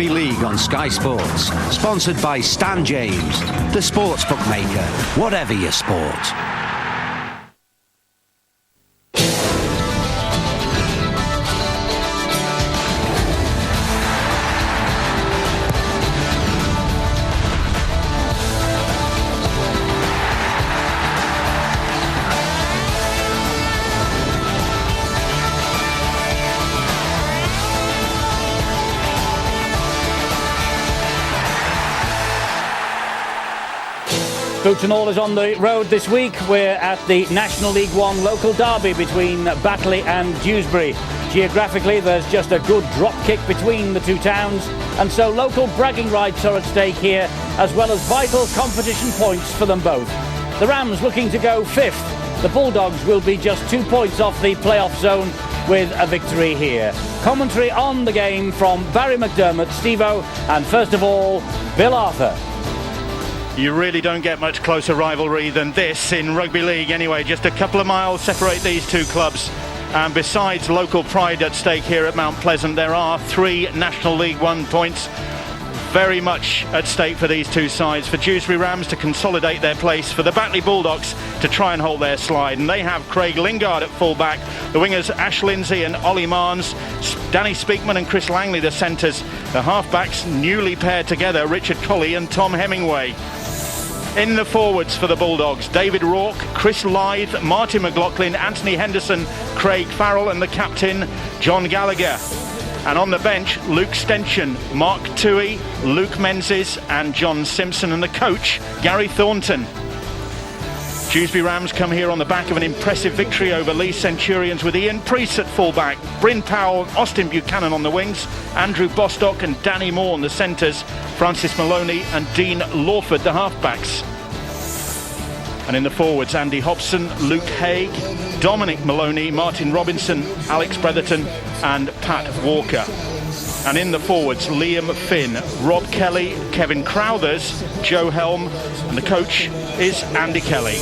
Rugby League on Sky Sports. Sponsored by Stan James, the sports bookmaker, whatever your sport. Boots and all is on the road this week. We're at the National League One local derby between Batley and Dewsbury. Geographically, there's just a good drop kick between the two towns, and so local bragging rights are at stake here, as well as vital competition points for them both. The Rams looking to go fifth. The Bulldogs will be just 2 points off the playoff zone with a victory here. Commentary on the game from Barry McDermott, Steve-O, and first of all, Bill Arthur. You really don't get much closer rivalry than this in rugby league anyway. Just a couple of miles separate these two clubs. And besides local pride at stake here at Mount Pleasant, there are 3 National League One points very much at stake for these two sides. For Dewsbury Rams to consolidate their place, for the Batley Bulldogs to try and hold their slide. And they have Craig Lingard at fullback, the wingers Ash Lindsay and Ollie Marnes, Danny Speakman and Chris Langley the centres, the halfbacks newly paired together, Richard Colley and Tom Hemingway. In the forwards for the Bulldogs, David Rourke, Chris Lythe, Martin McLaughlin, Anthony Henderson, Craig Farrell and the captain, John Gallagher. And on the bench, Luke Stenchen, Mark Toohey, Luke Menzies and John Simpson, and the coach, Gary Thornton. Dewsbury Rams come here on the back of an impressive victory over Leigh Centurions, with Ian Priest at fullback, Bryn Powell, Austin Buchanan on the wings, Andrew Bostock and Danny Moore on the centres, Francis Maloney and Dean Lawford the halfbacks. And in the forwards, Andy Hobson, Luke Haig, Dominic Maloney, Martin Robinson, Alex Bretherton and Pat Walker. And in the forwards, Liam Finn, Rob Kelly, Kevin Crowthers, Joe Helm, and the coach is Andy Kelly.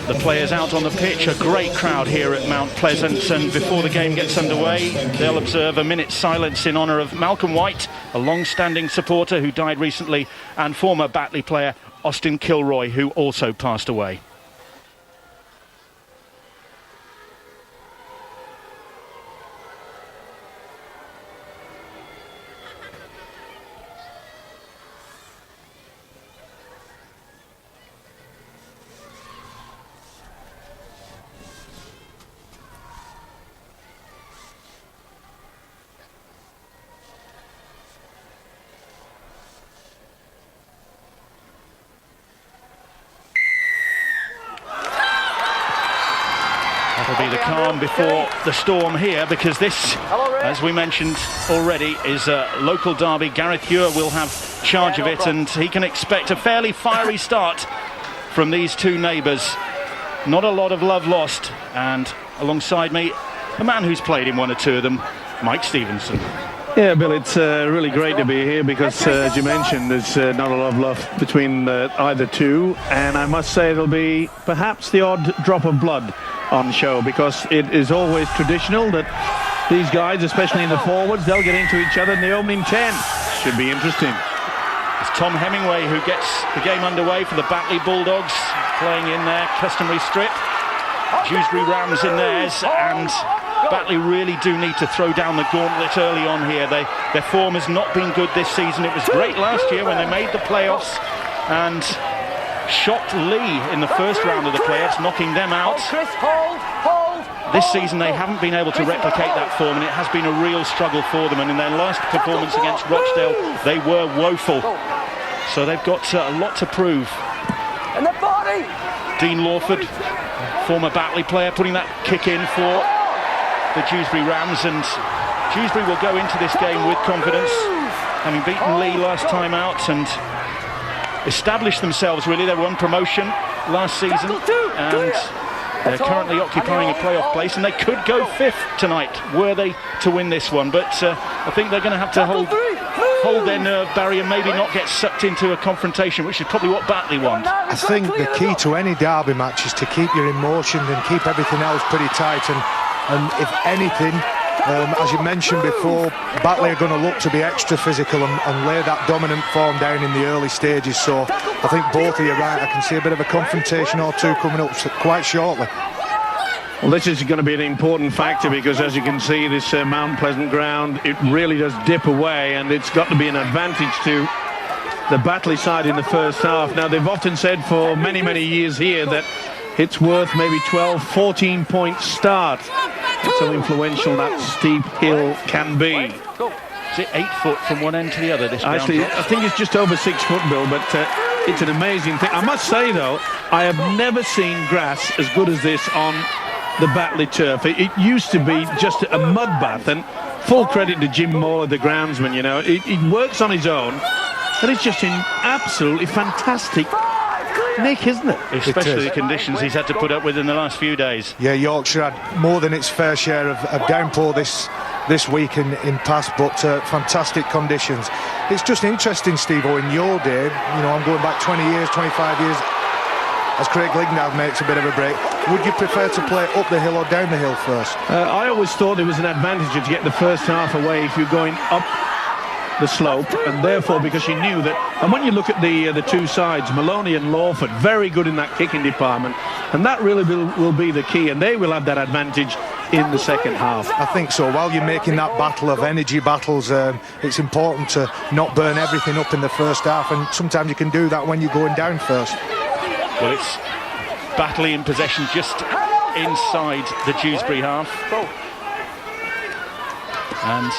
The players out on the pitch, a great crowd here at Mount Pleasant, and before the game gets underway, they'll observe a minute's silence in honour of Malcolm White, a long-standing supporter who died recently, and former Batley player Austin Kilroy, who also passed away. That'll be the calm before the storm here, because this, as we mentioned already, is a local derby. Gareth Ewer will have charge of it, and he can expect a fairly fiery start from these two neighbours. Not a lot of love lost, and alongside me, a man who's played in one or two of them, Mike Stevenson. Yeah, Bill, it's really great to be here because, as you mentioned, there's not a lot of love between either two, and I must say it'll be perhaps the odd drop of blood on show, because it is always traditional that these guys, especially in the forwards, they'll get into each other in the opening 10. Should be interesting. It's Tom Hemingway who gets the game underway for the Batley Bulldogs, playing in their customary strip. Dewsbury Rams in theirs, and Batley really do need to throw down the gauntlet early on here. Their form has not been good this season. It was great last year when they made the playoffs and shocked Leigh in the first round of the playoffs, knocking them out. This season they haven't been able to replicate that form, and it has been a real struggle for them. And in their last performance against Rochdale, they were woeful. So they've got a lot to prove. Dean Lawford, former Batley player, putting that kick in for the Dewsbury Rams, and Dewsbury will go into this game with confidence, having beaten Leigh last time out and established themselves. Really, they won promotion last season, and they're currently occupying a playoff place, and they could go fifth tonight were they to win this one. But I think they're going to have to hold their nerve, Barry, and maybe not get sucked into a confrontation, which is probably what Batley want. I think the key to any derby match is to keep your emotions and keep everything else pretty tight, and if anything, As you mentioned before, Batley are going to look to be extra physical and lay that dominant form down in the early stages. So I think both of you are right. I can see a bit of a confrontation or two coming up quite shortly. Well, this is going to be an important factor because, as you can see, this Mount Pleasant ground, it really does dip away, and it's got to be an advantage to the Batley side in the first half. Now, they've often said for many, many years here that it's worth maybe 12, 14 point start. That's how influential that steep hill can be. Is it 8 foot from one end to the other, this Actually, ground? I think it's just over 6 foot, Bill, but it's an amazing thing. I must say, though, I have never seen grass as good as this on the Batley turf. It used to be just a mud bath, and full credit to Jim Moore, the groundsman, you know. He works on his own, and it's just in absolutely fantastic nick, isn't it? Especially the conditions he's had to put up with in the last few days. Yeah, Yorkshire had more than its fair share of downpour this week in past, but fantastic conditions. It's just interesting, Steve-O, in your day, you know, I'm going back 20 years, 25 years, as Craig Lignard makes a bit of a break. Would you prefer to play up the hill or down the hill first? I always thought it was an advantage to get the first half away if you're going up the slope, and therefore, because you knew that, and when you look at the two sides, Maloney and Lawford, very good in that kicking department, and that really will be the key, and they will have that advantage in the second half. I think so. While you're making that battle of energy battles, it's important to not burn everything up in the first half, and sometimes you can do that when you're going down first. Well, it's Batley in possession just inside the Dewsbury half, and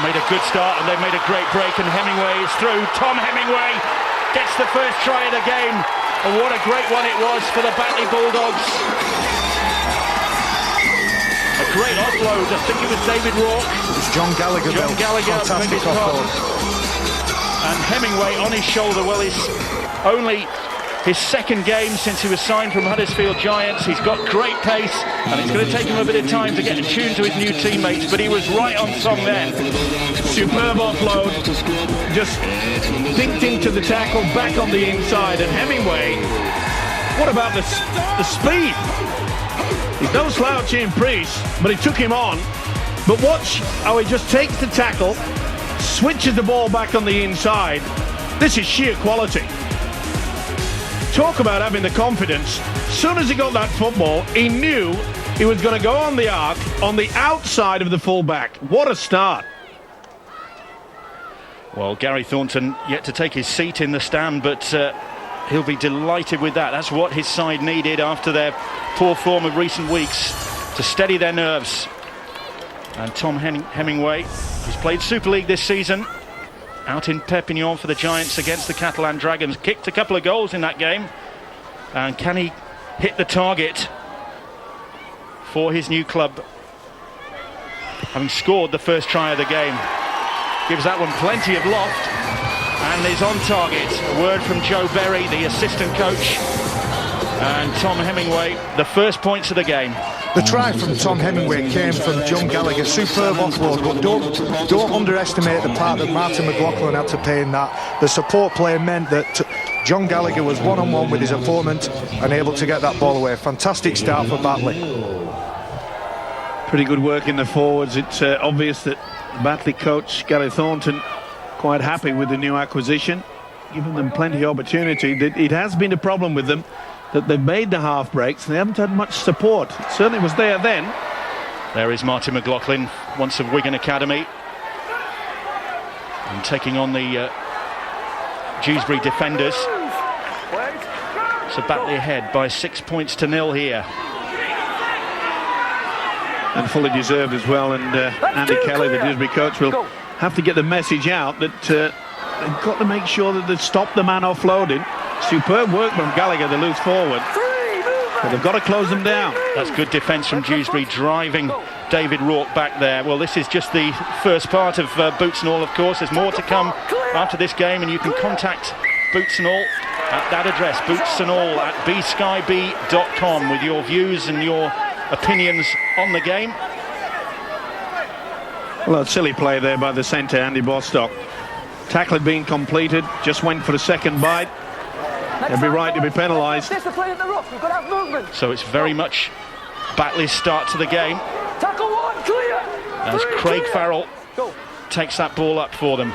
made a good start, and they've made a great break, and Hemingway is through. Tom Hemingway gets the first try of the game, and what a great one it was for the Batley Bulldogs. A great offload. I think it was David Rourke. It was John Gallagher. Fantastic offload. And Hemingway on his shoulder. Well, he's only his second game since he was signed from Huddersfield Giants. He's got great pace, and it's going to take him a bit of time to get attuned to his new teammates, but he was right on song then. Superb offload, just dinked into the tackle, back on the inside, and Hemingway, what about the speed? He's no slouch in Priest, but he took him on. But watch how he just takes the tackle, switches the ball back on the inside. This is sheer quality. Talk about having the confidence. As soon as he got that football, he knew he was going to go on the arc on the outside of the fullback. What a start. Well, Gary Thornton yet to take his seat in the stand, but he'll be delighted with that. That's what his side needed after their poor form of recent weeks, to steady their nerves. And Tom Hemingway, who's played Super League this season, out in Perpignan for the Giants against the Catalan Dragons, kicked a couple of goals in that game. And can he hit the target for his new club, having scored the first try of the game? Gives that one plenty of loft and is on target. A word from Joe Berry, the assistant coach, and Tom Hemingway, the first points of the game. The try from Tom Hemingway came from John Gallagher. Superb offload, but don't underestimate the part that Martin McLaughlin had to play in that. The support play meant that John Gallagher was one-on-one with his opponent and able to get that ball away. Fantastic start for Batley. Pretty good work in the forwards. It's obvious that Batley coach Gary Thornton quite happy with the new acquisition, giving them plenty of opportunity. It has been a problem with them that they've made the half breaks and they haven't had much support. It certainly was there then. There is Martin McLaughlin, once of Wigan Academy, and taking on the Dewsbury defenders. So Batley ahead by 6 points to 0 here. And fully deserved as well, and Andy Kelly, the Dewsbury coach, will have to get the message out that they've got to make sure that they stop the man offloading. Superb work from Gallagher, the loose forward, but they've got to close them down. That's good defence from Dewsbury, driving David Rourke back there. Well, this is just the first part of Boots and All, of course. There's more to come after this game, and you can contact Boots and All at that address, bootsandall@bskyb.com, with your views and your opinions on the game. Well, a silly play there by the centre, Andy Bostock. Tackle had been completed, just went for a second bite. They'd be right to be penalised. So it's very much Batley's start to the game. Tackle one, clear. As Craig Farrell takes that ball up for them.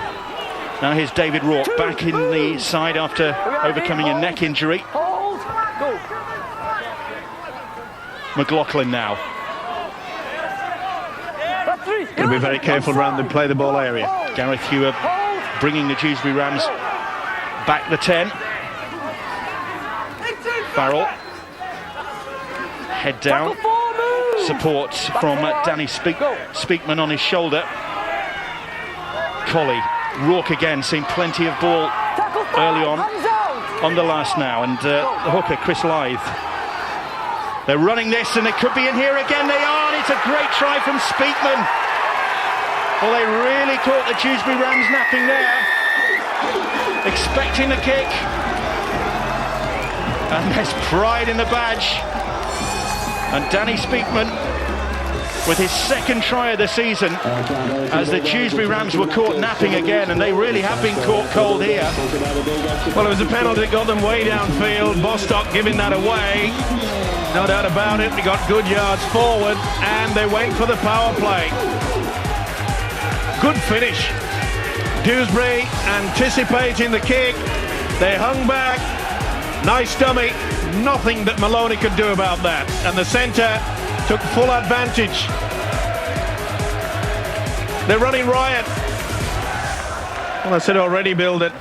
Now here's David Rourke back in the side after overcoming a neck injury. Hold. Go. McLaughlin now. Got to be very careful around the play the ball area. Gareth Hewer bringing the Dewsbury Rams back the 10. Farrell. Head down. Support from Danny Speakman on his shoulder. Colley. Rourke again, seen plenty of ball early on the last now. And the hooker, Chris Lythe. They're running this and it could be in here again. They are, and it's a great try from Speakman. Well, they really caught the Dewsbury Rams napping there. Expecting the kick. And there's pride in the badge. And Danny Speakman with his second try of the season as the Dewsbury Rams were caught napping again, and they really have been caught cold here. Well, it was a penalty that got them way downfield. Bostock giving that away. No doubt about it. They got good yards forward and they went for the power play. Good finish. Dewsbury anticipating the kick. They hung back. Nice dummy. Nothing that Maloney could do about that. And the centre took full advantage. They're running riot. Well, I said already, Bill, that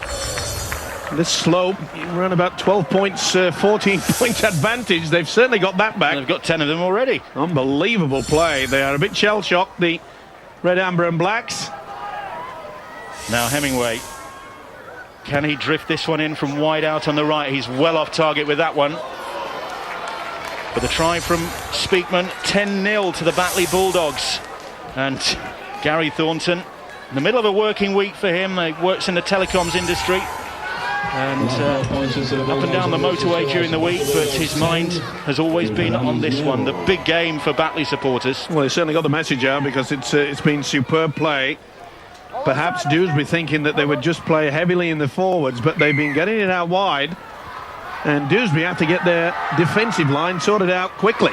this slope, you run about 12 points, 14 points advantage. They've certainly got that back. They've got 10 of them already. Unbelievable play. They are a bit shell-shocked, the Red, Amber and Blacks. Now Hemingway. Can he drift this one in from wide out on the right? He's well off target with that one. But the try from Speakman, 10-0 to the Batley Bulldogs. And Gary Thornton, in the middle of a working week for him. He works in the telecoms industry. And up and down the motorway during the week, but his mind has always been on this one, the big game for Batley supporters. Well, he certainly got the message out because it's been superb play. Perhaps Dewsbury thinking that they would just play heavily in the forwards, but they've been getting it out wide, and Dewsbury have to get their defensive line sorted out quickly.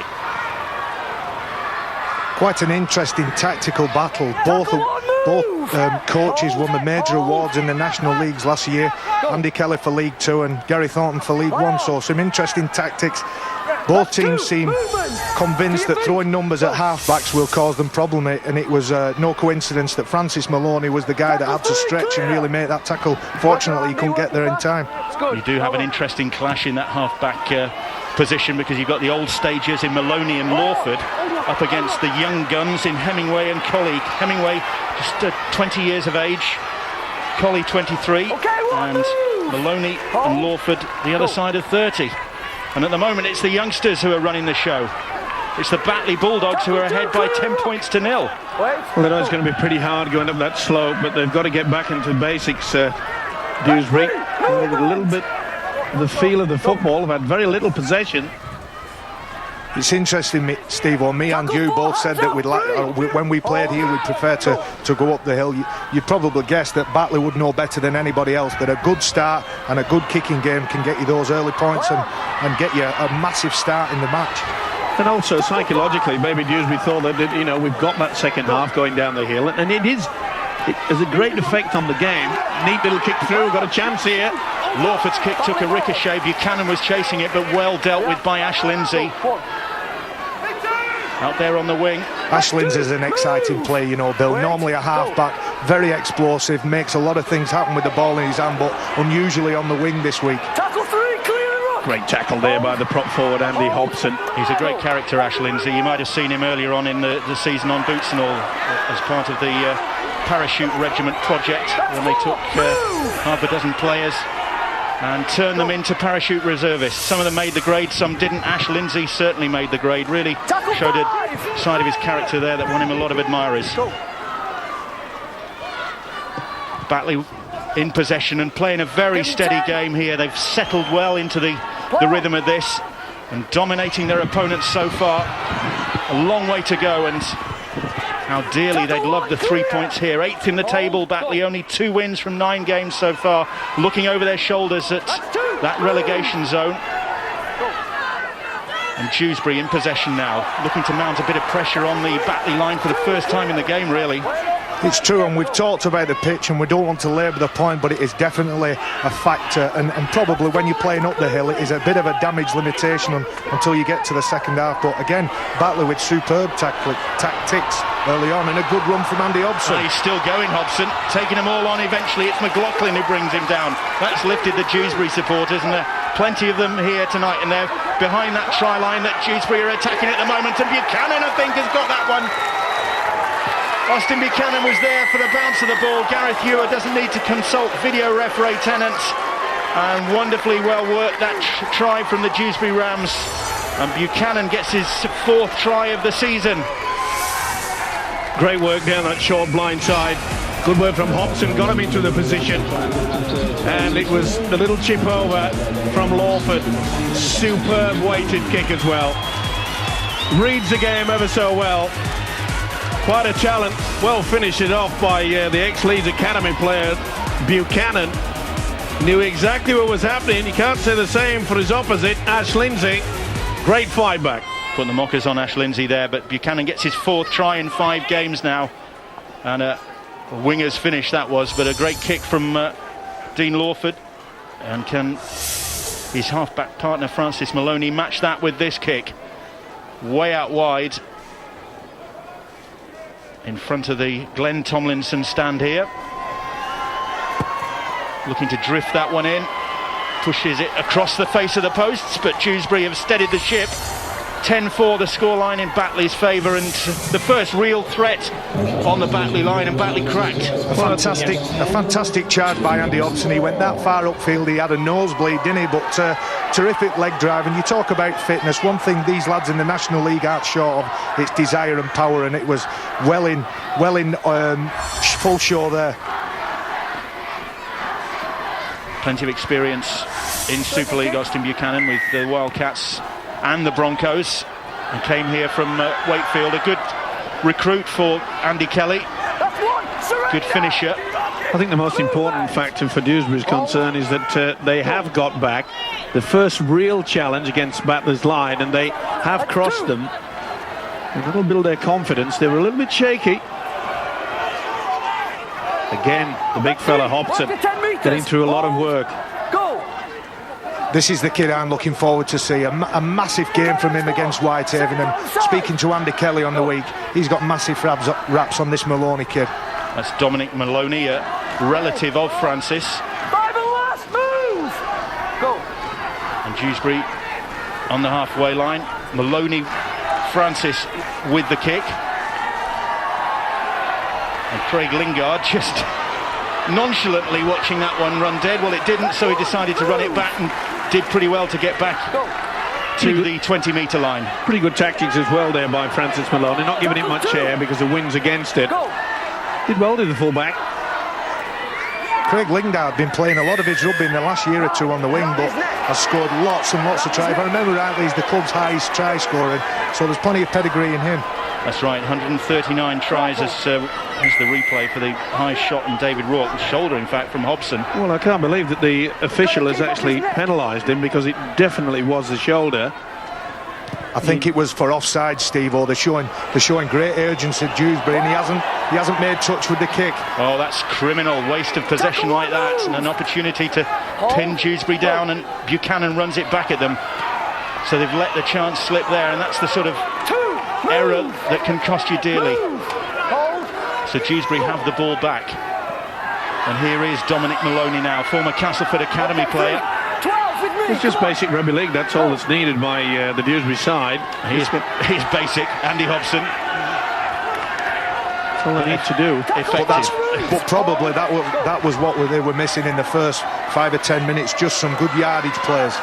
Quite an interesting tactical battle. Both coaches won the major awards in the National Leagues last year. Andy Kelly for League 2 and Gary Thornton for League 1, so some interesting tactics. Both teams seem convinced that throwing numbers at halfbacks will cause them problem, and it was no coincidence that Francis Maloney was the guy that had to stretch and really make that tackle. Fortunately, he couldn't get there in time. You do have an interesting clash in that halfback position, because you've got the old stagers in Maloney and Lawford up against the young guns in Hemingway and Colley. Hemingway just 20 years of age, Colley 23, and Maloney and Lawford the other side of 30. And at the moment it's the youngsters who are running the show. It's the Batley Bulldogs who are ahead by 10 points to 0. Well, they know it's going to be pretty hard going up that slope, but they've got to get back into basics, Dewsbury. With a little bit of the feel of the football. They've had very little possession. It's interesting, Steve, me and you both said that we'd when we played here, we'd prefer to go up the hill. You'd probably guess that Batley would know better than anybody else that a good start and a good kicking game can get you those early points and get you a massive start in the match. And also psychologically, maybe Dewsbury thought that, you know, we've got that second half going down the hill, and it has a great effect on the game. Neat little kick through, got a chance here. Lawford's kick took a ricochet. Buchanan was chasing it, but well dealt with by Ash Lindsay. Out there on the wing. Ash Lindsay's an exciting player, you know, Bill. Normally a halfback, very explosive, makes a lot of things happen with the ball in his hand, but unusually on the wing this week. Tackle 3, clear the rock. Great tackle there by the prop forward, Andy Hobson. He's a great character, Ash Lindsay. You might have seen him earlier on in the season on Boots and All as part of the Parachute Regiment project, when they took half a dozen players and turned them into parachute reservists. Some of them made the grade, some didn't. Ash Lindsay certainly made the grade. Really showed a side of his character there that won him a lot of admirers. Batley in possession and playing a very steady game here. They've settled well into the rhythm of this and dominating their opponents so far. A long way to go, and how dearly they'd love the 3 points here. 8th in the table, Batley, only 2 wins from 9 games so far, looking over their shoulders at that relegation zone. And Dewsbury in possession now, looking to mount a bit of pressure on the Batley line for the first time in the game, really. It's true, and we've talked about the pitch, and we don't want to labour the point, but it is definitely a factor, and probably when you're playing up the hill, it is a bit of a damage limitation until you get to the second half. But again, Batley with superb tactics early on, and a good run from Andy Hobson. He's still going, Hobson, taking them all on. Eventually it's McLaughlin who brings him down. That's lifted the Dewsbury supporters, and there are plenty of them here tonight, and they're behind that try line that Dewsbury are attacking at the moment, and Buchanan, I think, has got that one. Austin Buchanan was there for the bounce of the ball. Gareth Ewer doesn't need to consult video referee Tennant, and wonderfully well worked that try from the Dewsbury Rams, and Buchanan gets his 4th try of the season. Great work down that short blind side. Good work from Hobson, got him into the position, and it was the little chip over from Lawford. Superb weighted kick as well. Reads the game ever so well. Quite a challenge. Well finished it off by the ex-Leeds Academy player Buchanan. Knew exactly what was happening. You can't say the same for his opposite, Ash Lindsay. Great fight back. Putting the mockers on Ash Lindsay there, but Buchanan gets his 4th try in 5 games now, and a winger's finish that was, but a great kick from Dean Lawford, and can his half-back partner Francis Maloney match that with this kick? Way out wide in front of the Glenn Tomlinson stand here, looking to drift that one in, pushes it across the face of the posts, but Dewsbury have steadied the ship. 10-4 the scoreline in Batley's favour, and the first real threat on the Batley line, and Batley cracked. A fantastic charge by Andy Hobson. He went that far upfield, he had a nosebleed, didn't he? But terrific leg drive, and you talk about fitness. One thing these lads in the National League aren't short of, it's desire and power, and it was well in full show there. Plenty of experience in Super League, Austin Buchanan, with the Wildcats and the Broncos, and came here from Wakefield. A good recruit for Andy Kelly, good finisher. I think the most important factor for Dewsbury's concern is that they have got back the first real challenge against Batley's line, and they have crossed them, and that'll build their confidence. They were a little bit shaky. Again, the big fella Hobson getting through a lot of work. This is the kid I'm looking forward to see. A massive game from him against Whitehaven, and speaking to Andy Kelly on the week, he's got massive raps on this Maloney kid. That's Dominic Maloney, a relative of Francis. And Dewsbury on the halfway line. Maloney, Francis with the kick. And Craig Lingard just nonchalantly watching that one run dead. Well, it didn't, so he decided to run it back, and did pretty well to get back to the 20-metre line. Pretty good tactics as well there by Francis Maloney, not giving it much air because the wind's against it. Did well to the full-back. Craig Lingard been playing a lot of his rugby in the last year or two on the wing, but has scored lots and lots of tries. If I remember rightly, he's the club's highest try scorer, so there's plenty of pedigree in him. That's right, 139 tries as the replay for the high shot, and David Rourke, the shoulder in fact from Hobson. Well, I can't believe that the official has actually penalised him, because it definitely was the shoulder. I think it was for offside, Steve, or they're showing great urgency at Dewsbury, and he hasn't made touch with the kick. Oh, that's criminal, waste of possession like that, and an opportunity to pin Dewsbury down, and Buchanan runs it back at them. So they've let the chance slip there, and that's the sort of error that can cost you dearly. So Dewsbury have the ball back, and here is Dominic Maloney now, former Castleford Academy player. It's just basic rugby league, that's all that's needed by the Dewsbury side. He's basic, Andy Hobson. That's all they need to do. But probably that was what they were missing in the first 5 or 10 minutes, just some good yardage plays.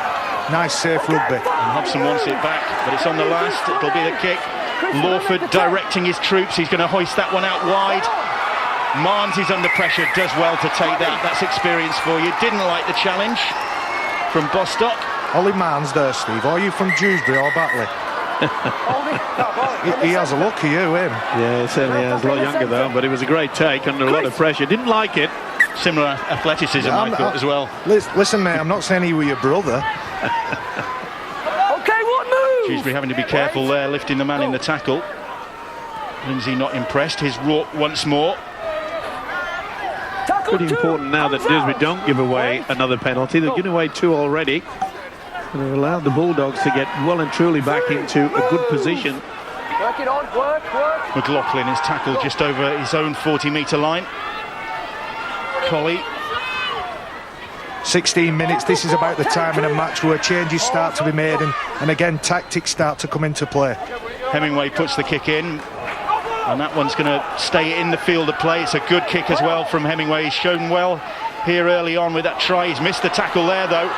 Nice safe rugby. And Hobson wants it back, but it's on the last. It'll be the kick. Lawford directing his troops. He's going to hoist that one out wide. Marnes is under pressure, does well to take that. That's experience for you. Didn't like the challenge from Bostock. Ollie Marnes there, Steve. Are you from Dewsbury or Batley? he has a look at you, him. Yeah, he certainly has. A lot younger though, but it was a great take under a lot of pressure. Didn't like it. Similar athleticism, I thought, as well. Listen, mate, I'm not saying he was your brother. Dewsbury having to be careful there, lifting the man in the tackle. Lindsay not impressed. His Rourke once more. Pretty important now that Dewsbury don't give away another penalty. They've given away 2 already. And they've allowed the Bulldogs to get well and truly back into a good position. Work it on, work. McLaughlin is tackled just over his own 40-metre line. Colley. 16 minutes. This is about the time in a match where changes start to be made and again tactics start to come into play. Hemingway puts the kick in, and that one's going to stay in the field of play. It's a good kick as well from Hemingway. He's shown well here early on with that try. He's missed the tackle there though,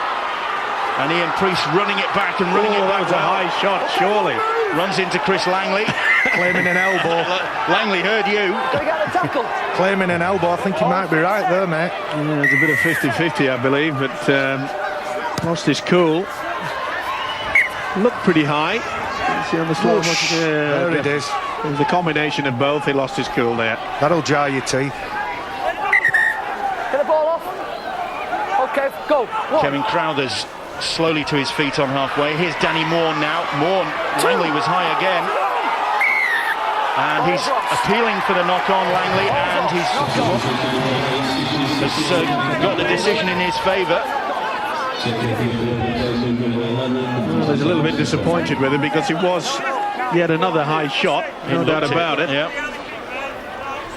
and Ian Priest running it back and running it back. That was a high shot, surely. Runs into Chris Langley. Claiming an elbow. Langley heard you. They got a tackle. Claiming an elbow. I think he might be right there, mate. Yeah, there's a bit of 50-50, I believe, but lost his cool. Looked pretty high. You see on the slow motion. There it is. It was a combination of both. He lost his cool there. That'll jar your teeth. Get the ball off. Okay, go. Kevin Crowther's slowly to his feet on halfway. Here's Danny Moore now. Moore, Langley was high again. And he's appealing for the knock-on, Langley, and he's got the decision in his favour. Well, I was a little bit disappointed with him because it was yet another high shot, no doubt about it. Yeah.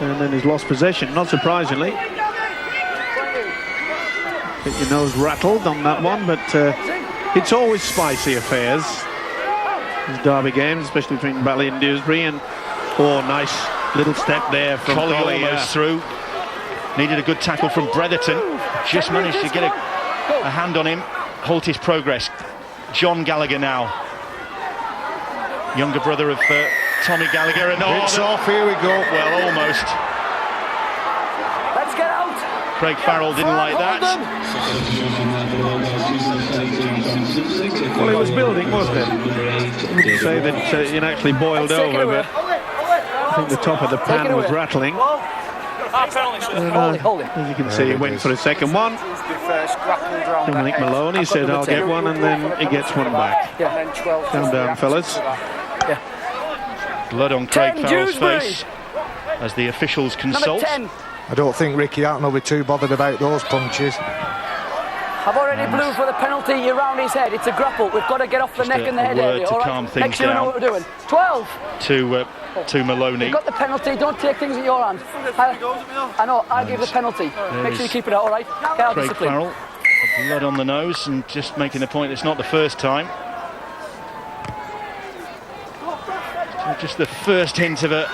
And then he's lost possession, not surprisingly. Get your nose rattled on that one, but it's always spicy affairs. These derby games, especially between Batley and Dewsbury, and nice little step there from Colley Colley, almost through. Needed a good tackle from Bretherton. Just managed to get a hand on him, halt his progress. John Gallagher now. Younger brother of Tommy Gallagher. And It's off, here we go. Well, almost. Let's get out. Craig Farrell didn't like that. Well, it was building, wasn't it? I wouldn't say that it actually boiled over, but I think the top of the pan was rattling. Hold it. As you can see, he went for a second one. Dominic Maloney said, I'll get one, and then he gets one back. Calm down, fellas. Blood on Craig Farrell's face as the officials consult. I don't think Ricky Hatton will be too bothered about those punches. I've already blew for the penalty. You're round his head. It's a grapple. We've got to get off the neck and the head area. To calm things Make sure you know down. what we're doing. 12. To Maloney. You've got the penalty. Don't take things in your hands. I know. I'll give the penalty. Make sure you keep it out. All right. Get out Craig discipline. Farrell, blood on the nose, and just making the point it's not the first time. So just the first hint of a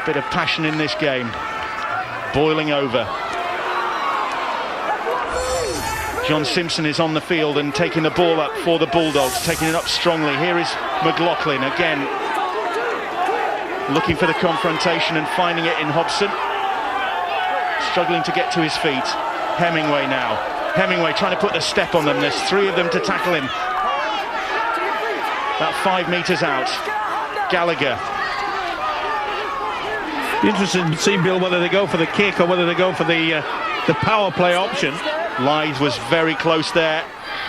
bit of passion in this game, boiling over. John Simpson is on the field and taking the ball up for the Bulldogs, taking it up strongly. Here is McLaughlin again, looking for the confrontation and finding it in Hobson. Struggling to get to his feet. Hemingway now. Hemingway trying to put the step on them. There's 3 of them to tackle him. About 5 metres out. Gallagher. Interesting to see, Bill, whether they go for the kick or whether they go for the power play option. Lythe was very close there.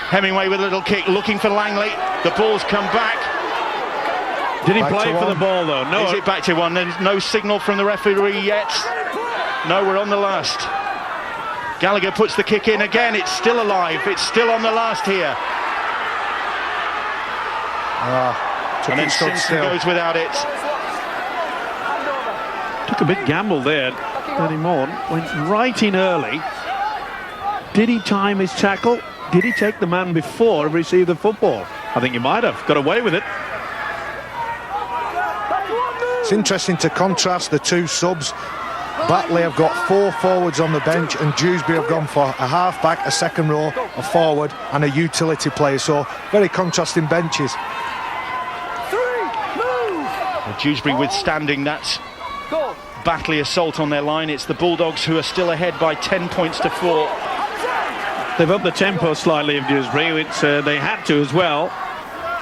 Hemingway with a little kick, looking for Langley. The ball's come back. Did he play for the ball, though? No. Is it back to one? There's no signal from the referee yet. No, we're on the last. Gallagher puts the kick in again. It's still alive. It's still on the last here. And then Simpson goes without it. Took a big gamble there. Danny Moore went right in early. Did he time his tackle? Did he take the man before he received the football? I think he might have got away with it. It's interesting to contrast the 2 subs. Batley have got 4 forwards on the bench, and Dewsbury have gone for a half-back, a second row, a forward and a utility player. So very contrasting benches. Dewsbury withstanding that Batley assault on their line. It's the Bulldogs who are still ahead by 10 points to 4. They've upped the tempo slightly of Dewsbury, which they had to as well.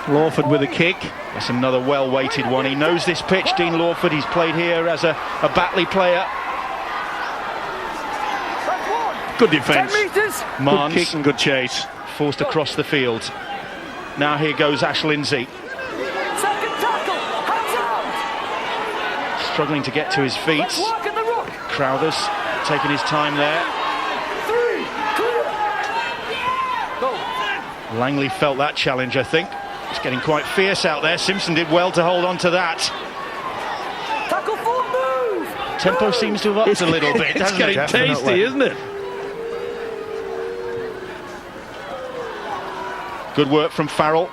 Lawford with a kick. That's another well-weighted one. He knows this pitch, Dean Lawford. He's played here as a Batley player. Good defence. Marnes, good kick and good chase. forced across the field. Now here goes Ash Lindsay. Second tackle. Hands out. Struggling to get to his feet. Let's work at the ruck. Crowthers taking his time there. 3, clear. Go. Langley felt that challenge, I think. It's getting quite fierce out there. Simpson did well to hold on to that. Tackle full move. Tempo seems to have upped a little bit, It's hasn't getting it? tasty, isn't it? Good work from Farrell.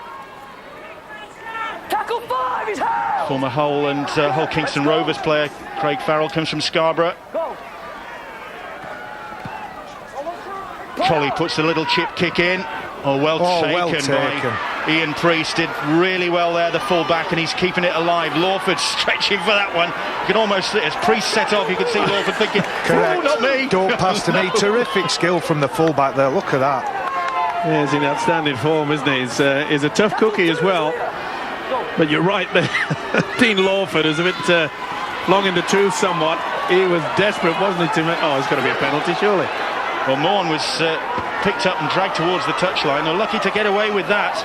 Tackle 5 is held. Former Hull and Hull Kingston Rovers player Craig Farrell comes from Scarborough. Go. Collie puts the little chip kick in. Oh, well taken by Ian Priest. Did really well there, the full-back, and he's keeping it alive. Lawford stretching for that one. You can almost, as Priest set off, you can see Lawford thinking, oh, not me. Don't pass to me. Terrific skill from the full-back there. Look at that. Yeah, he's in outstanding form, isn't he? He's a tough cookie as well. But you're right there. Dean Lawford is a bit long in the tooth somewhat. He was desperate, wasn't he? Oh, it's got to be a penalty, surely. Well, Morn was picked up and dragged towards the touchline. They're lucky to get away with that.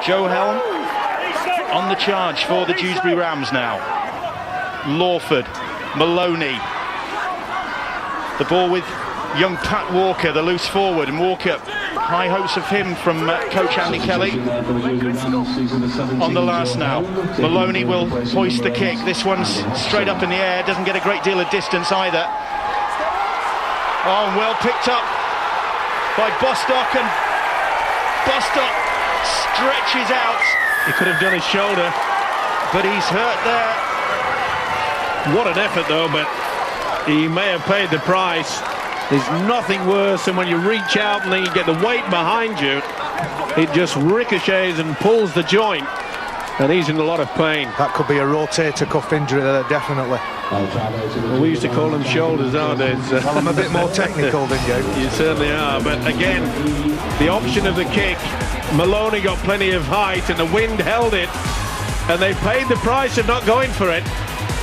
Joe Helm on the charge for the Dewsbury Rams now. Lawford, Maloney. The ball with young Pat Walker, the loose forward, and Walker, high hopes of him from coach Andy Kelly. On the last now. Maloney will hoist the kick. This one's straight up in the air, doesn't get a great deal of distance either. Oh, well picked up by Bostock, and Bostock stretches out. He could have done his shoulder, but he's hurt there. What an effort though, but he may have paid the price. There's nothing worse than when you reach out and then you get the weight behind you. It just ricochets and pulls the joint, and he's in a lot of pain. That could be a rotator cuff injury there, definitely. Well, we used to call them shoulders nowadays. Well, I'm a bit more technical than you. You certainly are, but again, the option of the kick, Maloney got plenty of height and the wind held it, and they paid the price of not going for it.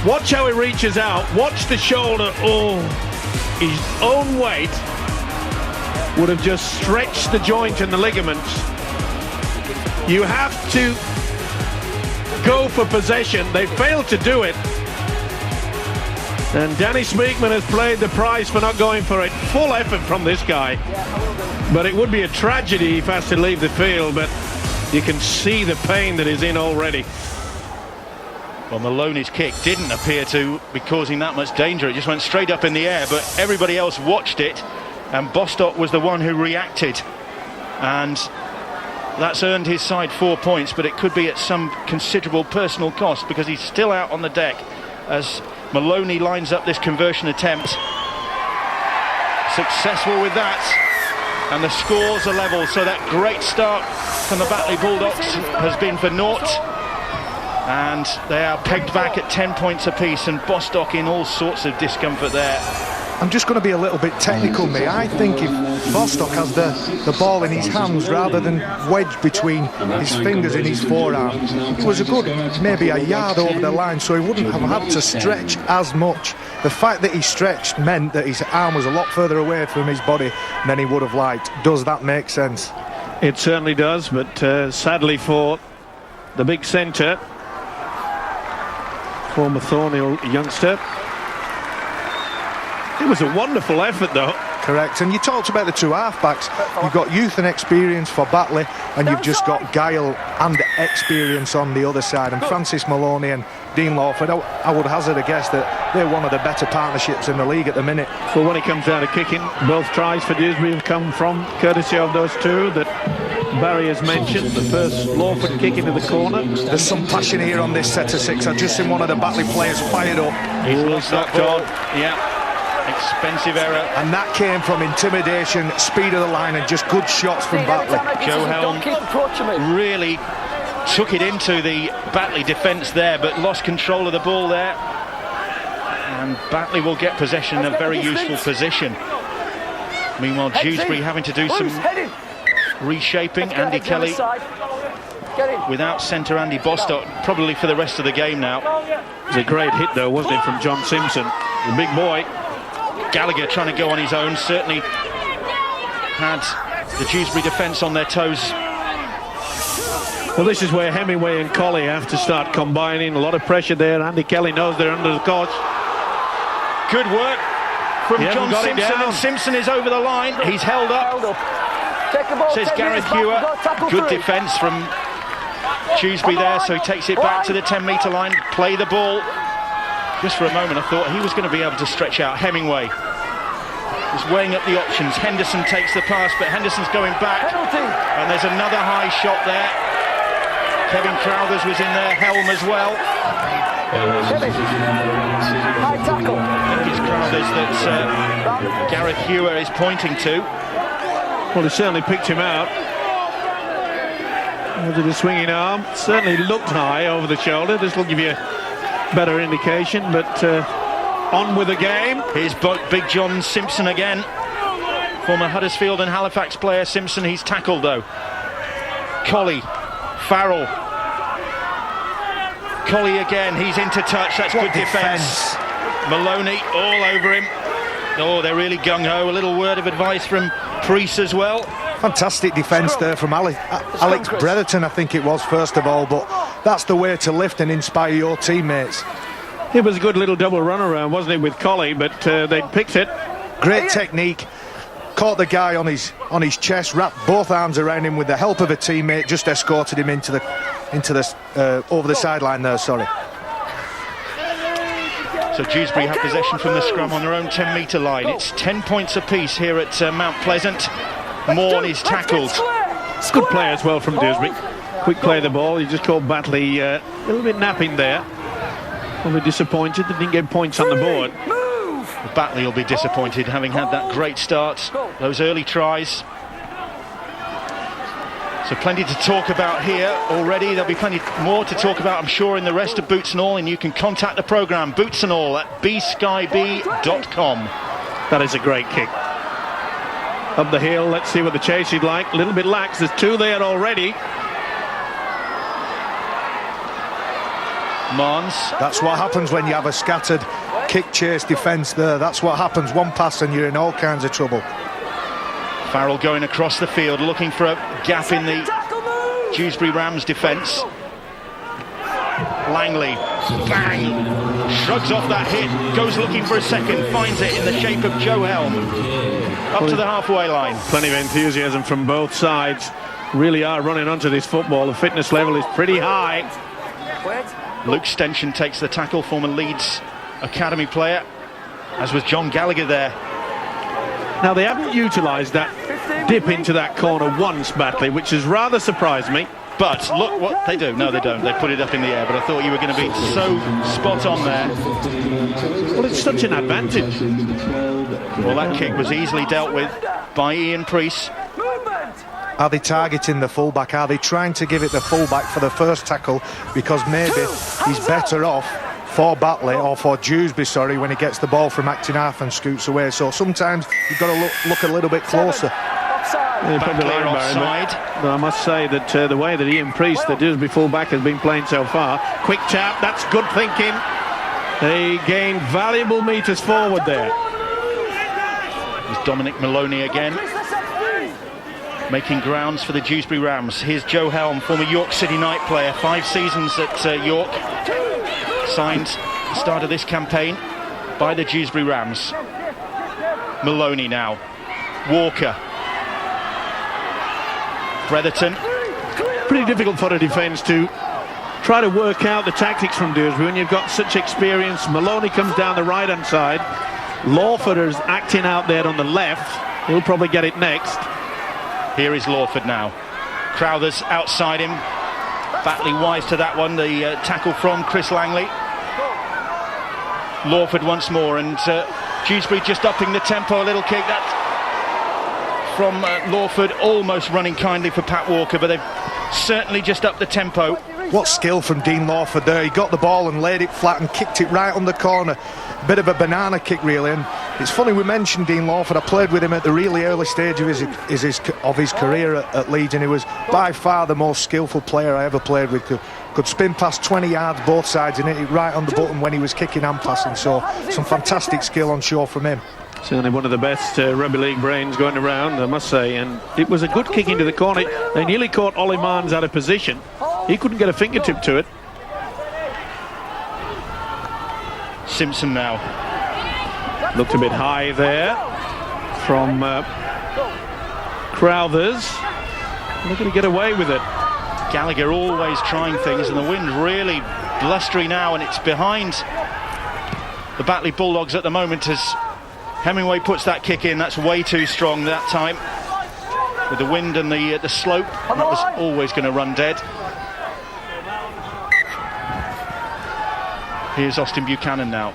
Watch how he reaches out, watch the shoulder. Oh, his own weight would have just stretched the joint and the ligaments. You have to go for possession. They failed to do it. And Danny Speakman has paid the price for not going for it. Full effort from this guy. But it would be a tragedy if he has to leave the field, but you can see the pain that is in already. Well, Maloney's kick didn't appear to be causing that much danger. It just went straight up in the air, but everybody else watched it, and Bostock was the one who reacted. And that's earned his side 4 points, but it could be at some considerable personal cost, because he's still out on the deck as Maloney lines up this conversion attempt. Successful with that, and the scores are level. So that great start from the Batley Bulldogs has been for naught, and they are pegged back at 10 points apiece, and Bostock in all sorts of discomfort there. I'm just going to be a little bit technical, me. I think if Bostock has the ball in his hands rather than wedged between his fingers in his forearm, it was a good maybe a yard over the line, so he wouldn't have had to stretch as much. The fact that he stretched meant that his arm was a lot further away from his body than he would have liked. Does that make sense? It certainly does, but sadly for the big centre, former Thornhill youngster, it was a wonderful effort though. Correct, and you talked about the two half-backs. You've got youth and experience for Batley, and you've just got guile and experience on the other side. And Francis Maloney and Dean Lawford, I would hazard a guess that they're one of the better partnerships in the league at the minute. Well, when it comes down to kicking, both tries for Dewsbury have come from courtesy of those two that Barry has mentioned. The first Lawford kick into the corner. There's some passion here on this set of six. I've just seen one of the Batley players fired up. He's lost that ball. Yeah. Expensive error. And that came from intimidation, speed of the line, and just good shots from Batley. Joe Helm really took it into the Batley defence there, but lost control of the ball there. And Batley will get possession in a very useful position. Meanwhile, Dewsbury having to do some reshaping. Andy Kelly without centre Andy Bostock, probably for the rest of the game now. It was a great hit though, wasn't it, from John Simpson, the big boy. Gallagher trying to go on his own, certainly had the Dewsbury defence on their toes Well, this is where Hemingway and Colley have to start combining. A lot of pressure there. Andy Kelly knows they're under the coach. Good work from John Simpson, and Simpson is over the line. He's held up. Take the ball, Says Gareth Hewer. Good defence from Dewsbury there, so he takes it back to the 10-metre line. Play the ball. Just for a moment I thought he was going to be able to stretch out. Hemingway is weighing up the options. Henderson takes the pass, but Henderson's going back. And there's another high shot there. Kevin Crowthers was in there, Helm as well. High tackle. I think it's Crowthers that Gareth Hewer is pointing to. Well, he certainly picked him out. Was it a swinging arm? Certainly looked high over the shoulder. This will give you a better indication, but on with the game. Here's Big John Simpson again. Former Huddersfield and Halifax player Simpson. He's tackled though. Colley, Farrell. Colley again, he's into touch. That's good defence. Maloney all over him. Oh, they're really gung-ho. A little word of advice from Priest as well. Fantastic defence there from Alex Bretherton, I think it was, first of all, but that's the way to lift and inspire your teammates. It was a good little double run around, wasn't it, with Colley, but they picked it. Great technique. Caught the guy on his chest, wrapped both arms around him with the help of a teammate, just escorted him into the over the sideline there, sorry. So Dewsbury have possession from the scrum on their own 10-metre line. It's 10 points apiece here at Mount Pleasant. Morn is tackled. It's good play as well from Dewsbury. Quick play of the ball. He just called Batley a little bit napping there. Probably disappointed that didn't get points on the board. Batley will be disappointed, having had that great start, those early tries. So plenty to talk about here already. There'll be plenty more to talk about, I'm sure, in the rest of Boots and All, and you can contact the programme, Boots and All, at bskyb.com. That is a great kick. Up the hill, let's see what the chase he'd like. A little bit lax, there's two there already. Mons. That's what happens when you have a scattered kick chase defence there. That's what happens. One pass and you're in all kinds of trouble. Farrell going across the field, looking for a gap in the Dewsbury Rams defence. Langley, bang, shrugs off that hit, goes looking for a second, finds it in the shape of Joe Helm. Up to the halfway line. Plenty of enthusiasm from both sides. Really are running onto this football. The fitness level is pretty high. Luke Stenchen takes the tackle, former Leeds Academy player, as was John Gallagher there. Now, they haven't utilised that dip into that corner once, Batley, which has rather surprised me. But look what they do. No, they don't. They put it up in the air, but I thought you were going to be so spot on there. Well, it's such an advantage. Well, that kick was easily dealt with by Ian Priest. Are they targeting the fullback? Are they trying to give it the fullback for the first tackle because maybe he's better off for Batley, or for Dewsbury, sorry, when he gets the ball from acting half and scoots away? So sometimes you've got to look a little bit closer. Batley offside. But I must say that the way that Ian Priest, the Dewsbury fullback, has been playing so far, quick tap, that's good thinking. They gained valuable metres forward there. There's Dominic Maloney again, making grounds for the Dewsbury Rams. Here's Joe Helm, former York City Knight player, 5 seasons at York. Signed the start of this campaign by the Dewsbury Rams. Maloney now. Walker. Bretherton. Pretty difficult for a defence to try to work out the tactics from Dewsbury when you've got such experience. Maloney comes down the right-hand side. Lawford is acting out there on the left. He'll probably get it next. Here is Lawford now. Crowthers outside him. Batley wise to that one. The tackle from Chris Langley. Lawford once more, and Dewsbury just upping the tempo a little kick. That's from Lawford, almost running kindly for Pat Walker, but they've certainly just upped the tempo. What skill from Dean Lawford there. He got the ball and laid it flat and kicked it right on the corner. Bit of a banana kick, really. And it's funny we mentioned Dean Lawford. I played with him at the really early stage of his career at Leeds, and he was by far the most skillful player I ever played with. Could spin past 20 yards both sides and hit it right on the button when he was kicking and passing. So some fantastic skill on show from him. Certainly one of the best rugby league brains going around, I must say. And it was a good kick into the corner. They nearly caught Ollie Marnes out of position. He couldn't get a fingertip to it. Simpson now. Looked a bit high there from Crowthers. They're going to get away with it. Gallagher always trying things, and the wind really blustery now, and it's behind the Batley Bulldogs at the moment as Hemingway puts that kick in. That's way too strong that time. With the wind and the slope, that was always going to run dead. Here's Austin Buchanan now.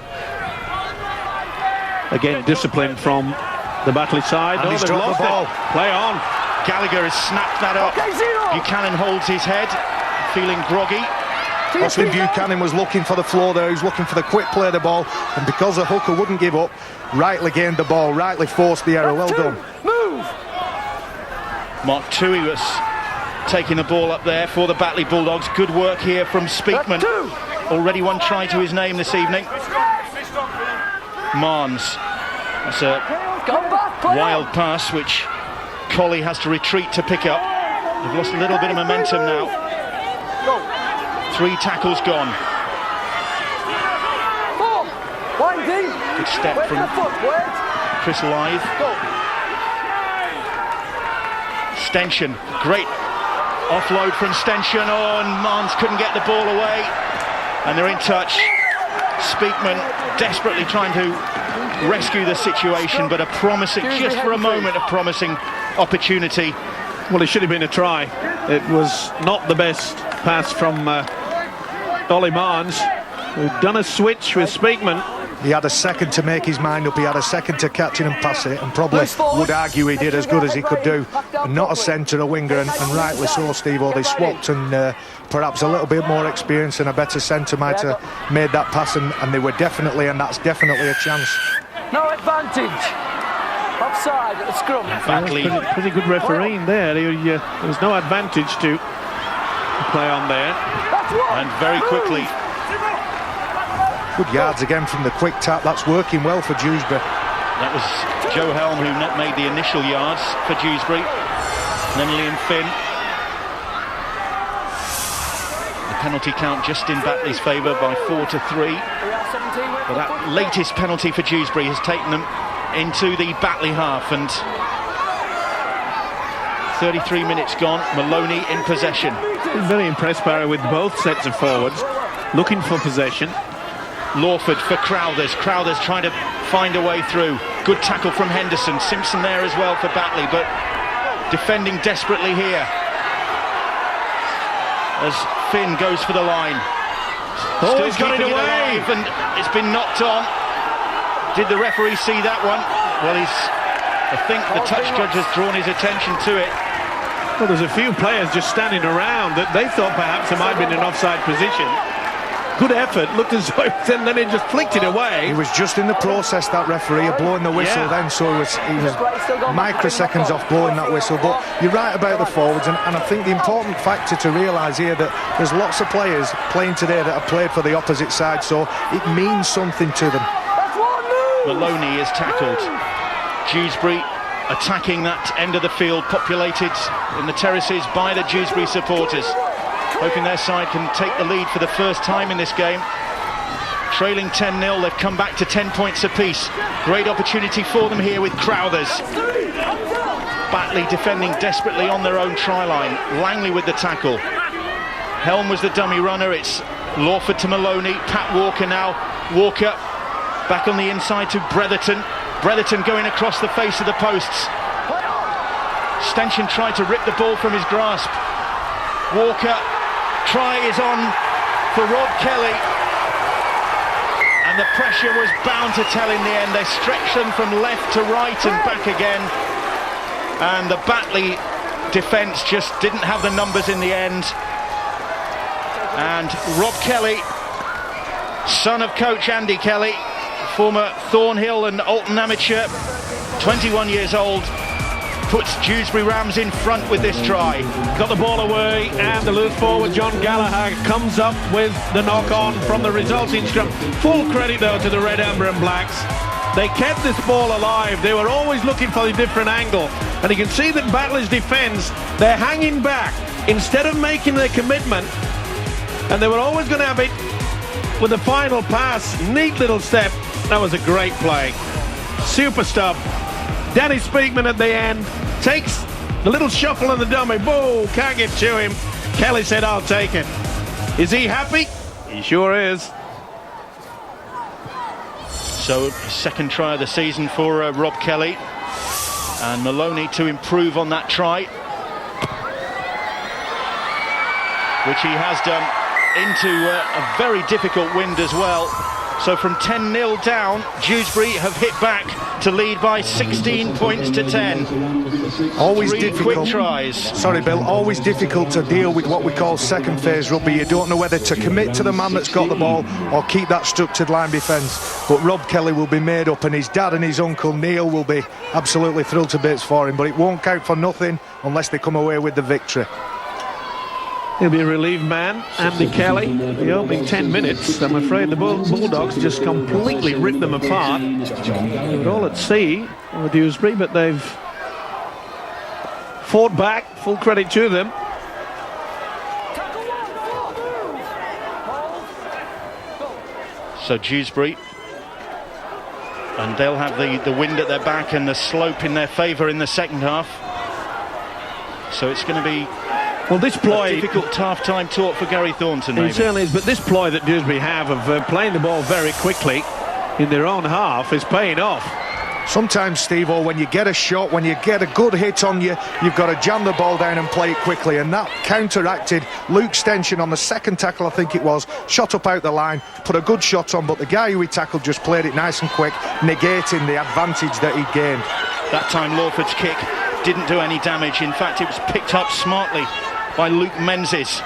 Again, discipline from the Batley side. And he's dropped the ball. Play on. Gallagher has snapped that up. Buchanan holds his head, feeling groggy. Austin Buchanan was looking for the floor there. He was looking for the quick play of the ball, and because the hooker wouldn't give up, rightly gained the ball, rightly forced the error. Well done. Move. Mark Toohey was taking the ball up there for the Batley Bulldogs. Good work here from Speakman. Already one try to his name this evening. Marnes. That's a wild pass which Colley has to retreat to pick up. They've lost a little bit of momentum now. 3 tackles gone. Good step from Chris Lythe. Stenchen, great offload from Stenchen. Oh, and Marnes couldn't get the ball away. And they're in touch. Speakman desperately trying to rescue the situation, but a promising, just for a moment, a promising opportunity. Well, it should have been a try. It was not the best pass from Ollie Marnes, who'd done a switch with Speakman. He had a second to make his mind up. He had a second to catch it and pass it, and probably would argue he did as good as he could do. And not a centre, a winger, and rightly so, Steve-O. They swapped, and perhaps a little bit more experience and a better centre might have made that pass, and they were definitely, and that's definitely a chance. No advantage. Offside at the scrum. Batley. Pretty good refereeing there. There was no advantage to play on there. And very quickly. Good yards again from the quick tap. That's working well for Dewsbury. That was Joe Helm who made the initial yards for Dewsbury. And then Liam Finn. The penalty count just in Batley's favour by 4-3. But that latest penalty for Dewsbury has taken them into the Batley half, and 33 minutes gone. Maloney in possession. Been very impressed, Barry, with both sets of forwards looking for possession. Lawford for Crowthers. Crowthers trying to find a way through. Good tackle from Henderson. Simpson there as well for Batley, but defending desperately here as Finn goes for the line. Oh, he's got it away, and it's been knocked on. Did the referee see that one? Well, I think the touch judge has drawn his attention to it. Well, there's a few players just standing around that they thought perhaps it might have been an offside position. Good effort, looked as though, and then he just flicked it away. He was just in the process, that referee, of blowing the whistle then, so he was microseconds off blowing that whistle. But you're right about the forwards, and I think the important factor to realise here that there's lots of players playing today that have played for the opposite side, so it means something to them. Maloney is tackled. Dewsbury attacking that end of the field, populated in the terraces by the Dewsbury supporters, hoping their side can take the lead for the first time in this game. Trailing 10-0, they've come back to 10 points apiece. Great opportunity for them here with Crowthers. Batley defending desperately on their own try line. Langley with the tackle. Helm was the dummy runner. It's Lawford to Maloney. Pat Walker now. Walker back on the inside to Bretherton. Bretherton going across the face of the posts. Stenchen tried to rip the ball from his grasp. Walker, try is on for Rob Kelly. And the pressure was bound to tell in the end. They stretched them from left to right and back again. And the Batley defence just didn't have the numbers in the end. And Rob Kelly, son of coach Andy Kelly, former Thornhill and Alton amateur, 21 years old, puts Dewsbury Rams in front with this try. Got the ball away, and the loose forward John Gallagher comes up with the knock-on from the resulting scrum. Full credit though to the Red, Amber and Blacks. They kept this ball alive. They were always looking for a different angle. And you can see that Batley's defence, they're hanging back instead of making their commitment, and they were always going to have it with the final pass. Neat little step. That was a great play. Super stop. Danny Speakman at the end takes the little shuffle and the dummy. Boo! Can't get to him. Kelly said, I'll take it. Is he happy? He sure is. So, second try of the season for Rob Kelly. And Maloney to improve on that try, which he has done, into a very difficult wind as well. So from 10-0 down, Dewsbury have hit back to lead by 16 points to 10. Always Three difficult. quick tries. Sorry, Bill. Always difficult to deal with what we call second phase rugby. You don't know whether to commit to the man that's got the ball or keep that structured line defence. But Rob Kelly will be made up, and his dad and his uncle Neil will be absolutely thrilled to bits for him. But it won't count for nothing unless they come away with the victory. He'll be a relieved man, Andy Kelly. The opening 10 minutes, I'm afraid the Bulldogs just completely ripped them apart. They were all at sea with Dewsbury, but they've fought back. Full credit to them. So Dewsbury, and they'll have the wind at their back and the slope in their favour in the second half. So it's going to be This ploy, a difficult half-time talk for Gary Thornton, maybe. It certainly is, but this ploy that Dewsbury have of playing the ball very quickly in their own half is paying off. Sometimes, Steve-O, when you get a shot, when you get a good hit on you, you've got to jam the ball down and play it quickly, and that counteracted Luke Stenson on the second tackle, I think it was, shot up out the line, put a good shot on, but the guy who he tackled just played it nice and quick, negating the advantage that he gained. That time Lawford's kick didn't do any damage. In fact, it was picked up smartly by Luke Menzies.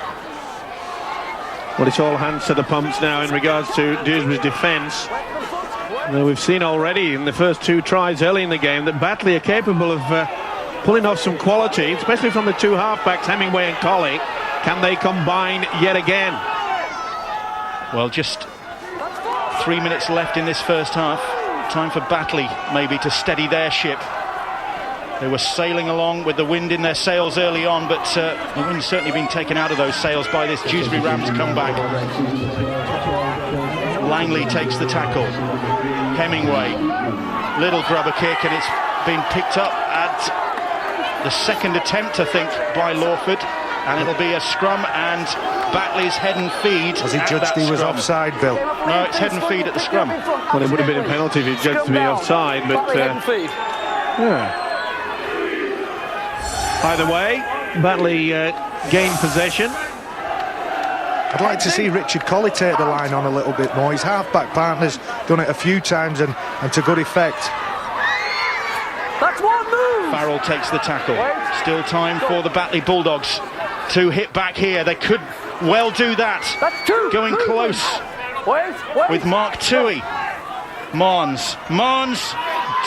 Well, it's all hands to the pumps now in regards to Dewsbury's defence. We've seen already in the first two tries early in the game that Batley are capable of pulling off some quality, especially from the two halfbacks, Hemingway and Colley. Can they combine yet again? Well, just 3 minutes left in this first half. Time for Batley maybe to steady their ship. They were sailing along with the wind in their sails early on, but the wind's certainly been taken out of those sails by this Dewsbury Rams comeback. Langley takes the tackle. Hemingway, little grubber kick, and it's been picked up at the second attempt, I think, by Lawford, and it'll be a scrum and Batley's head and feed. Was he judged he was offside, Bill? No, it's head and feed at the scrum. Well, it would have been a penalty if he judged to be offside, but yeah. Either way, Batley gained possession. I'd like to see Richard Colley take the line on a little bit more. His half-back partner's done it a few times and to good effect. That's one move. Farrell takes the tackle. Still time for the Batley Bulldogs to hit back here. They could well do that. That's two. Going close with Mark Toohey. Marnes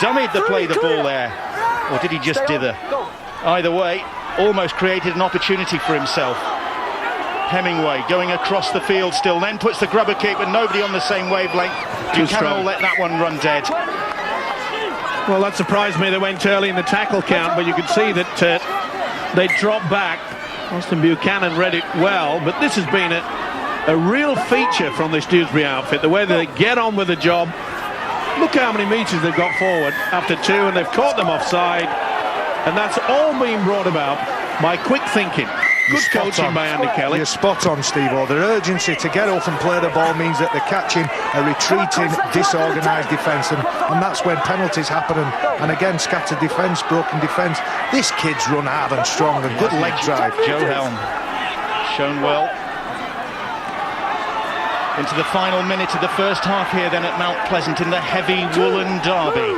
dummied the play the ball there. Or did he just dither? Either way, almost created an opportunity for himself. Hemingway going across the field still, then puts the grubber kick, but nobody on the same wavelength. Buchanan let that one run dead. Well, that surprised me. They went early in the tackle count, but you could see that they dropped back. Austin Buchanan read it well, but this has been a real feature from this Dewsbury outfit, the way that they get on with the job. Look how many metres they've got forward after two, and they've caught them offside, and that's all being brought about by quick thinking. Good coaching by Andy Kelly. You're spot on, Steve-O. Their urgency to get up and play the ball means that they're catching a retreating, disorganised defence, and that's when penalties happen, and again, scattered defence, broken defence. This kid's run hard and strong, and good leg drive. Joe Helm, shown well. Into the final minute of the first half here then at Mount Pleasant in the heavy woolen derby.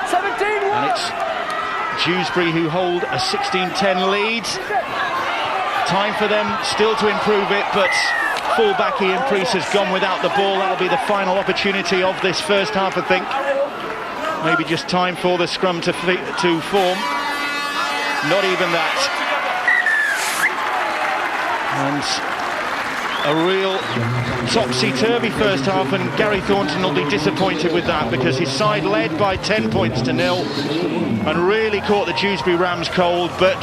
17-1. And it's Dewsbury who hold a 16-10 lead. Time for them still to improve it, but fullback Ian Priest has gone without the ball. That'll be the final opportunity of this first half, I think. Maybe just time for the scrum to form. Not even that. And a real topsy-turvy first half, and Gary Thornton will be disappointed with that, because his side led by 10 points to 0 and really caught the Dewsbury Rams cold. But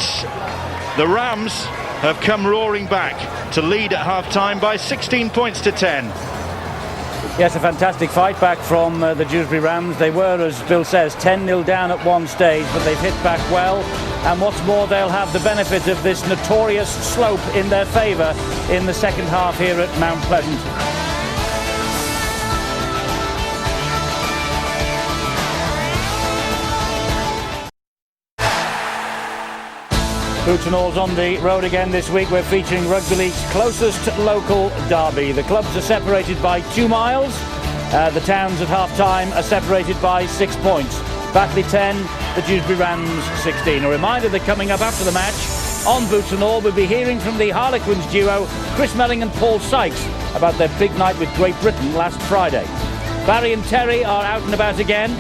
the Rams have come roaring back to lead at half-time by 16 points to 10. Yes, a fantastic fight back from the Dewsbury Rams. They were, as Bill says, 10-0 down at one stage, but they've hit back well. And what's more, they'll have the benefit of this notorious slope in their favour in the second half here at Mount Pleasant. Boots and All's on the road again this week. We're featuring Rugby League's closest local derby. The clubs are separated by 2 miles. The towns at half-time are separated by 6 points. Batley 10, the Dewsbury Rams 16. A reminder that coming up after the match on Boots and All, we'll be hearing from the Harlequins duo Chris Melling and Paul Sykes about their big night with Great Britain last Friday. Barry and Terry are out and about again.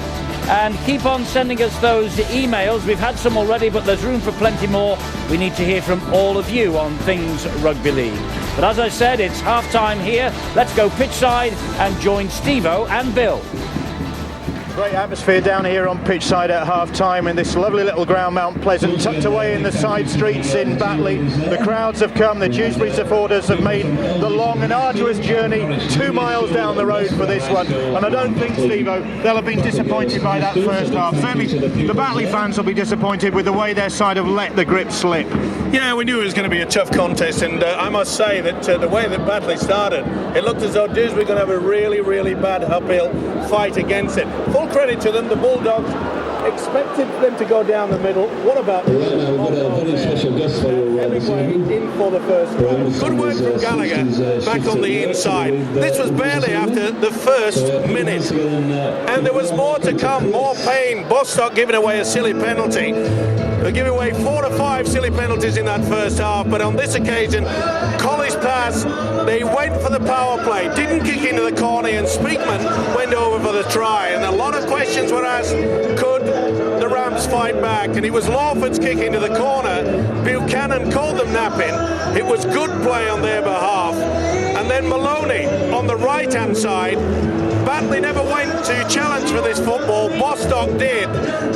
And keep on sending us those emails. We've had some already, but there's room for plenty more. We need to hear from all of you on things rugby league. But as I said, it's half-time here. Let's go pitchside and join Steve-O and Bill. Great atmosphere down here on pitchside at half-time in this lovely little ground, Mount Pleasant, tucked away in the side streets in Batley. The crowds have come, the Dewsbury supporters have made the long and arduous journey 2 miles down the road for this one. And I don't think, Steve-O, they'll have been disappointed by that first half. Certainly the Batley fans will be disappointed with the way their side have let the grip slip. Yeah, we knew it was going to be a tough contest, and I must say that the way that Batley started, it looked as though Dewsbury were going to have a really, really bad uphill fight against it. Full credit to them, the Bulldogs expected them to go down the middle. What about Right now we've got a very special guest for you this evening. in for the first round? Good work from Gallagher back on the inside. This was barely after the first minute, and there was more to come, more pain. Bostock giving away a silly penalty. They're giving away 4 or 5 silly penalties in that first half, but on this occasion, College Pass, they went for the power play, didn't kick into the corner, and Speakman went over for the try. And a lot of questions were asked, could the Rams fight back? And it was Lawford's kick into the corner. Buchanan called them napping. It was good play on their behalf. And then Maloney on the right-hand side. Batley never went to challenge for this football. Bostock did,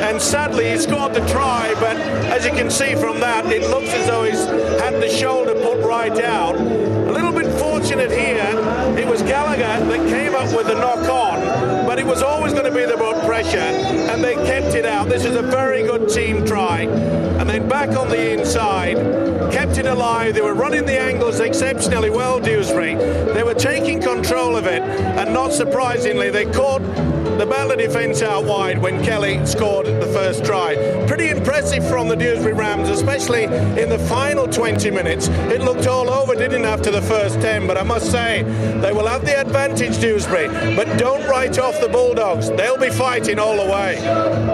and sadly he scored the try, but as you can see from that, it looks as though he's had the shoulder put right out. A little bit fortunate here, it was Gallagher that came up with the knock-on, but it was always going to be about pressure, and they kept it out. This is a very good team try. And then back on the inside, kept it alive. They were running the angles exceptionally well, Dewsbury. They were taking control of it, and not surprisingly, they caught the Batley defence out wide when Kelly scored the first try. Pretty impressive from the Dewsbury Rams, especially in the final 20 minutes. It looked all over, didn't after the first 10, but I must say, they will have the advantage, Dewsbury, but don't write off the Bulldogs. They'll be fighting all the way.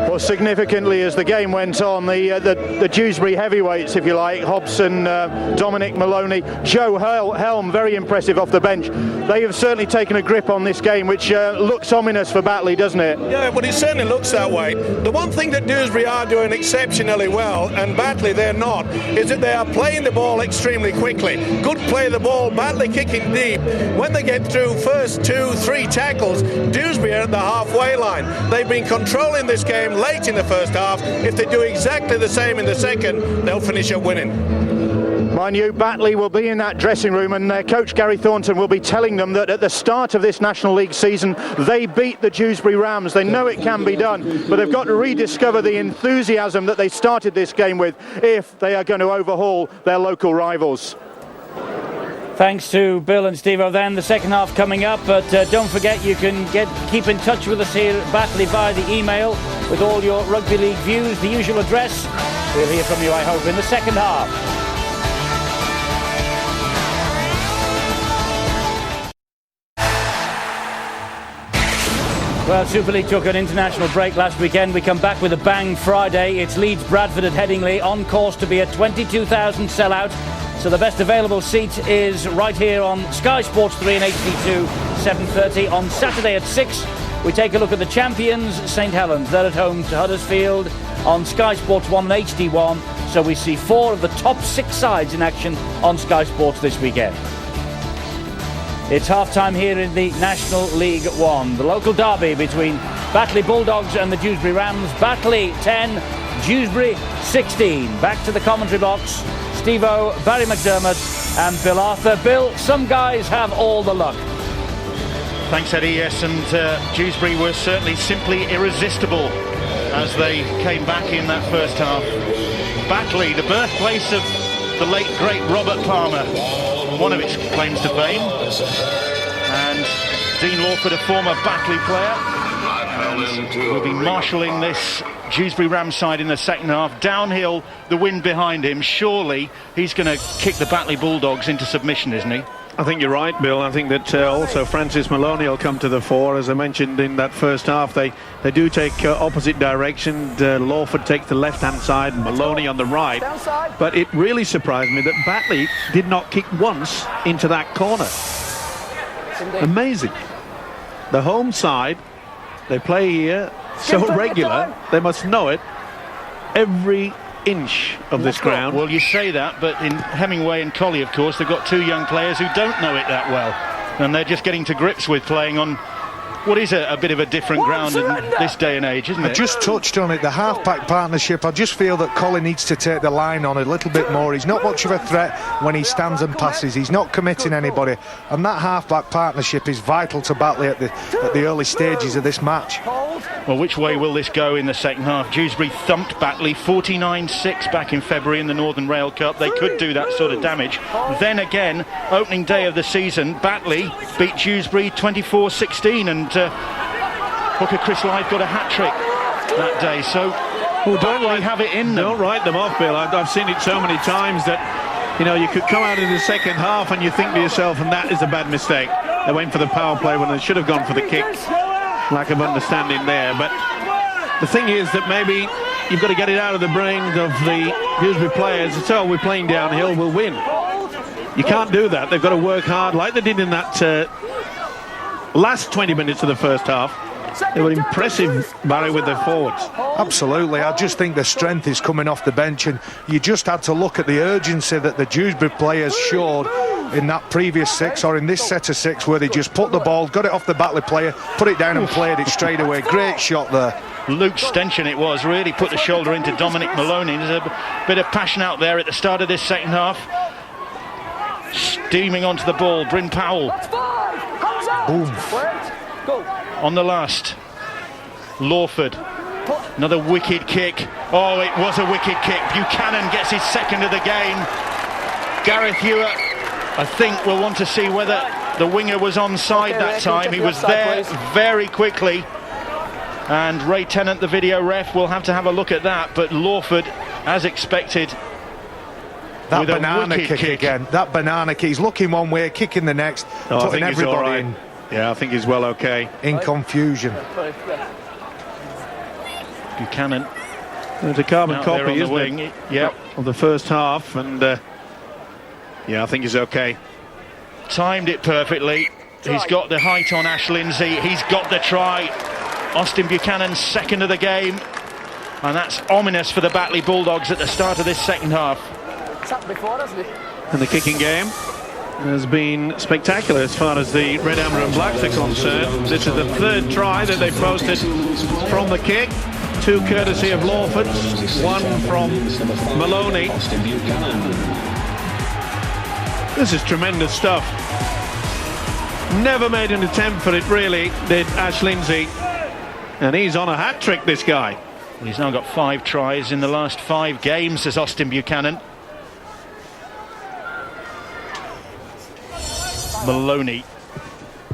Well, significantly as the game went on, the Dewsbury heavyweights, if you like, Hobson, Dominic Maloney, Joe Helm, very impressive off the bench. They have certainly taken a grip on this game, which looks ominous for Batley, doesn't it? Yeah, but it certainly looks that way. The one thing that Dewsbury are doing exceptionally well, and Batley they're not, is that they are playing the ball extremely quickly. Good play of the ball, Batley kicking deep. When they get through first 2-3 tackles, Dewsbury are at the halfway line. They've been controlling this game late in the first half. If they do exactly the same in the second, they'll finish up winning. Mind you, Batley will be in that dressing room, and their coach Gary Thornton will be telling them that at the start of this National League season they beat the Dewsbury Rams. They know it can be done, but they've got to rediscover the enthusiasm that they started this game with if they are going to overhaul their local rivals. Thanks to Bill and Steve-O. Then the second half coming up, but don't forget you can keep in touch with us here at Batley via the email with all your rugby league views. The usual address. We'll hear from you, I hope, in the second half. Well, Super League took an international break last weekend. We come back with a bang Friday. It's Leeds Bradford at Headingley, on course to be a 22,000 sellout. So the best available seat is right here on Sky Sports 3 and HD2, 7:30. On Saturday at 6, we take a look at the champions, St Helens. They're at home to Huddersfield on Sky Sports 1 and HD1. So we see 4 of the top 6 sides in action on Sky Sports this weekend. It's half-time here in the National League 1. The local derby between Batley Bulldogs and the Dewsbury Rams. Batley 10, Dewsbury 16. Back to the commentary box. Steve-O, Barry McDermott and Bill Arthur. Bill, some guys have all the luck. Thanks, Eddie. Yes, and Dewsbury were certainly simply irresistible as they came back in that first half. Batley, the birthplace of the late, great Robert Palmer, one of its claims to fame. And Dean Lawford, a former Batley player, will be marshalling this Dewsbury Rams side in the second half. Downhill, the wind behind him. Surely he's going to kick the Batley Bulldogs into submission, isn't he? I think you're right, Bill. I think that also Francis Maloney will come to the fore. As I mentioned in that first half, they do take opposite direction. Lawford takes the left-hand side, Maloney on the right. But it really surprised me that Batley did not kick once into that corner. Amazing. The home side, they play here so regular, they must know it. Every inch of this ground. Well, you say that, but in Hemingway and Colley, of course, they've got two young players who don't know it that well, and they're just getting to grips with playing on what is a bit of a different ground in this day and age, isn't it? I just touched on it, the half-back partnership. I just feel that Colley needs to take the line on a little bit more. He's not much of a threat when he stands and passes. He's not committing anybody, and that half-back partnership is vital to Batley at the early stages of this match. Well, which way will this go in the second half? Dewsbury thumped Batley 49-6 back in February in the Northern Rail Cup. They could do that sort of damage. Then again, opening day of the season, Batley beat Dewsbury 24-16, and hooker Chris Lythe got a hat-trick that day. So don't really have it in them. Don't write them off, Bill. I've seen it so many times that, you know, you could come out in the second half and you think to yourself, and that is a bad mistake. They went for the power play when they should have gone for the kick. Lack of understanding there. But the thing is that maybe you've got to get it out of the brains of the Dewsbury players. So we're playing downhill, we'll win. You can't do that. They've got to work hard like they did in that last 20 minutes of the first half. They were impressive, Barry, with their forwards. Absolutely. I just think the strength is coming off the bench, and you just had to look at the urgency that the Dewsbury players showed in that previous six, or in this set of six, where they just put the ball, got it off the Batley player, put it down and played it straight away. Great shot there. Luke Stenchen it was, really put the shoulder into Dominic Maloney. There's a bit of passion out there at the start of this second half. Steaming onto the ball, Bryn Powell. Boom. On the last, Lawford, another wicked kick. Oh, it was a wicked kick. Buchanan gets his second of the game. Gareth Hewitt, I think, will want to see whether the winger was onside that time. He was there very quickly, and Ray Tennant, the video ref, will have to have a look at that. But Lawford, as expected, that banana kick again. That banana kick. He's looking one way, kicking the next, putting everybody in. Yeah, I think he's well okay. In confusion. Buchanan. There's a carbon copy, isn't it? Yep. Of the first half, and yeah, I think he's okay. Timed it perfectly. He's got the height on Ash Lindsay. He's got the try. Austin Buchanan's second of the game, and that's ominous for the Batley Bulldogs at the start of this second half. It's happened before, hasn't it? And the kicking game has been spectacular as far as the Red, Amber and Blacks are concerned. This is the third try that they posted from the kick. Two courtesy of Lawford, one from Maloney. This is tremendous stuff. Never made an attempt for it, really, did Ash Lindsay. And he's on a hat-trick, this guy. He's now got 5 tries in the last 5 games, says Austin Buchanan. Maloney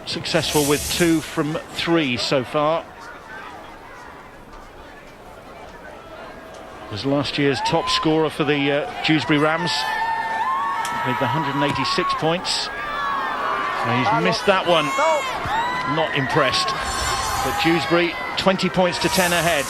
successful with 2 from 3 so far. Was last year's top scorer for the Dewsbury Rams with 186 points. So he's missed that one. Not impressed. But Dewsbury 20 points to 10 ahead.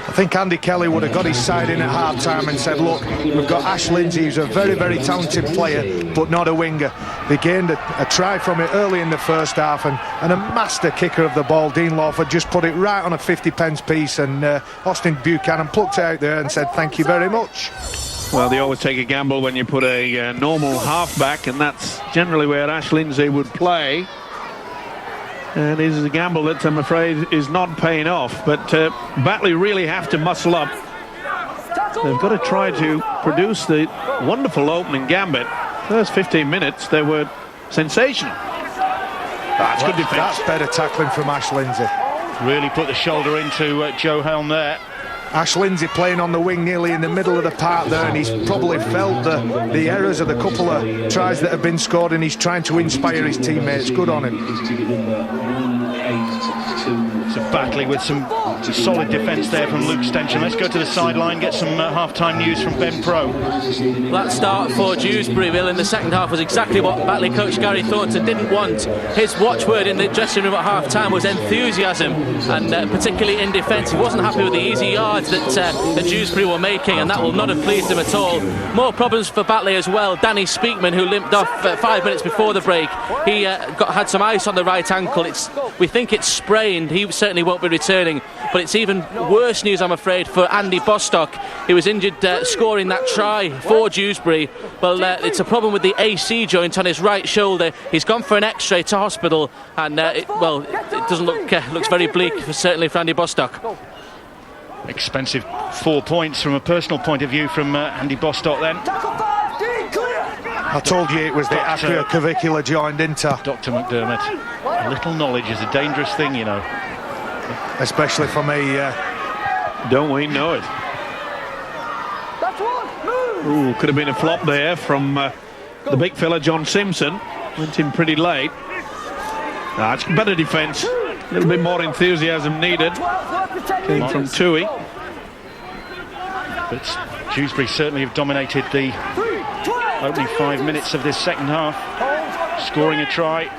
I think Andy Kelly would have got his side in at half-time and said, look, we've got Ash Lindsay, who's a very, very talented player, but not a winger. They gained a try from it early in the first half, and a master kicker of the ball, Dean Lawford, just put it right on a 50-pence piece, and Austin Buchanan plucked it out there and said, thank you very much. Well, they always take a gamble when you put a normal half-back, and that's generally where Ash Lindsay would play. And it is a gamble that I'm afraid is not paying off. But Batley really have to muscle up. They've got to try to produce the wonderful opening gambit. First 15 minutes, they were sensational. That's good defence. That's better tackling from Ash Lindsay. Really put the shoulder into Joe Helm there. Ash Lindsay playing on the wing nearly in the middle of the park there, and he's probably felt the errors of the couple of tries that have been scored, and he's trying to inspire his teammates. Good on him. So Batley with some solid defence there from Luke Stenson. Let's go to the sideline, get some half-time news from Ben Pro. That start for Dewsbury, Will, in the second half was exactly what Batley coach Gary Thornton didn't want. His watchword in the dressing room at half-time was enthusiasm, and particularly in defence. He wasn't happy with the easy yards that Dewsbury were making, and that will not have pleased him at all. More problems for Batley as well. Danny Speakman, who limped off 5 minutes before the break, he had some ice on the right ankle. We think it's sprained. He certainly won't be returning, but it's even worse news, I'm afraid, for Andy Bostock. He was injured scoring that try for Dewsbury. Well, it's a problem with the AC joint on his right shoulder. He's gone for an X-ray to hospital, and it doesn't looks very bleak, certainly for Andy Bostock. Expensive 4 points from a personal point of view from Andy Bostock then. I told you it was the acrocavicular joint, didn't I? Dr. McDermott. A little knowledge is a dangerous thing, you know. Especially for me. Don't we know it? Ooh, could have been a flop there from the big fella John Simpson. Went in pretty late. It's better defence. A little bit more enthusiasm needed. Came from Tui. But Dewsbury certainly have dominated the opening 5 minutes of this second half, scoring a try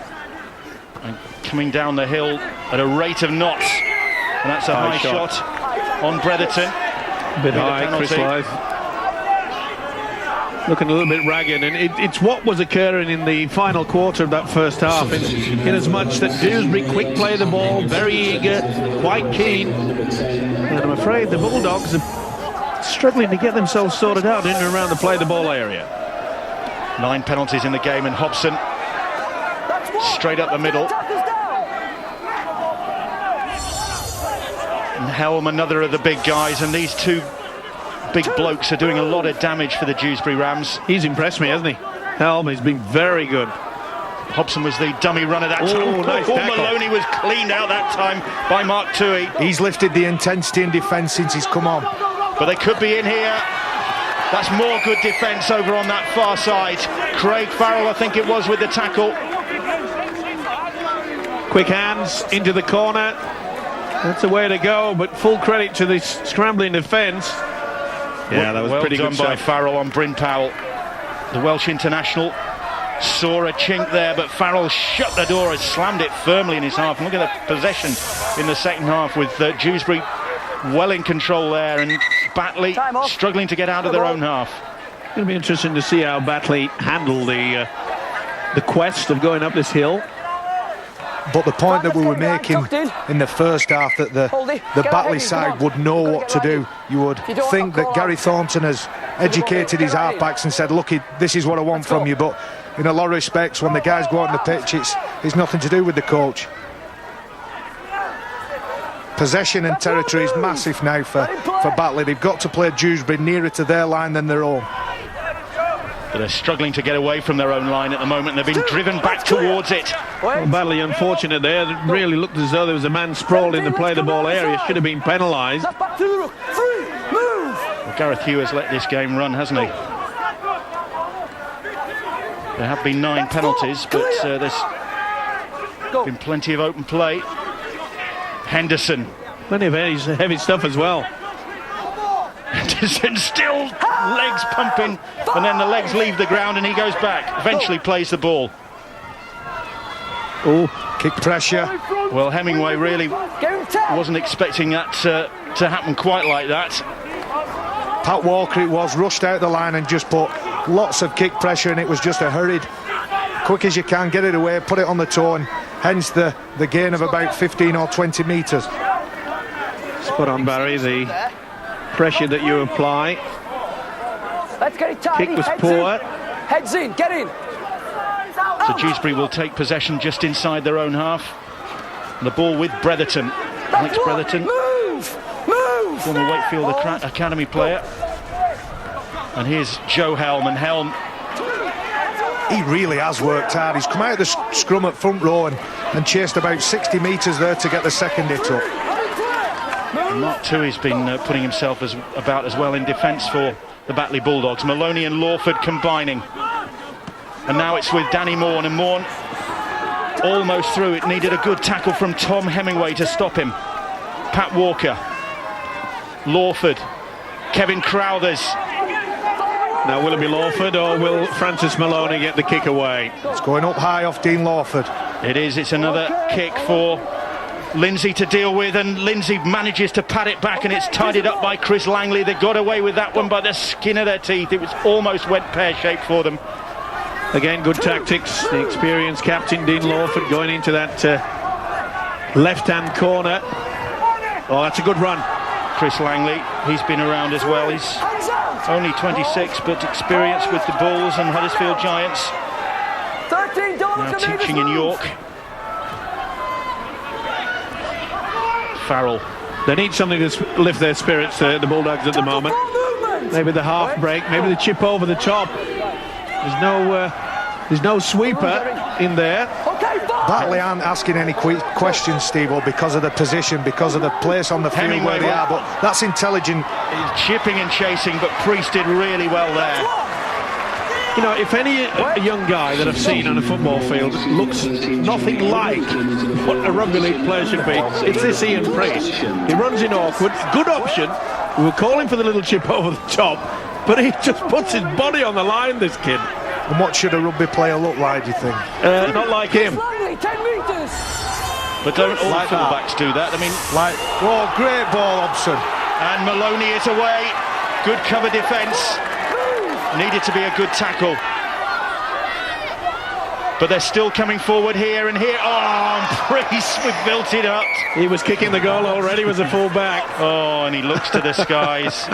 and coming down the hill at a rate of knots, and that's a high shot on Bretherton. A bit high, Chris Lyth. Looking a little bit ragged, and it's what was occurring in the final quarter of that first half, in as much that Dewsbury quick play the ball, very eager, quite keen, and I'm afraid the Bulldogs are struggling to get themselves sorted out in and around the play the ball area. 9 penalties in the game, and Hobson straight up the middle. And Helm, another of the big guys, and these two big blokes are doing a lot of damage for the Dewsbury Rams. He's impressed me, hasn't he? Helm has been very good. Hobson was the dummy runner that time. Nice tackle. Maloney was cleaned out that time by Mark Tui. He's lifted the intensity in defence since he's come on. But they could be in here. That's more good defence over on that far side. Craig Farrell, I think it was, with the tackle. Quick hands into the corner. That's the way to go, but full credit to this scrambling defence. Yeah, that was well pretty done good by stuff. Farrell on Bryn Powell. The Welsh international saw a chink there, but Farrell shut the door and slammed it firmly in his half. And look at the possession in the second half with Dewsbury well in control there, and Batley struggling to get out of their own half. It's going to be interesting to see how Batley handle the quest of going up this hill. But the point that we were making in the first half, that the Batley side would know what to do. You would think that Gary Thornton has educated his halfbacks and said, look, this is what I want from you. But in a lot of respects, when the guys go out on the pitch, it's nothing to do with the coach. Possession and territory is massive now for Batley. They've got to play Dewsbury nearer to their line than their own. But they're struggling to get away from their own line at the moment. They've been driven back towards it. Well, Batley unfortunate there. It really looked as though there was a man sprawled in the play the ball area. Should have been penalised. Well, Gareth Hugh has let this game run, hasn't he? There have been 9 penalties, but there's been plenty of open play. Henderson. Plenty of heavy stuff as well. Henderson still legs pumping, and then the legs leave the ground and he goes back. Eventually plays the ball. Oh, kick pressure. Well, Hemingway really wasn't expecting that to happen quite like that. Pat Walker, it was, rushed out the line and just put lots of kick pressure, and it was just a hurried, quick as you can, get it away, put it on the toe, and hence the gain of about 15 or 20 metres. Spot on, Barry, the pressure that you apply. Let's get it tidy. Kick was Heads poor. in. Heads in. Get in. So Dewsbury will take possession just inside their own half. The ball with Bretherton. Alex Bretherton, Move. former Wakefield Academy player. And here's Joe Helm, and Helm, he really has worked hard. He's come out of the scrum at front row and chased about 60 metres there to get the second hit up. Mark Tui's been putting himself about as well in defence for the Batley Bulldogs. Maloney and Lawford combining. And now it's with Danny Morn, and Morn almost through. It needed a good tackle from Tom Hemingway to stop him. Pat Walker, Lawford, Kevin Crowthers. Now will it be Lawford or will Francis Maloney get the kick away? It's going up high off Dean Lawford. It is. It's another kick for Lindsay to deal with, and Lindsay manages to pat it back, and it's tidied up by Chris Langley. They got away with that one by the skin of their teeth. It was almost went pear-shaped for them. Again, good tactics. The experienced captain Dean Lawford going into that left-hand corner. Oh, that's a good run. Chris Langley, he's been around as well. He's only 26, but experienced with the Bulls and Huddersfield Giants. Now teaching in York. Farrell. They need something to lift their spirits, the Bulldogs, at the moment. Maybe the half break, maybe the chip over the top. There's no sweeper in there. Batley aren't asking any questions, Steve-O, because of the position, because of the place on the field where they are, but that's intelligent. He's chipping and chasing, but Priest did really well there. You know, if any young guy that I've seen on a football field looks nothing like what a rugby league player should be, it's this Ian Priest. He runs in awkward, good option. We were calling for the little chip over the top, but he just puts his body on the line, this kid. And what should a rugby player look like, do you think? Not like him. 10 metres. But don't all fullbacks do that? I mean, oh, great ball, Hobson. And Maloney is away. Good cover defence. Needed to be a good tackle. But they're still coming forward here and here. Oh, Priest, we've built it up. He was kicking the goal already, was a full-back. Oh, and he looks to the skies.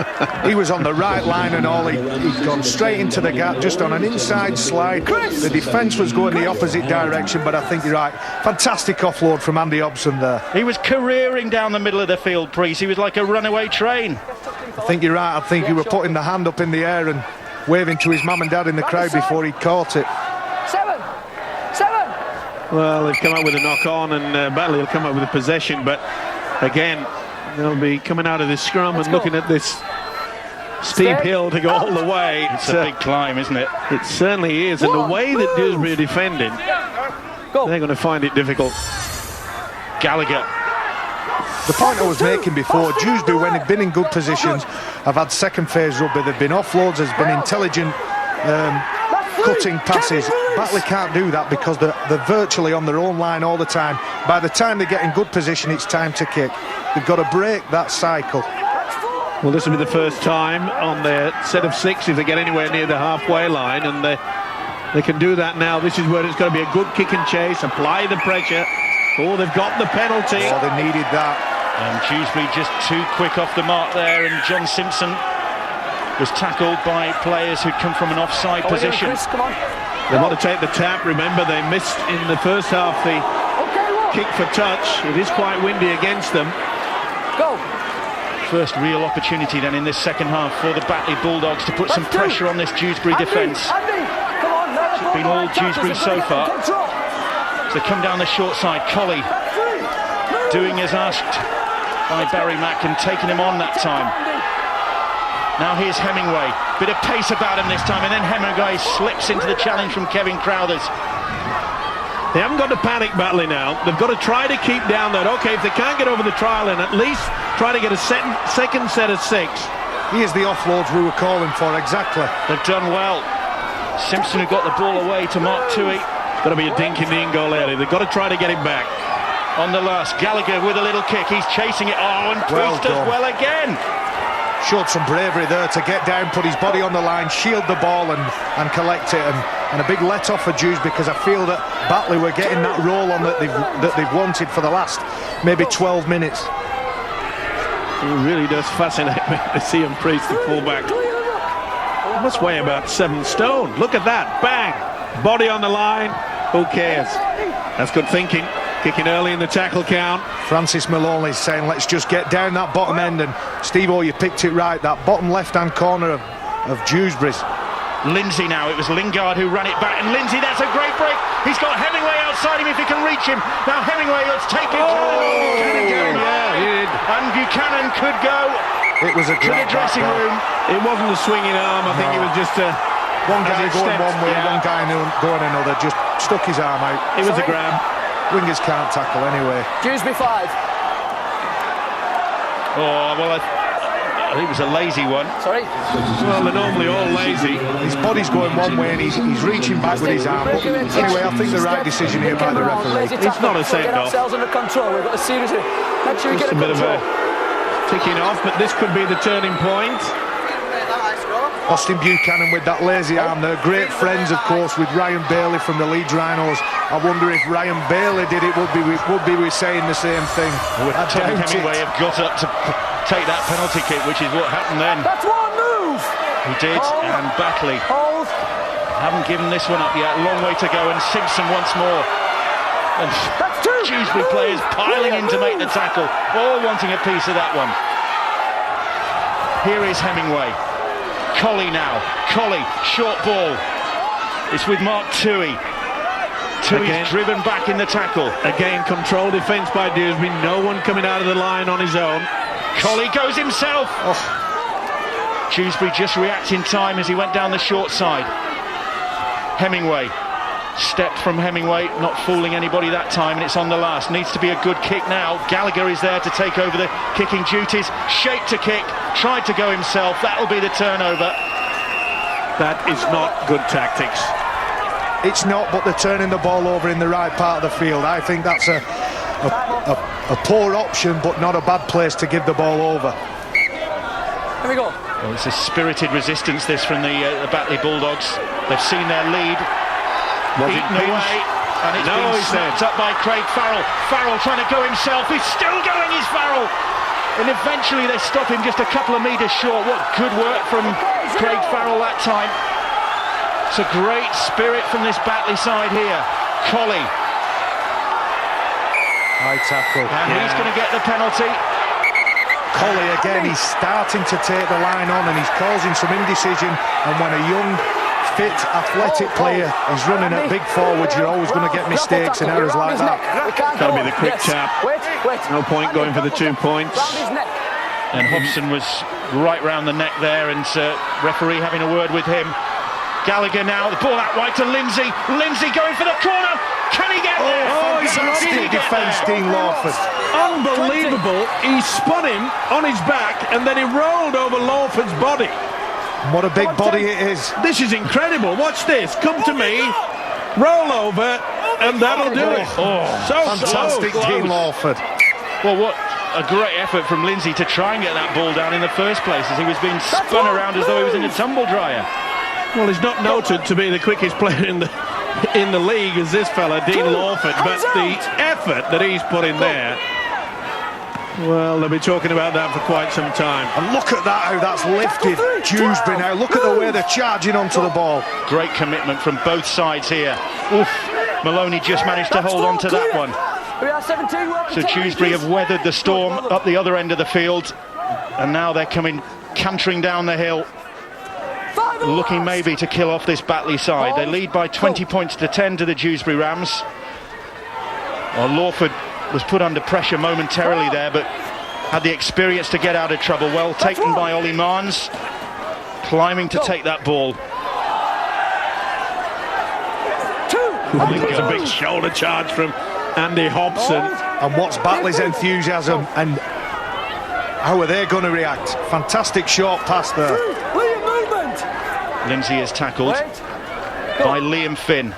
He was on the right line and all. He'd gone straight into the gap, just on an inside slide. The defence was going the opposite direction, but I think you're right. Fantastic offload from Andy Hobson there. He was careering down the middle of the field, Priest. He was like a runaway train. I think you're right. I think he was putting the hand up in the air and waving to his mum and dad in the crowd before he caught it. 7. Well, they've come up with a knock-on, and Batley will come up with a possession, but again, they'll be coming out of this scrum and looking at this steep hill to go all the way. It's a big climb, isn't it? It certainly is, and the way that Dewsbury are defending, they're going to find it difficult. Gallagher. The point I was making before, Dewsbury, when they've been in good positions, have had second phase rugby, they've been offloads, there's been intelligent cutting passes. Batley can't do that because they're virtually on their own line all the time. By the time they get in good position, it's time to kick. They've got to break that cycle. Well, this will be the first time on their set of 6 if they get anywhere near the halfway line, and they can do that now. This is where it's got to be a good kick and chase, apply the pressure. Oh, they've got the penalty. Oh, they needed that. And Dewsbury just too quick off the mark there, and John Simpson was tackled by players who'd come from an offside position. Chris, come on. They want to take the tap. Remember, they missed in the first half the kick for touch. It is quite windy against them. Go. First real opportunity then in this second half for the Batley Bulldogs to put some pressure on this Dewsbury defence. It's been all Dewsbury so far. So they come down the short side. Colley doing as asked by Barry Mack and taking him on that time. Now here's Hemingway. Bit of pace about him this time, and then Hemingway slips into the challenge from Kevin Crowthers. They haven't got to panic, Batley, now. They've got to try to keep down that. OK, if they can't get over the trial, then at least try to get a second set of 6. Here's the offloads we were calling for, exactly. They've done well. Simpson who got the ball away to Mark Tui. Got to be a dink in the in-goal area. They've got to try to get it back. On the last, Gallagher with a little kick. He's chasing it. Oh, and Priest does well again. Showed some bravery there to get down, put his body on the line, shield the ball and collect it, and a big let-off for Dewsbury, because I feel that Batley were getting that roll on that they've wanted for the last maybe 12 minutes. It really does fascinate me to see him Priest, the fullback. must weigh about 7 stone. Look at that, bang, body on the line. Who cares? That's good thinking. Kicking early in the tackle count. Francis Maloney's saying, let's just get down that bottom end. And Steve-O, you picked it right. That bottom left-hand corner of Dewsbury's. Lindsay now, it was Lingard who ran it back, and Lindsay, that's a great break. He's got Hemingway outside him if he can reach him. Now Hemingway, let's take it. And Buchanan could go it was a to the dressing room. It wasn't a swinging arm, I think it was just a... One guy going one way, one guy going another, just stuck his arm out. It was a grab. Wingers can't tackle anyway. Dewsbury 5. Oh, well, I think it was a lazy one. Sorry? Well, they're normally all lazy. His body's going one way and he's reaching back with his arm. But anyway, I think the right decision here by the referee. It's not a send-off. Get ourselves under control. We've got a series of... Make sure we get a bit of a ticking off, but this could be the turning point. Austin Buchanan with that lazy arm. They're great friends, of course, with Ryan Bailey from the Leeds Rhinos. I wonder if Ryan Bailey did it, would be we saying the same thing. Tommy Hemingway have got up to take that penalty kick, which is what happened then. That's one move. He did, and Batley haven't given this one up yet. A long way to go, and Simpson once more. And Dewsbury players piling in to make the tackle, all wanting a piece of that one. Here is Hemingway. Colley now. Colley, short ball. It's with Mark Toohey. Toohey's driven back in the tackle. Again, control defence by Dewsbury. No one coming out of the line on his own. Colley goes himself. Dewsbury just reacts in time as he went down the short side. Hemingway. Step from Hemingway, not fooling anybody that time, and it's on the last. Needs to be a good kick now. Gallagher is there to take over the kicking duties. Shape to kick, tried to go himself. That'll be the turnover. That is not good tactics. It's not, but they're turning the ball over in the right part of the field. I think that's a poor option, but not a bad place to give the ball over. Here we go. Well, it's a spirited resistance, this, from the Batley Bulldogs. They've seen their lead. Eaten away, and it's been snapped up by Craig Farrell. Farrell trying to go himself. He's still going, is Farrell. And eventually they stop him just a couple of metres short. What good work from Craig Farrell that time. It's a great spirit from this Batley side here. Colley. High tackle. And he's going to get the penalty. Colley again, he's starting to take the line on and he's causing some indecision. And when a young, fit, athletic player is running at big forwards, you're always going to get mistakes and errors like that. Got to be the quick tap. No point going for the 2 points. And Hobson was right round the neck there, and referee having a word with him. Gallagher now, the ball out wide to Lindsay. Lindsay going for the corner. Can he get there? Fantastic defence, Dean Lawford. Unbelievable. He spun him on his back and then he rolled over Lawford's body. What a big body it is. This is incredible. Watch this. Come to me, roll over, and that'll do it. So fantastic, Dean Lawford. Well, what a great effort from Lindsay to try and get that ball down in the first place, as he was being spun around as though he was in a tumble dryer. Well, he's not noted to be the quickest player in the league as this fella, Dean Lawford, but the effort that he's put in there, well, they'll be talking about that for quite some time. And look at that, how that's lifted Dewsbury now. Look at the way they're charging onto the ball. Great commitment from both sides here. Oof. Maloney just managed to hold on to that one. So Dewsbury have weathered the storm up the other end of the field, and now they're coming cantering down the hill, looking maybe to kill off this Batley side. They lead by 20 points to 10 to the Dewsbury Rams. Well, Lawford was put under pressure momentarily there, but had the experience to get out of trouble. Well taken by Ollie Marnes, climbing to take that ball. I think it's a big shoulder charge from Andy Hobson. And what's Batley's enthusiasm, and how are they going to react? Fantastic short pass there. Lindsay is tackled by Liam Finn.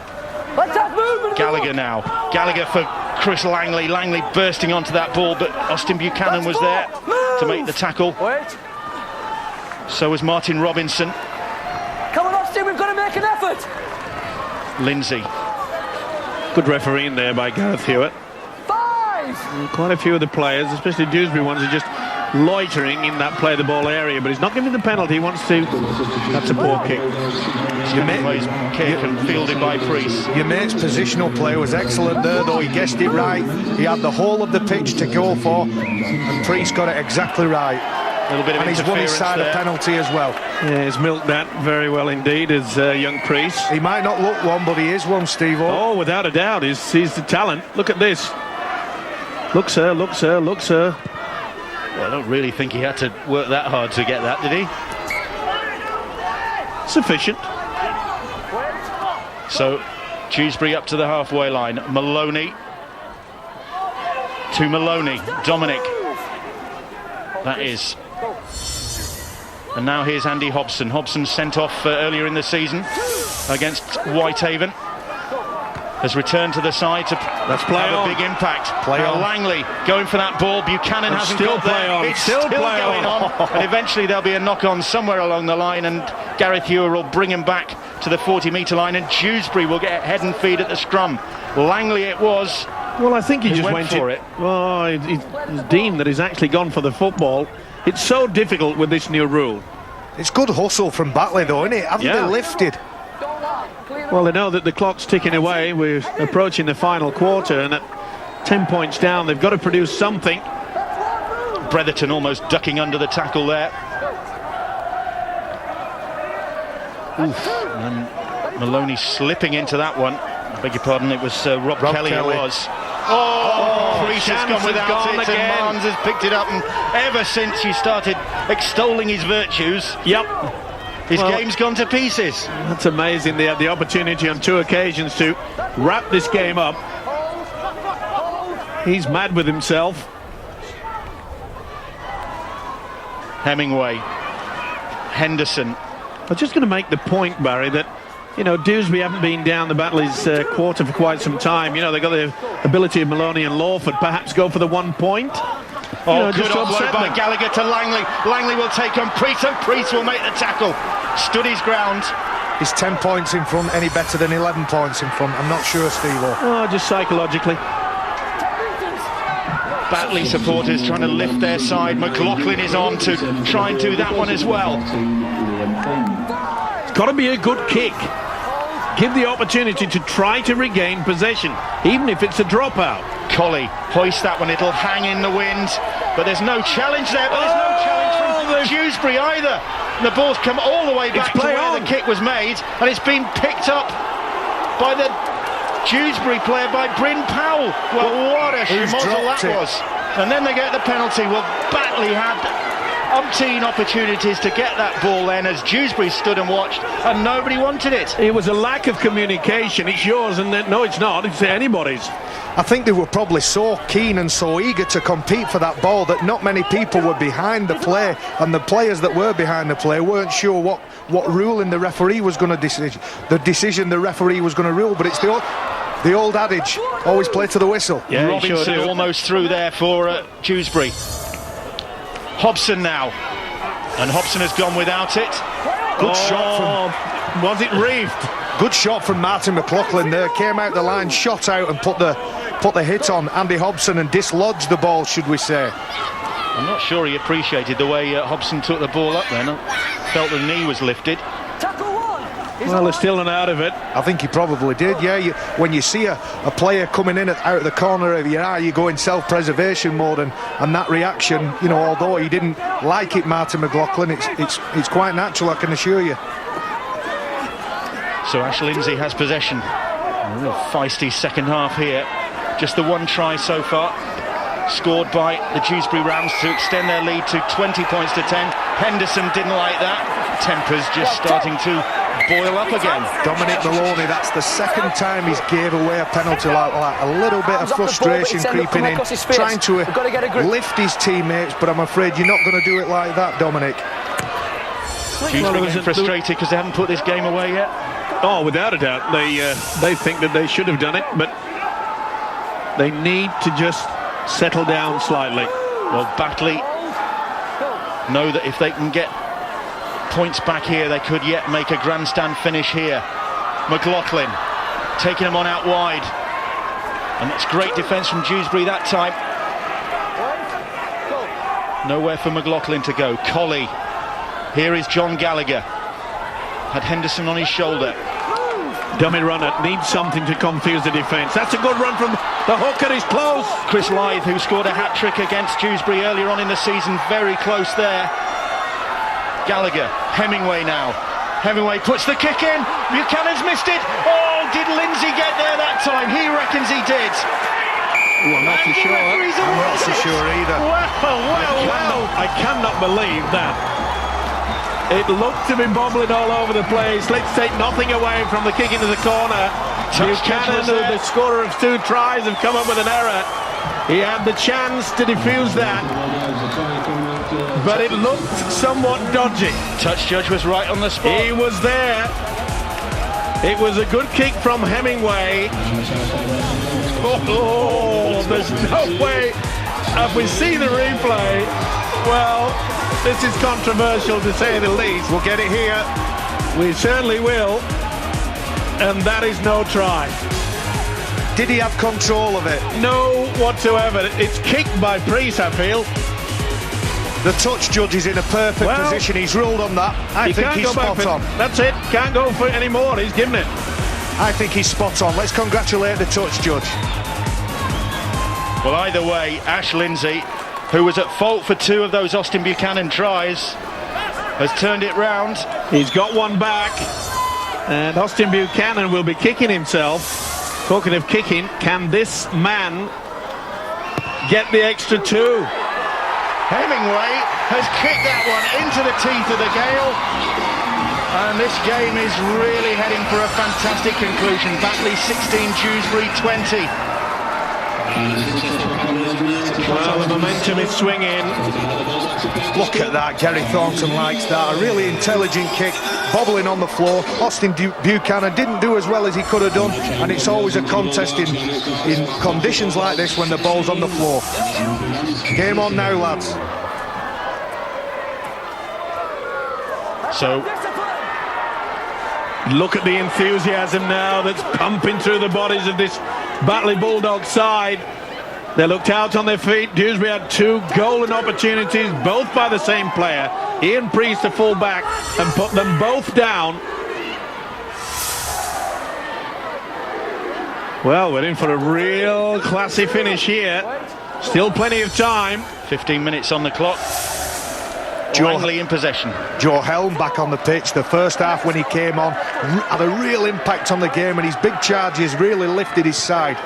Gallagher now. Gallagher for Chris Langley. Langley bursting onto that ball, but Austin Buchanan was there to make the tackle. So was Martin Robinson. Come on, Austin, we've got to make an effort. Lindsay. Good refereeing there by Gareth Hewitt. Quite a few of the players, especially Dewsbury ones, are just loitering in that play the ball area, but he's not giving the penalty. He wants to. That's a poor kick. Kick and fielded by Priest. Your mate's positional play was excellent there, though. He guessed it right. He had the whole of the pitch to go for, and Priest got it exactly right. A little bit of and he's won his side of penalty as well. Yeah, he's milked that very well indeed, as young Priest. He might not look one, but he is one, Steve-O. Oh, without a doubt, he's the talent. Look at this. Look, sir, look, sir, look, sir. Well, I don't really think he had to work that hard to get that, did he? Sufficient. So, Dewsbury up to the halfway line. Maloney. To Maloney. Dominic. That is. And now here's Andy Hobson. Hobson sent off earlier in the season against Whitehaven. Has returned to the side to have a big impact. Langley going for that ball. Buchanan hasn't got there. It's still going on. And eventually there'll be a knock-on somewhere along the line, and Gareth Ewer will bring him back to the 40-metre line, and Dewsbury will get head and feed at the scrum. Langley it was. Well, I think he just went for it. Well, he's deemed that he's actually gone for the football. It's so difficult with this new rule. It's good hustle from Batley, though, isn't it? Haven't they lifted? Well, they know that the clock's ticking away. We're approaching the final quarter, and at 10 points down, they've got to produce something. Bretherton almost ducking under the tackle there. Oof. And Maloney slipping into that one. I beg your pardon, it was Rob Kelly who was. Priest has gone without it, again. And Marnes has picked it up, and ever since he started extolling his virtues, his game's gone to pieces. That's amazing. They had the opportunity on 2 occasions to wrap this game up. He's mad with himself. Hemingway, Henderson. I'm just going to make the point, Barry, that Dewsbury haven't been down the Batley's quarter for quite some time. They've got the ability of Maloney and Lawford perhaps go for the 1 point. Good offload by Gallagher to Langley. Langley will take on Priest, and Priest will make the tackle. Stood his ground. Is 10 points in front any better than 11 points in front? I'm not sure, Steve-O. Oh, just psychologically. Batley supporters trying to lift their side. McLaughlin is on to try and do that one as well. It's got to be a good kick. Give the opportunity to try to regain possession, even if it's a dropout. Colley hoist that one, it'll hang in the wind, but there's no challenge there. But there's no challenge from Dewsbury either. The ball's come all the way back to where the kick was made, and it's been picked up by the Dewsbury player, by Bryn Powell. Well, what a schmozzle that was. And then they get the penalty. Well, Batley had umpteen opportunities to get that ball then, as Dewsbury stood and watched, and nobody wanted it. It was a lack of communication. It's yours, and then, no, it's not. It's anybody's. I think they were probably so keen and so eager to compete for that ball that not many people were behind the play, and the players that were behind the play weren't sure what ruling the referee was going to decision the referee was going to rule. But it's the old adage, always play to the whistle. Yeah, Robinson almost through there for Dewsbury. Hobson now, and Hobson has gone without it. Good shot from... Was it reefed? Good shot from Martin McLaughlin there. Came out the line, shot out and put the hit on Andy Hobson and dislodged the ball, should we say. I'm not sure he appreciated the way Hobson took the ball up then. Felt the knee was lifted. Well, they're still not out of it. I think he probably did, yeah. When you see a player coming in out of the corner of your eye, you go in self-preservation mode, and that reaction, although he didn't like it, Martin McLaughlin, it's quite natural, I can assure you. So Ash Lindsay has possession. A real feisty second half here. Just the one try so far, scored by the Dewsbury Rams to extend their lead to 20 points to 10. Henderson didn't like that. Tempers just starting to boil up again. Dominic Maloney, that's the second time he's gave away a penalty like that. A little bit of frustration creeping in, trying to lift his teammates, but I'm afraid you're not going to do it like that, Dominic. Dewsbury getting frustrated because they haven't put this game away yet. Oh, without a doubt. They think that they should have done it, but they need to just settle down slightly. Well, Batley know that if they can get points back here, they could yet make a grandstand finish here. McLaughlin taking him on out wide, and that's great defence from Dewsbury that time. Nowhere for McLaughlin to go. Colley. Here is John Gallagher. Had Henderson on his shoulder. Dummy runner needs something to confuse the defence. That's a good run from the hooker. He's close. Chris Lythe, who scored a hat-trick against Dewsbury earlier on in the season, very close there. Gallagher, Hemingway now. Hemingway puts the kick in. Buchanan's missed it. Oh, did Lindsay get there that time? He reckons he did. Ooh, I'm not too sure. I'm not so sure either. Well. I cannot believe that. It looked to be bobbling all over the place. Let's take nothing away from the kick into the corner. Buchanan, the scorer of 2 tries, have come up with an error. He had the chance to defuse that, but it looked somewhat dodgy. Touch judge was right on the spot. He was there. It was a good kick from Hemingway. Oh, there's no way. If we see the replay, well, this is controversial to say the least. We'll get it here. We certainly will. And that is no try. Did he have control of it? No whatsoever. It's kicked by Priest, I feel. The touch judge is in a perfect position. He's ruled on that. I think he's spot on. That's it. Can't go for it anymore. He's given it. I think he's spot on. Let's congratulate the touch judge. Well, either way, Ash Lindsay, who was at fault for 2 of those Austin Buchanan tries, has turned it round. He's got one back. And Austin Buchanan will be kicking himself. Talking of kicking, can this man get the extra 2? Hemingway has kicked that one into the teeth of the gale. And this game is really heading for a fantastic conclusion. Batley 16, Dewsbury 20. Well, the momentum is swinging. Look at that. Gary Thornton likes that. A really intelligent kick, bobbling on the floor. Austin Buchanan didn't do as well as he could have done, and it's always a contest in conditions like this when the ball's on the floor. Game on now, lads. So look at the enthusiasm now that's pumping through the bodies of this Batley Bulldog side. They looked out on their feet. Dewsbury had 2 golden opportunities, both by the same player. Ian Priest, the full-back, and put them both down. Well, we're in for a real classy finish here. Still plenty of time. 15 minutes on the clock. Langley in possession. Joe Helm back on the pitch. The first half when he came on had a real impact on the game, and his big charges really lifted his side.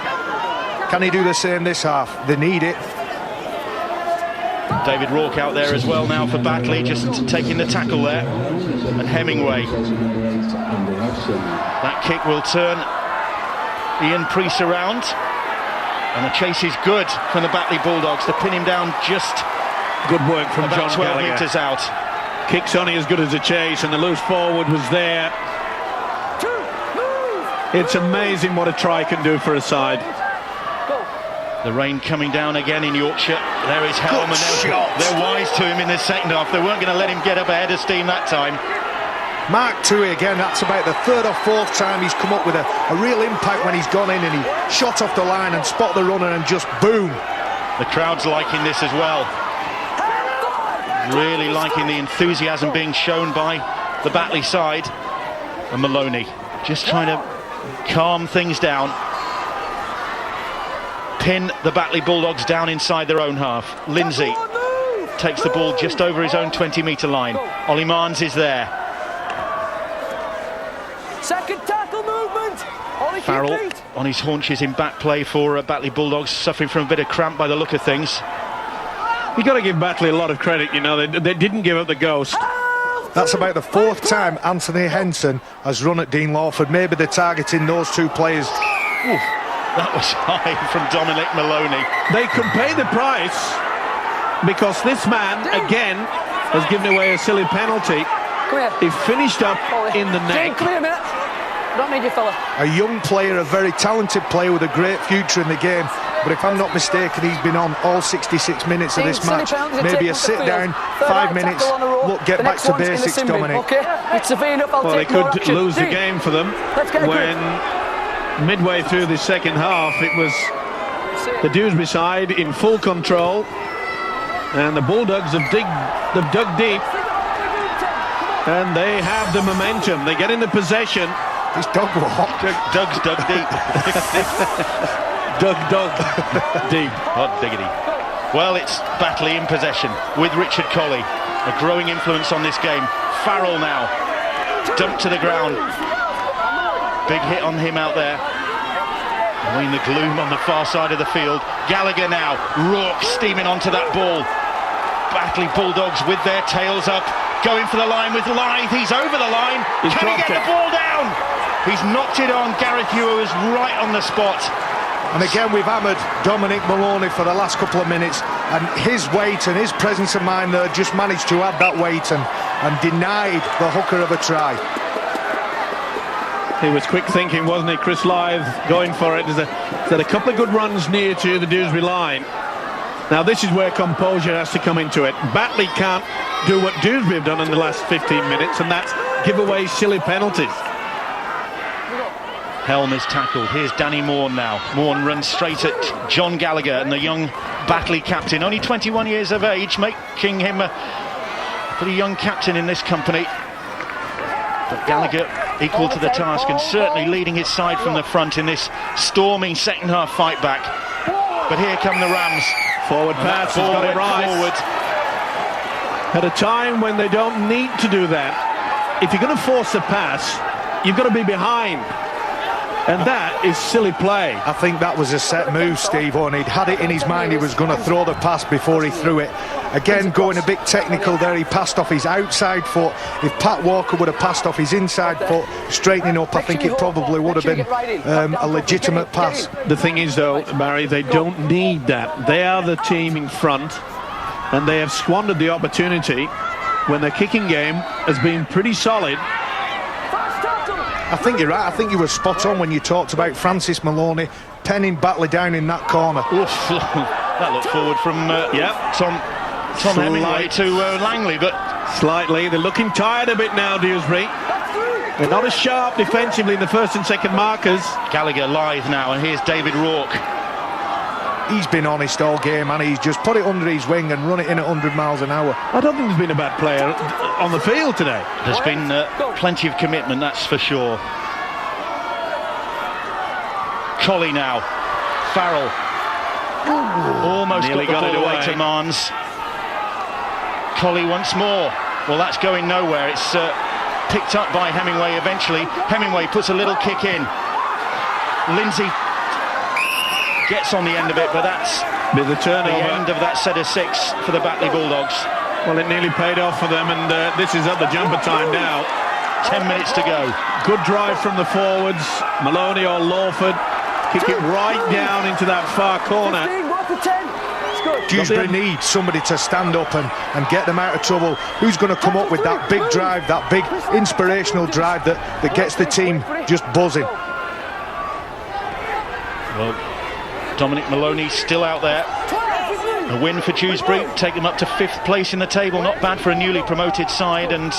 Can he do the same this half? They need it. David Rourke out there as well now for Batley, just taking the tackle there. And Hemingway. That kick will turn Ian Priest around. And the chase is good from the Batley Bulldogs to pin him down just good work from about John 12 Gallagher. metres out. Kick's only as good as a chase, and the loose forward was there. It's amazing what a try can do for a side. The rain coming down again in Yorkshire. There is Helm, and they're wise to him in the second half. They weren't going to let him get up ahead of steam that time. Mark Toohey again, that's about the 3rd or 4th time he's come up with a real impact when he's gone in and he shot off the line and spot the runner and just boom. The crowd's liking this as well. Really liking the enthusiasm being shown by the Batley side. And Maloney just trying to calm things down. Pin the Batley Bulldogs down inside their own half. Lindsay takes the ball just over his own 20-metre line. Ollie Marnes is there. Second tackle movement. Farrell on his haunches in back play for Batley Bulldogs, suffering from a bit of cramp by the look of things. You've got to give Batley a lot of credit, you know. They didn't give up the ghost. That's about the 4th time Anthony Henson has run at Dean Lawford. Maybe they're targeting those 2 players. Ooh, that was high from Dominic Maloney. They could pay the price because this man, again, has given away a silly penalty. He finished up in the neck. Come here a minute. Don't need you, fella. A young player, a very talented player with a great future in the game. But if I'm not mistaken, he's been on all 66 minutes of this match. Maybe a sit down, 5 minutes. Look, get back to basics, Dominic. Okay, it's severe enough. Well, they could lose the game for them when midway through the second half it was the Dewsbury side in full control. And the Bulldogs have dug deep. And they have the momentum. They get in the possession. This dog walk. Doug's dug deep. Dug deep. Hot diggity. Well, it's Batley in possession with Richard Colley. A growing influence on this game. Farrell now. Dumped to the ground. Big hit on him out there. In the gloom on the far side of the field. Gallagher now. Rourke steaming onto that ball. Batley Bulldogs with their tails up. Going for the line with Lythe. He's over the line. Can he get the ball down? He's knocked it on. Gareth Ewer was right on the spot. And again, we've hammered Dominic Maloney for the last couple of minutes, and his weight and his presence of mind there just managed to add that weight and denied the hooker of a try. He was quick thinking, wasn't he, Chris Lythe, going for it. There's a couple of good runs near to the Dewsbury line. Now this is where composure has to come into it. Batley can't do what Dewsbury have done in the last 15 minutes, and that's give away silly penalties. Helm is tackled. Here's Danny Morn now. Morn runs straight at John Gallagher, and the young Batley captain, only 21 years of age, making him a pretty young captain in this company. But Gallagher equal to the task and certainly leading his side from the front in this storming second half fight back. But here come the Rams. Forward pass, has got it right. Forward. At a time when they don't need to do that, if you're going to force a pass, you've got to be behind. And that is silly play. I think that was a set move, Steve, and he'd had it in his mind he was going to throw the pass before he threw it. Again, going a bit technical there, he passed off his outside foot. If Pat Walker would have passed off his inside foot, straightening up, I think it probably would have been a legitimate pass. The thing is, though, Barry, they don't need that. They are the team in front, and they have squandered the opportunity when their kicking game has been pretty solid. I think you're right. I think you were spot on when you talked about Francis Maloney penning Batley down in that corner. Oof. That looked forward from Tom Hemingway to Langley, but slightly. They're looking tired a bit now, Dewsbury. They're not as sharp defensively in the first and second markers. Gallagher Lythe now, and here's David Rourke. He's been honest all game, and he's just put it under his wing and run it in at 100 miles an hour. I don't think there's been a bad player on the field today. There's been plenty of commitment, that's for sure. Colley now. Farrell. Almost nearly got the ball away to Marnes. Colley once more. Well, that's going nowhere. It's picked up by Hemingway eventually. Hemingway puts a little kick in. Lindsay gets on the end of it, but that's the end of that set of 6 for the Batley Bulldogs. Well, it nearly paid off for them, and this is at the jumper time now. 10 minutes to go. Good drive from the forwards. Maloney or Lawford kick it right down into that far corner. Dewsbury needs somebody to stand up and get them out of trouble. Who's going to come up with that big drive, that big inspirational drive that gets the team just buzzing? Well, Dominic Maloney still out there. A win for Dewsbury, take them up to 5th place in the table. Not bad for a newly promoted side, and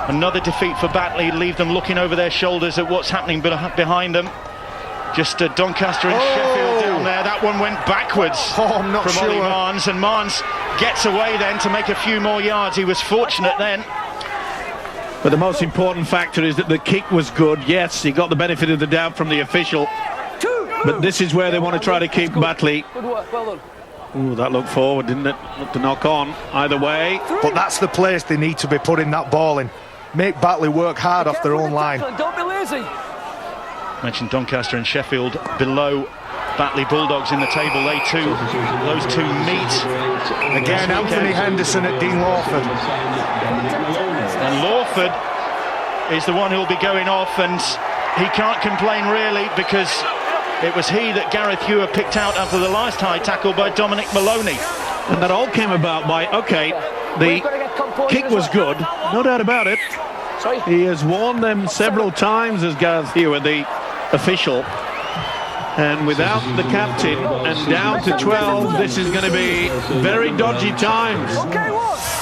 another defeat for Batley, leave them looking over their shoulders at what's happening behind them. Just Doncaster and Sheffield down there. That one went backwards I'm not from sure. Ollie Marnes, and Marnes gets away then to make a few more yards. He was fortunate then. But the most important factor is that the kick was good. Yes, he got the benefit of the doubt from the official. But this is where they want to try to keep Batley. Good work, well done. Ooh, that looked forward, didn't it? Looked to knock on either way. But that's the place they need to be putting that ball in. Make Batley work hard off their own line. Don't be lazy. Mentioned Doncaster and Sheffield below Batley Bulldogs in the table. Those two meet again. Anthony Henderson at Dean Lawford, and Lawford is the one who'll be going off, and he can't complain really, because it was he that Gareth Ewer picked out after the last high tackle by Dominic Maloney. And that all came about by, the kick was good, no doubt about it. Sorry? He has warned them several times as Gareth Ewer, the official. And without the captain and down to 12, this is going to be very dodgy times.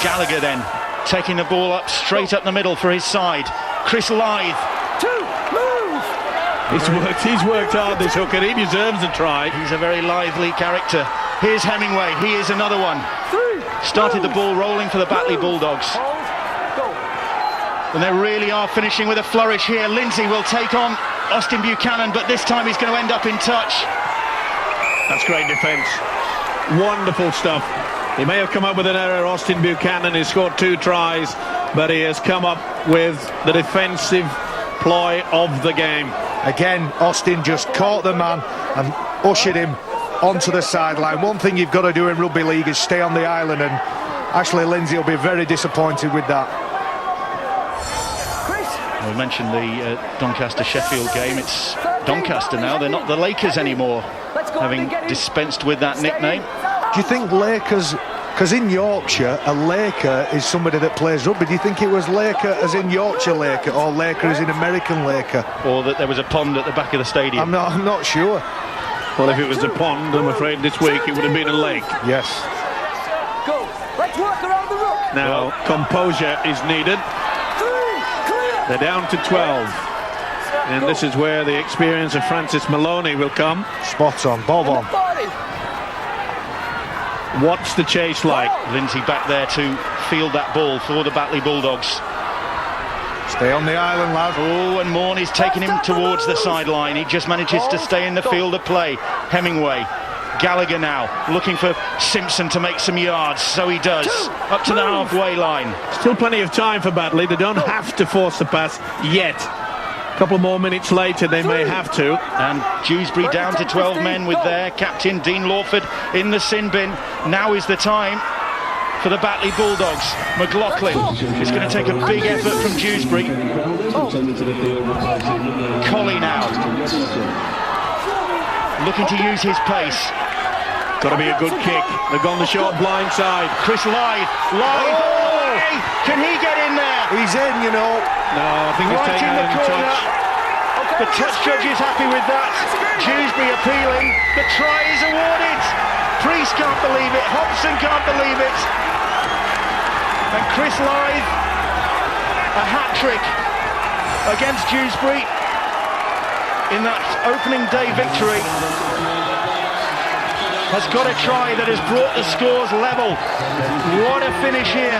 Gallagher then taking the ball up straight up the middle for his side. Chris Lythe. He's worked hard, this hooker. He deserves a try. He's a very lively character. Here's Hemingway. He is another one. Started the ball rolling for the Batley Bulldogs. And they really are finishing with a flourish here. Lindsay will take on Austin Buchanan, but this time he's going to end up in touch. That's great defence. Wonderful stuff. He may have come up with an error, Austin Buchanan. He scored 2 tries, but he has come up with the defensive ploy of the game. Again, Austin just caught the man and ushered him onto the sideline. One thing you've got to do in rugby league is stay on the island, and Ashley Lindsay will be very disappointed with that. We mentioned the Doncaster-Sheffield game. It's Doncaster now. They're not the Lakers anymore, having dispensed with that nickname. Do you think Lakers, because in Yorkshire, a Laker is somebody that plays rugby, do you think it was Laker as in Yorkshire Laker, or Laker as in American Laker? Or that there was a pond at the back of the stadium? I'm not sure. Well, if it was a pond, I'm afraid this week it would have been a lake. Yes. Go. Let's work around the ruck. Now, composure is needed. They're down to 12. And this is where the experience of Francis Maloney will come. Spot on, bob on. What's the chase like? Lindsay back there to field that ball for the Batley Bulldogs. Stay on the island, lad. Oh, and Morn is taking him towards the sideline. He just manages to stay in the field of play. Hemingway. Gallagher now looking for Simpson to make some yards, so he does, up to the halfway line. Still plenty of time for Batley. They don't have to force the pass yet. A couple more minutes later they may have to. And Dewsbury down to 12 men with their captain Dean Lawford in the sin bin. Now is the time for the Batley Bulldogs. McLaughlin is going to take a big effort from Dewsbury. Colley now looking to use his pace. Got to be a good kick. They've gone the short blind side. Chris Lythe. Oh! Hey, can he get in there? He's in, you know. No, I think he's taken out in touch. The touch judge is happy with that. Dewsbury appealing. The try is awarded. Priest can't believe it. Hobson can't believe it. And Chris Lythe, a hat-trick against Dewsbury in that opening day victory, has got a try that has brought the scores level. What a finish here.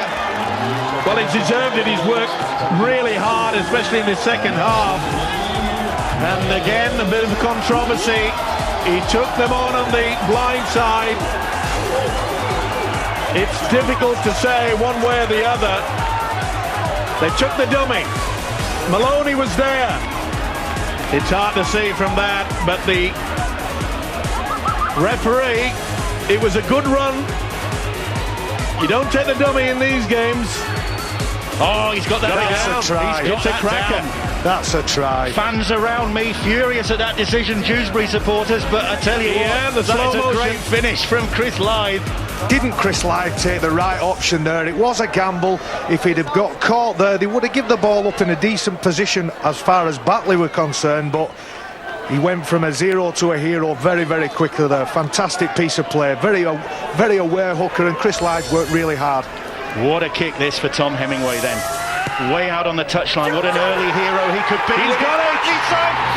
Well, he's deserved it. He's worked really hard, especially in the second half. And again, a bit of controversy. He took them on the blind side. It's difficult to say one way or the other. They took the dummy. Maloney was there. It's hard to see from that, but the referee, it was a good run. You don't take the dummy in these games. Oh, he's got that down. A try. He's got It's a cracker. That's a try. Fans around me furious at that decision, Dewsbury supporters, but I tell you Yeah, what, the that is slow a motion. great finish from Chris Lythe. Didn't Chris Lythe take the right option there? It was a gamble. If he'd have got caught there, they would have given the ball up in a decent position as far as Batley were concerned, but he went from a zero to a hero very, very quickly there. Fantastic piece of play. Very aware hooker, and Chris Lythe worked really hard. What a kick this for Tom Hemingway then. Way out on the touchline. What an early hero he could be. He's got it!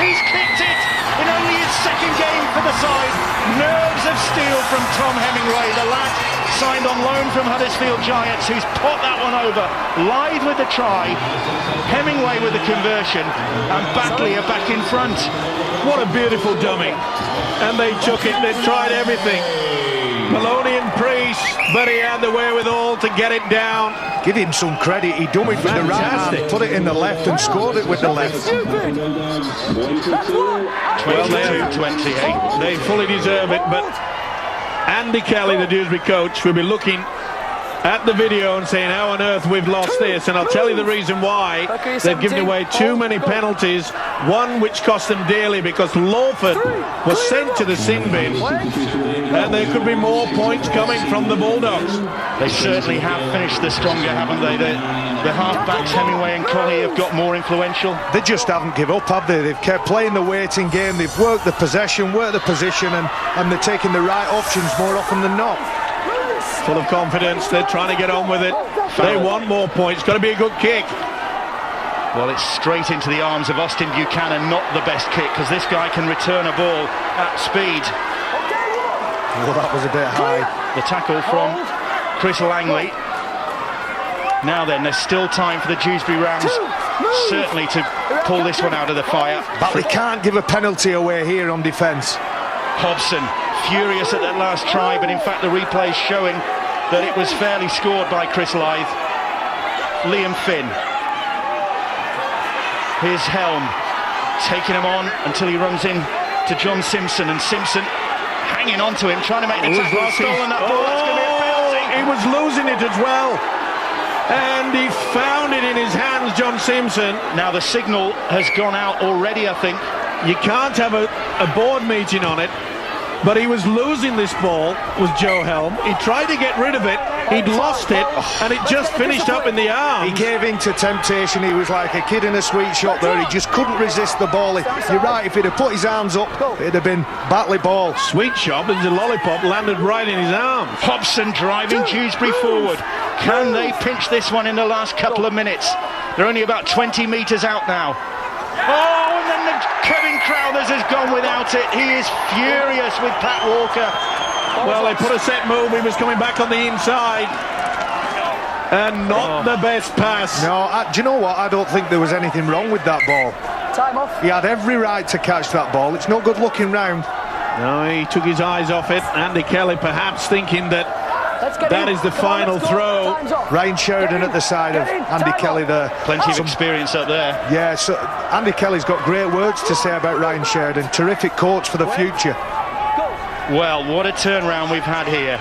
He's kicked it in only his second game for the side. Nerves of steel from Tom Hemingway, the lad signed on loan from Huddersfield Giants, who's popped that one over. Lythe with the try, Hemingway with the conversion, and Batley are back in front. What a beautiful dummy. And they took it. They tried everything. Maloney and Priest, but he had the wherewithal to get it down. Give him some credit. He dummied with the right hand, put it in the left, and scored it with the left. 22-28. They fully deserve it, but Andy Kelly, the Dewsbury coach, will be looking at the video and saying, how on earth we've lost this? And I'll tell you the reason why. They've given away too many penalties, one which cost them dearly because Lawford was sent to the sin bin, and there could be more points coming from the Bulldogs. They certainly have finished the stronger, haven't they? The half-backs, Hemingway and Colley, have got more influential. They just haven't given up, have they? They've kept playing the waiting game. They've worked the possession, worked the position, and they're taking the right options more often than not. Full of confidence, they're trying to get on with it. They want more points. Got to be a good kick. Well, it's straight into the arms of Austin Buchanan, not the best kick, because this guy can return a ball at speed. Well, that was a bit high. The tackle from Chris Langley. Now then, there's still time for the Dewsbury Rams, certainly, to pull this one out of the fire. Batley can't give a penalty away here on defence. Hobson, furious at that last try, but in fact the replay's showing that it was fairly scored by Chris Lythe. Liam Finn. Here's Helm, taking him on until he runs in to John Simpson, and Simpson hanging on to him, trying to make the tackle. Stolen that ball, that's going to be a penalty. He was losing it as well, and he found it in his hands, John Simpson. Now the signal has gone out already, I think. You can't have a board meeting on it, but he was losing this ball with Joe Helm. He tried to get rid of it, he'd lost it, and it just finished up in the arms. He gave in to temptation. He was like a kid in a sweet shop there. He just couldn't resist the ball. You're right, if he'd have put his arms up, it'd have been Batley ball. Sweet shop, and the lollipop landed right in his arms. Hobson driving Dewsbury forward. Can they pinch this one in the last couple of minutes? They're only about 20 metres out now. Oh, and then Kevin Crowthers has gone without it. He is furious with Pat Walker. Well, they put a set move. He was coming back on the inside, and not the best pass. No, do you know what? I don't think there was anything wrong with that ball. Time off. He had every right to catch that ball. It's no good looking round. No, he took his eyes off it. Andy Kelly perhaps thinking that that is the final throw. Ryan Sheridan at the side of Andy Kelly there. Plenty of experience up there. Yeah, so Andy Kelly's got great words to say about Ryan Sheridan. Terrific coach for the future. Well, what a turnaround we've had here.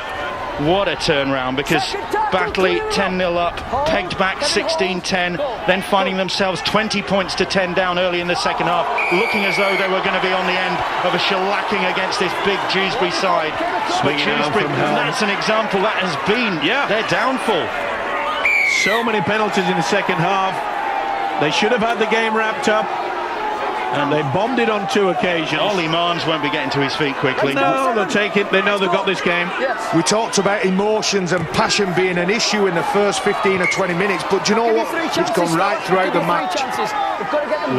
What a turnaround, because Batley 10-0 up, pegged back 16-10, then finding themselves 20 points to 10 down early in the second half, looking as though they were going to be on the end of a shellacking against this big Dewsbury side. But Dewsbury, that's an example, that has been their downfall. So many penalties in the second half. They should have had the game wrapped up, and they bombed it on 2 occasions. Ollie Marnes won't be getting to his feet quickly. No, they'll take it. They know they've got this game. We talked about emotions and passion being an issue in the first 15 or 20 minutes, but do you know what? It's gone right throughout the match.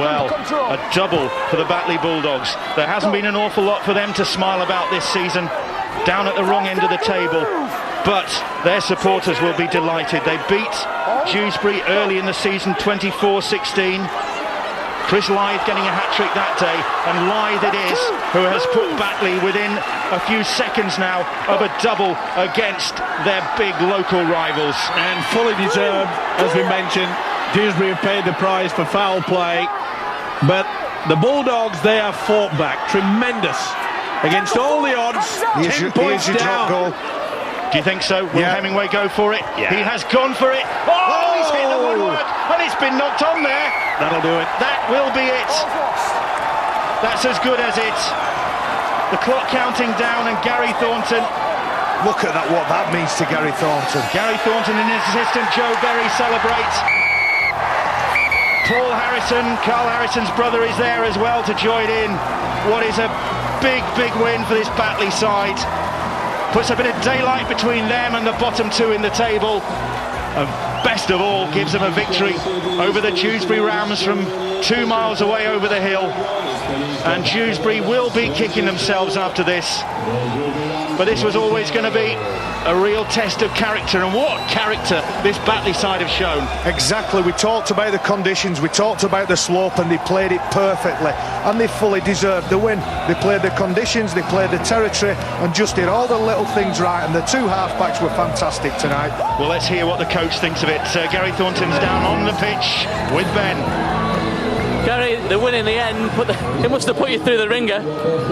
Well, a double for the Batley Bulldogs. There hasn't been an awful lot for them to smile about this season, down at the wrong end of the table, but their supporters will be delighted. They beat Dewsbury early in the season, 24-16. Chris Lythe getting a hat-trick that day, and Lythe it is who has put Batley within a few seconds now of a double against their big local rivals. And fully deserved, as we mentioned. Dewsbury have paid the price for foul play, but the Bulldogs, they have fought back. Tremendous. Against all the odds, 10 points down. Goal. Do you think so? Will Hemingway go for it? Yeah. He has gone for it. Oh, he's hit the woodwork, and it's been knocked on there. That'll do it. That will be it. That's as good as it. The clock counting down, and Gary Thornton. Look at that, what that means to Gary Thornton. Gary Thornton and his assistant Joe Berry celebrate. Paul Harrison, Carl Harrison's brother, is there as well to join in. What is a big, big win for this Batley side. Puts a bit of daylight between them and the bottom 2 in the table. And best of all, gives them a victory over the Dewsbury Rams from 2 miles away over the hill. And Dewsbury will be kicking themselves after this. But this was always going to be a real test of character, and what character this Batley side have shown. Exactly, we talked about the conditions, we talked about the slope, and they played it perfectly, and they fully deserved the win. They played the conditions, they played the territory, and just did all the little things right, and the 2 half-backs were fantastic tonight. Well, let's hear what the coach thinks of it. Gary Thornton's down on the pitch with Ben. Gary, the win in the end, it must have put you through the ringer.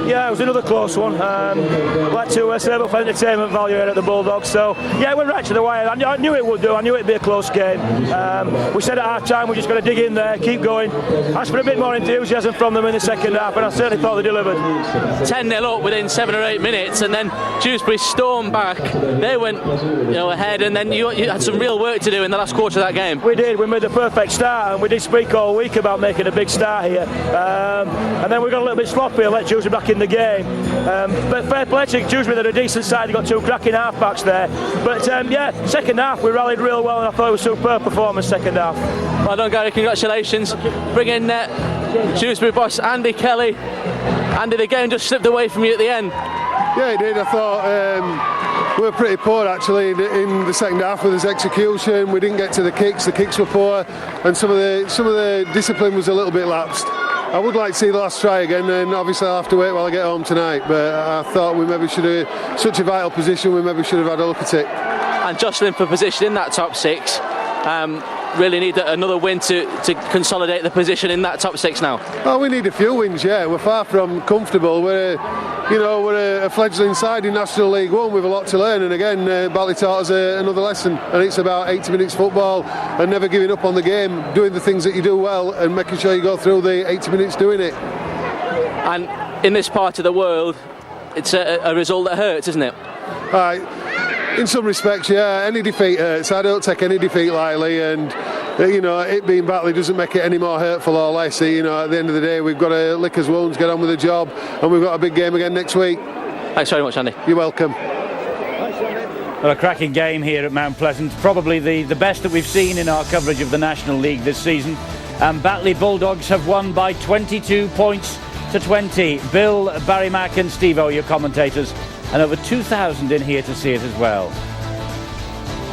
Yeah, it was another close one. Like to save up for entertainment value here at the Bulldogs. So, yeah, it went right to the wire. I knew it would do. I knew it'd be a close game. We said at half-time we're just going to dig in there, keep going. Asked for a bit more enthusiasm from them in the second half, and I certainly thought they delivered. 10-0 up within 7 or 8 minutes, and then Dewsbury stormed back. They went ahead, and then you had some real work to do in the last quarter of that game. We did. We made the perfect start, and we did speak all week about making a big start here. And then we got a little bit sloppy and let Dewsbury back in the game. But fair play to Dewsbury, they're a decent side. They got two cracking half-backs there. But yeah, second half we rallied real well, and I thought it was a superb performance second half. Well done, Gary, congratulations. Bring in Dewsbury boss Andy Kelly. Andy, the game just slipped away from you at the end. Yeah, it did. I thought we were pretty poor actually in the second half with his execution. We didn't get to the kicks were poor, and some of the discipline was a little bit lapsed. I would like to see the last try again, and obviously I'll have to wait while I get home tonight, but I thought we maybe should have, such a vital position, we maybe should have had a look at it. And jostling for position in that top six, really need another win to consolidate the position in that top six now. Oh, we need a few wins, yeah. We're far from comfortable. We're a fledgling side in National League One with a lot to learn, and again Batley taught us another lesson, and it's about 80 minutes football and never giving up on the game, doing the things that you do well and making sure you go through the 80 minutes doing it. And in this part of the world, it's a result that hurts, isn't it? In some respects, yeah. Any defeat hurts. I don't take any defeat lightly, and it being Batley doesn't make it any more hurtful or less. At the end of the day, we've got to lick his wounds, get on with the job, and we've got a big game again next week. Thanks very much, Andy. You're welcome. Well, a cracking game here at Mount Pleasant, probably the best that we've seen in our coverage of the National League this season. And Batley Bulldogs have won by 22 points to 20. Bill, Barry Mack and Steve-O, your commentators, and over 2,000 in here to see it as well.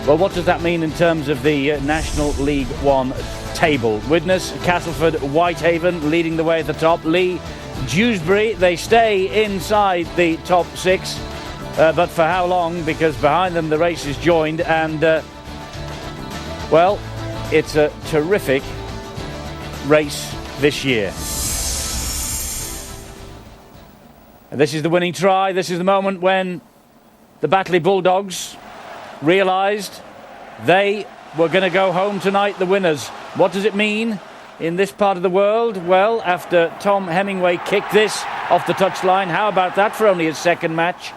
Well, what does that mean in terms of the National League One table? Widnes, Castleford, Whitehaven leading the way at the top. Lee, Dewsbury, they stay inside the top six, but for how long? Because behind them the race is joined, and well, it's a terrific race this year. And this is the winning try. This is the moment when the Batley Bulldogs realised they were going to go home tonight, the winners. What does it mean in this part of the world? Well, after Tom Hemingway kicked this off the touchline, how about that for only his second match?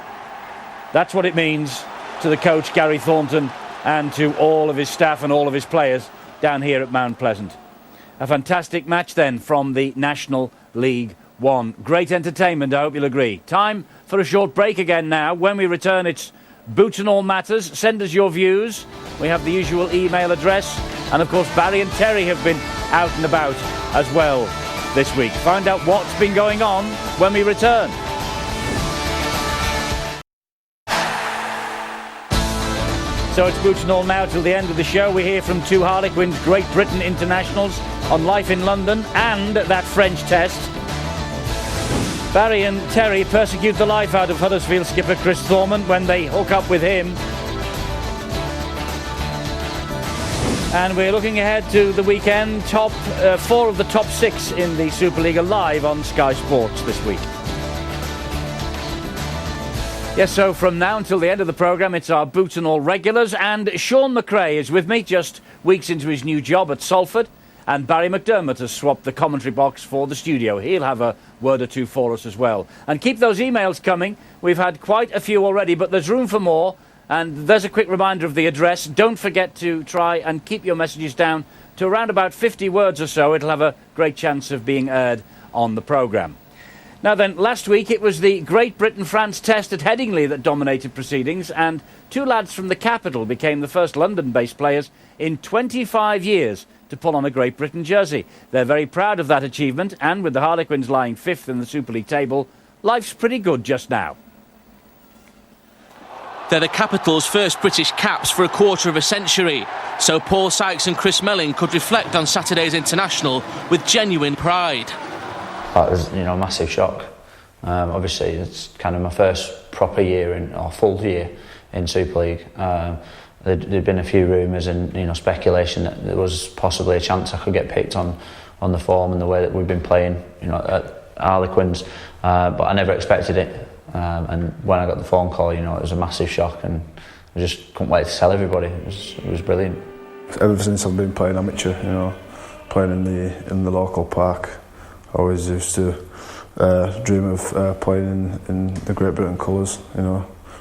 That's what it means to the coach, Gary Thornton, and to all of his staff and all of his players down here at Mount Pleasant. A fantastic match then from the National League One. Great entertainment, I hope you'll agree. Time for a short break again now. When we return, it's Boots and All Matters. Send us your views. We have the usual email address. And of course, Barry and Terry have been out and about as well this week. Find out what's been going on when we return. So it's Boots and All now till the end of the show. We hear from two Harlequins Great Britain internationals on life in London and that French test. Barry and Terry persecute the life out of Huddersfield skipper Chris Thorman when they hook up with him. And we're looking ahead to the weekend. Four of the top six in the Super League are live on Sky Sports this week. Yes, so from now until the end of the programme, it's our Boots and All regulars. And Sean McRae is with me, just weeks into his new job at Salford. And Barry McDermott has swapped the commentary box for the studio. He'll have a word or two for us as well. And keep those emails coming. We've had quite a few already, but there's room for more. And there's a quick reminder of the address. Don't forget to try and keep your messages down to around about 50 words or so. It'll have a great chance of being aired on the programme. Now then, last week it was the Great Britain-France test at Headingley that dominated proceedings, and two lads from the capital became the first London-based players in 25 years to pull on a Great Britain jersey. They're very proud of that achievement, and with the Harlequins lying fifth in the Super League table, life's pretty good just now. They're the capital's first British caps for a quarter of a century, so Paul Sykes and Chris Melling could reflect on Saturday's international with genuine pride. That was, a massive shock. Obviously, it's kind of my first proper year or full year in Super League. There'd been a few rumours and speculation that there was possibly a chance I could get picked on the form and the way that we've been playing, at Harlequins. But I never expected it. And when I got the phone call, it was a massive shock, and I just couldn't wait to tell everybody. It was brilliant. Ever since I've been playing amateur, playing in the local park, I always used to dream of playing in the Great Britain colours,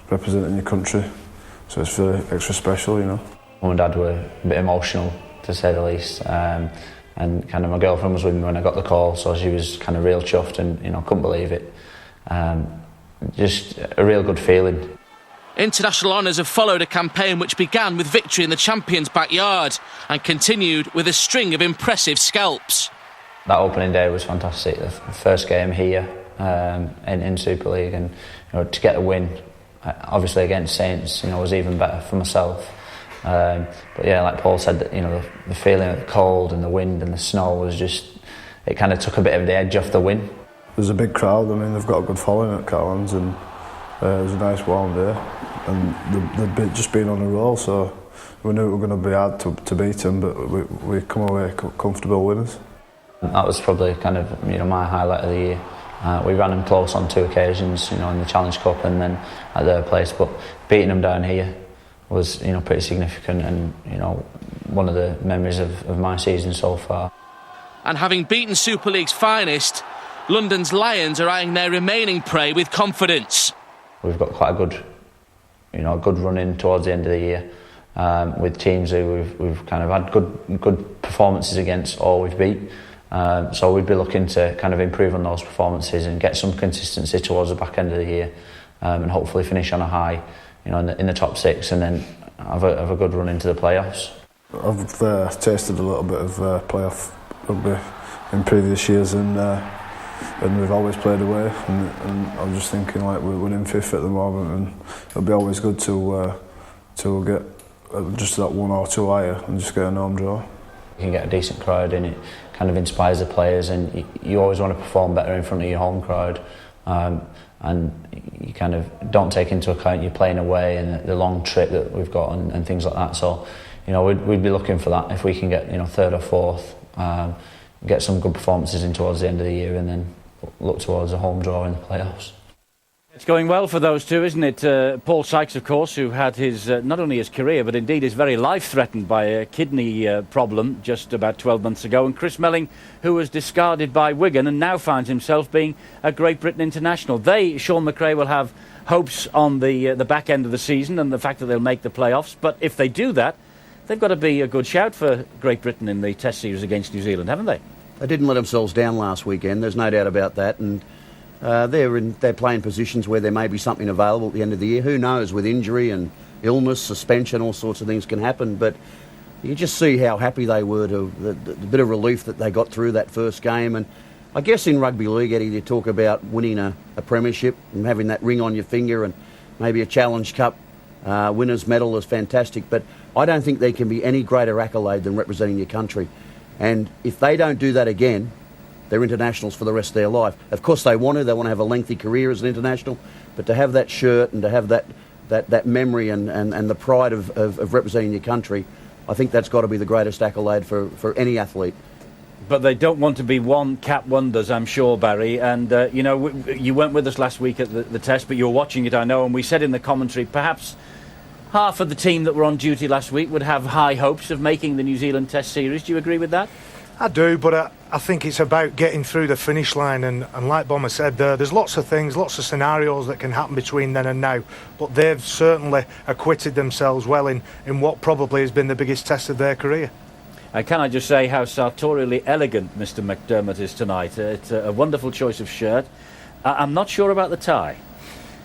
representing your country. So it's really extra special, Mum and Dad were a bit emotional, to say the least. and kind of my girlfriend was with me when I got the call, so she was kind of real chuffed and, you know, couldn't believe it. Just a real good feeling. International honours have followed a campaign which began with victory in the champions' backyard and continued with a string of impressive scalps. That opening day was fantastic. The first game here in Super League, and, you know, to get a win, obviously against Saints, you know, was even better for myself. But yeah, like Paul said, that, you know, the feeling of the cold and the wind and the snow was just, it kind of took a bit of the edge off the win. There's a big crowd. I mean, they've got a good following at Catalans, and it was a nice warm day, and they'd just been on a roll, so we knew it was going to be hard to beat them, but we come away comfortable winners. That was probably kind of, you know, my highlight of the year. We ran them close on 2 occasions, you know, in the Challenge Cup and then at their place, but beating them down here was, you know, pretty significant, and, you know, one of the memories of my season so far. And having beaten Super League's finest, London's Lions are eyeing their remaining prey with confidence. We've got quite a good, you know, a good run in towards the end of the year with teams who we've kind of had good performances against or we've beat. So we'd be looking to kind of improve on those performances and get some consistency towards the back end of the year, and hopefully finish on a high, you know, in the top 6, and then have a good run into the playoffs. I've tasted a little bit of playoff rugby in previous years, and we've always played away, and I'm just thinking, like, we're in 5th at the moment, and it'll be always good to get just that 1 or 2 higher and just get a home draw. You can get a decent crowd in, it kind of inspires the players, and you always want to perform better in front of your home crowd, and you kind of don't take into account you're playing away and the long trip that we've got and things like that. So, you know, we'd be looking for that if we can get, you know, 3rd or 4th, get some good performances in towards the end of the year, and then look towards a home draw in the playoffs. It's going well for those two, isn't it? Paul Sykes, of course, who had his not only his career but indeed his very life threatened by a kidney problem just about 12 months ago, and Chris Melling, who was discarded by Wigan and now finds himself being a Great Britain international. They, Sean McRae, will have hopes on the back end of the season and the fact that they'll make the playoffs, but if they do that, they've got to be a good shout for Great Britain in the Test series against New Zealand, haven't they? They didn't let themselves down last weekend, there's no doubt about that, and they're playing positions where there may be something available at the end of the year. Who knows, with injury and illness, suspension, all sorts of things can happen, but you just see how happy they were, the bit of relief that they got through that first game. And I guess in rugby league, Eddie, you talk about winning a premiership and having that ring on your finger and maybe a Challenge Cup winner's medal is fantastic, but I don't think there can be any greater accolade than representing your country. And if they don't do that again, they're internationals for the rest of their life. Of course they want to have a lengthy career as an international, but to have that shirt and to have that memory and the pride of representing your country, I think that's got to be the greatest accolade for any athlete. But they don't want to be one-cap wonders, I'm sure, Barry. And, you know, you weren't with us last week at the Test, but you were watching it, I know, and we said in the commentary perhaps half of the team that were on duty last week would have high hopes of making the New Zealand Test series. Do you agree with that? I do, but I think it's about getting through the finish line, and like Bomber said, there's lots of things, lots of scenarios that can happen between then and now, but they've certainly acquitted themselves well in what probably has been the biggest test of their career. And can I just say how sartorially elegant Mr McDermott is tonight. It's a wonderful choice of shirt. I'm not sure about the tie.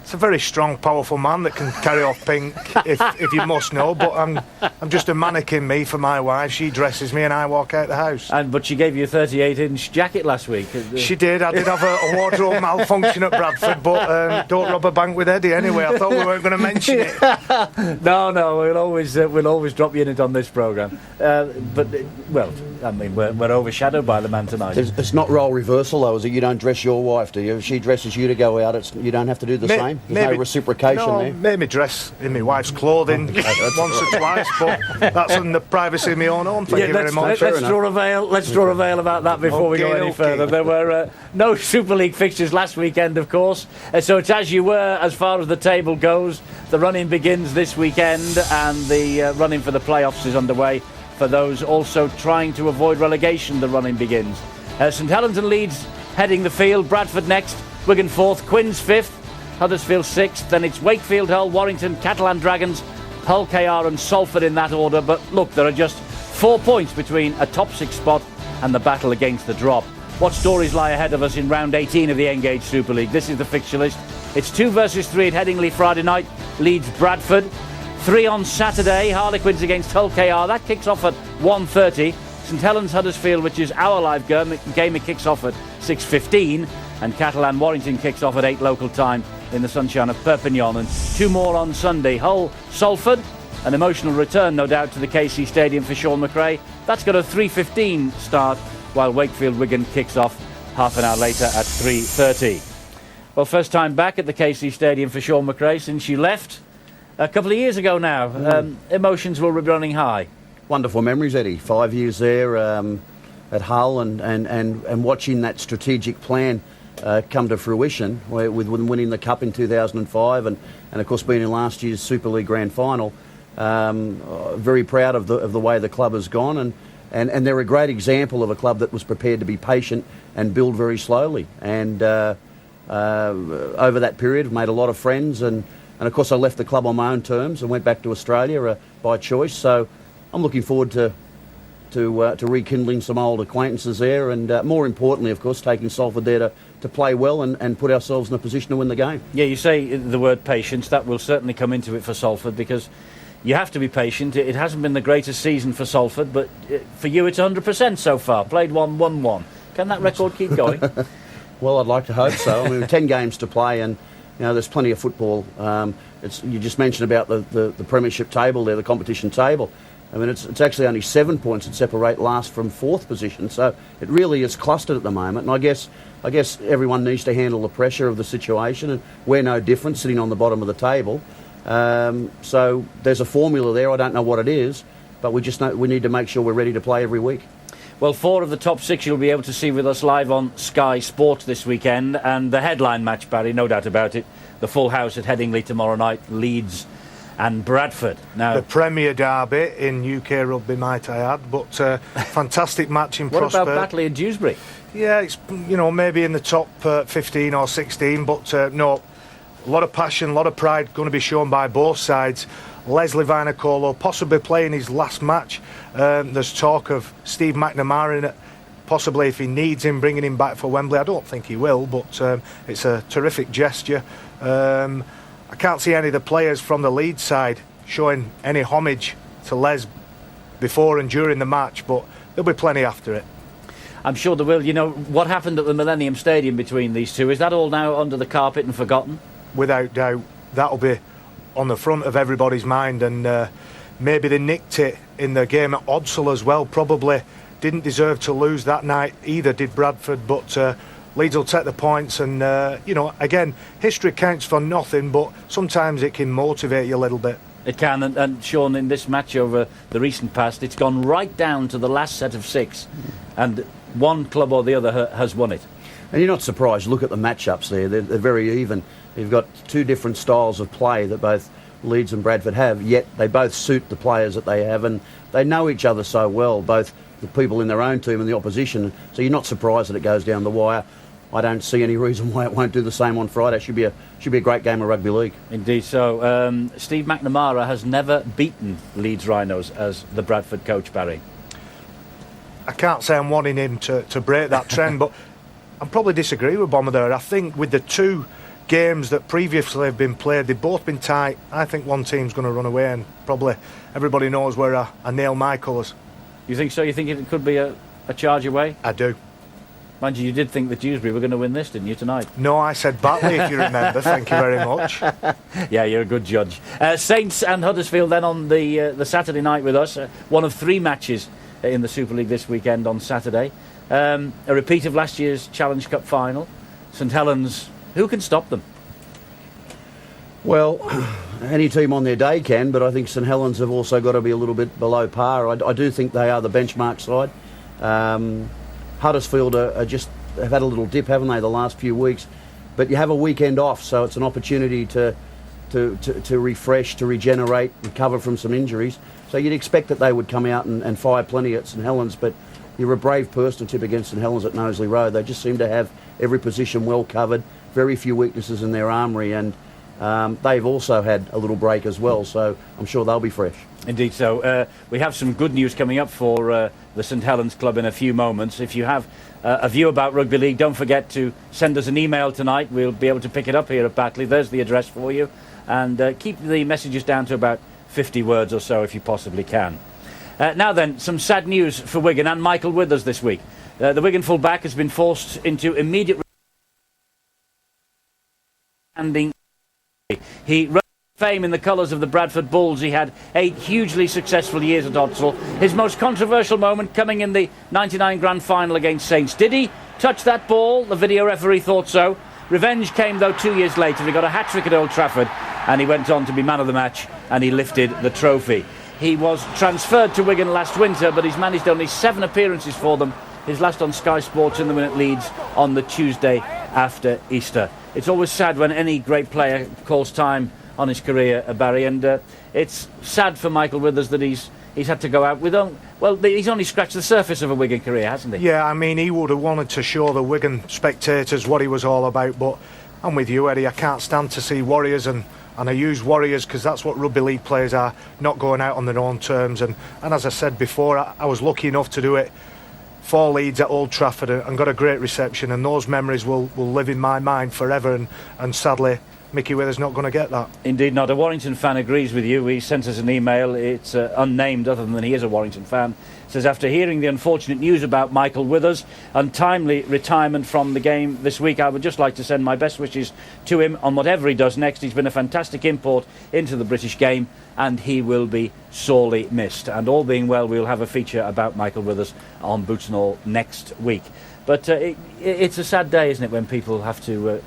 It's a very strong, powerful man that can carry off pink, if you must know. But I'm just a mannequin, me, for my wife. She dresses me and I walk out the house. But she gave you a 38-inch jacket last week. She did. I did have a wardrobe malfunction at Bradford, but don't rob a bank with Eddie anyway. I thought we weren't going to mention it. No, we'll always drop you in it on this programme. Well, I mean, we're overshadowed by the man tonight. It's not role reversal, though, is it? You don't dress your wife, do you? If she dresses you to go out, you don't have to do the same? There's no reciprocation there? Made me dress in my wife's clothing once or twice, but that's in the privacy of my own home. Thank you very much. Let's draw a veil about that before we go any further. There were no Super League fixtures last weekend, of course, so it's as you were as far as the table goes. The running begins this weekend, and the running for the playoffs is underway. For those also trying to avoid relegation, the running begins. St Helens and Leeds heading the field, Bradford next, Wigan 4th, Quins 5th, Huddersfield 6th, then it's Wakefield, Hull, Warrington, Catalan Dragons, Hull KR and Salford in that order. But look, there are just 4 points between a top 6 spot and the battle against the drop. What stories lie ahead of us in round 18 of the Engage Super League? This is the fixture list. It's 2 versus 3 at Headingley Friday night, Leeds Bradford. 3 on Saturday, Harlequins against Hull KR. That kicks off at 1:30. St Helens Huddersfield, which is our live game, it kicks off at 6:15. And Catalan Warrington kicks off at 8 local time in the sunshine of Perpignan. And 2 more on Sunday. Hull Salford, an emotional return no doubt to the KC Stadium for Sean McRae. That's got a 3:15 start, while Wakefield Wigan kicks off half an hour later at 3:30. Well, first time back at the KC Stadium for Sean McRae since you left a couple of years ago now. Emotions will be running high. Wonderful memories, Eddie. 5 years there at Hull and watching that strategic plan come to fruition with winning the Cup in 2005 and of course being in last year's Super League Grand Final. Very proud of the way the club has gone and they're a great example of a club that was prepared to be patient and build very slowly. And over that period, I've made a lot of friends and of course I left the club on my own terms and went back to Australia by choice. So I'm looking forward to rekindling some old acquaintances there and more importantly, of course, taking Salford there to play well and put ourselves in a position to win the game. Yeah, you say the word patience. That will certainly come into it for Salford because you have to be patient. It hasn't been the greatest season for Salford, but for you it's 100% so far. Played 1, won 1. Can that record keep going? Well, I'd like to hope so. I mean, 10 games to play and there's plenty of football. You just mentioned about the premiership table there, the competition table. I mean, it's actually only 7 points that separate last from 4th position, so it really is clustered at the moment. And I guess everyone needs to handle the pressure of the situation, and we're no different, sitting on the bottom of the table. So there's a formula there. I don't know what it is, but we need to make sure we're ready to play every week. Well, 4 of the top 6 you'll be able to see with us live on Sky Sports this weekend, and the headline match, Barry, no doubt about it, the full house at Headingley tomorrow night, Leeds and Bradford. Now, the Premier Derby in UK rugby, might I add, but fantastic match in prospect. What about Batley and Dewsbury? Yeah, it's maybe in the top 15 or 16, but no, a lot of passion, a lot of pride going to be shown by both sides. Leslie Vinacolo possibly playing his last match. There's talk of Steve McNamara in it, possibly if he needs him, bringing him back for Wembley. I don't think he will, but it's a terrific gesture. I can't see any of the players from the Leeds side showing any homage to Les before and during the match, but there'll be plenty after it. I'm sure there will. You know, what happened at the Millennium Stadium between these two, is that all now under the carpet and forgotten? Without doubt, that'll be on the front of everybody's mind, and maybe they nicked it in the game at Odsal as well. Probably didn't deserve to lose that night, either did Bradford, but Leeds will take the points, and again, history counts for nothing, but sometimes it can motivate you a little bit. It can, and Sean, in this match over the recent past, it's gone right down to the last set of 6, and one club or the other has won it. And you're not surprised. Look at the matchups there; they're very even. You've got 2 different styles of play that both Leeds and Bradford have, yet they both suit the players that they have, and they know each other so well, both the people in their own team and the opposition. So you're not surprised that it goes down the wire. I don't see any reason why it won't do the same on Friday. Should be a great game of rugby league. Indeed so. Steve McNamara has never beaten Leeds Rhinos as the Bradford coach, Barry. I can't say I'm wanting him to break that trend, but I probably disagree with Bomber there. I think with the 2 games that previously have been played, they've both been tight. I think one team's going to run away, and probably everybody knows where I nail my colours. You think so? You think it could be a charge away? I do. Mind you did think that Dewsbury were going to win this, didn't you, tonight? No, I said Batley, if you remember. Thank you very much. Yeah, you're a good judge. Saints and Huddersfield then on the Saturday night with us. One of 3 matches in the Super League this weekend on Saturday. A repeat of last year's Challenge Cup final. St Helens, who can stop them? Well, any team on their day can, but I think St Helens have also got to be a little bit below par. I do think they are the benchmark side. Huddersfield have had a little dip, haven't they, the last few weeks? But you have a weekend off, so it's an opportunity to refresh, to regenerate, recover from some injuries. So you'd expect that they would come out and fire plenty at St Helens, but you're a brave personal tip against St Helens at Knowsley Road. They just seem to have every position well covered, very few weaknesses in their armoury, and they've also had a little break as well, so I'm sure they'll be fresh. Indeed so. We have some good news coming up for the St Helens Club in a few moments. If you have a view about rugby league, don't forget to send us an email tonight. We'll be able to pick it up here at Batley. There's the address for you. And keep the messages down to about 50 words or so if you possibly can. Now then, some sad news for Wigan and Michael Withers this week. The Wigan full-back has been forced into immediate standing. He rose to fame in the colours of the Bradford Bulls. He had 8 hugely successful years at Odsal. His most controversial moment coming in the 99 grand final against Saints. Did he touch that ball? The video referee thought so. Revenge came, though, 2 years later. He got a hat-trick at Old Trafford, and he went on to be man of the match, and he lifted the trophy. He was transferred to Wigan last winter, but he's managed only 7 appearances for them, his last on Sky Sports in the win at Leeds on the Tuesday after Easter. It's always sad when any great player calls time on his career, Barry, and it's sad for Michael Withers that he's had to go out with he's only scratched the surface of a Wigan career, hasn't he? Yeah, I mean, he would have wanted to show the Wigan spectators what he was all about, but I'm with you, Eddie. I can't stand to see Warriors, and I use Warriors because that's what rugby league players are, not going out on their own terms. And as I said before, I was lucky enough to do it for Leeds at Old Trafford and got a great reception, and those memories will live in my mind forever, and sadly Mickey Withers not going to get that. Indeed not. A Warrington fan agrees with you. He sent us an email. It's unnamed, other than he is a Warrington fan. It says, after hearing the unfortunate news about Michael Withers' untimely retirement from the game this week, I would just like to send my best wishes to him on whatever he does next. He's been a fantastic import into the British game, and he will be sorely missed. And all being well, we'll have a feature about Michael Withers on Boots and All next week. But it's a sad day, isn't it, when people have to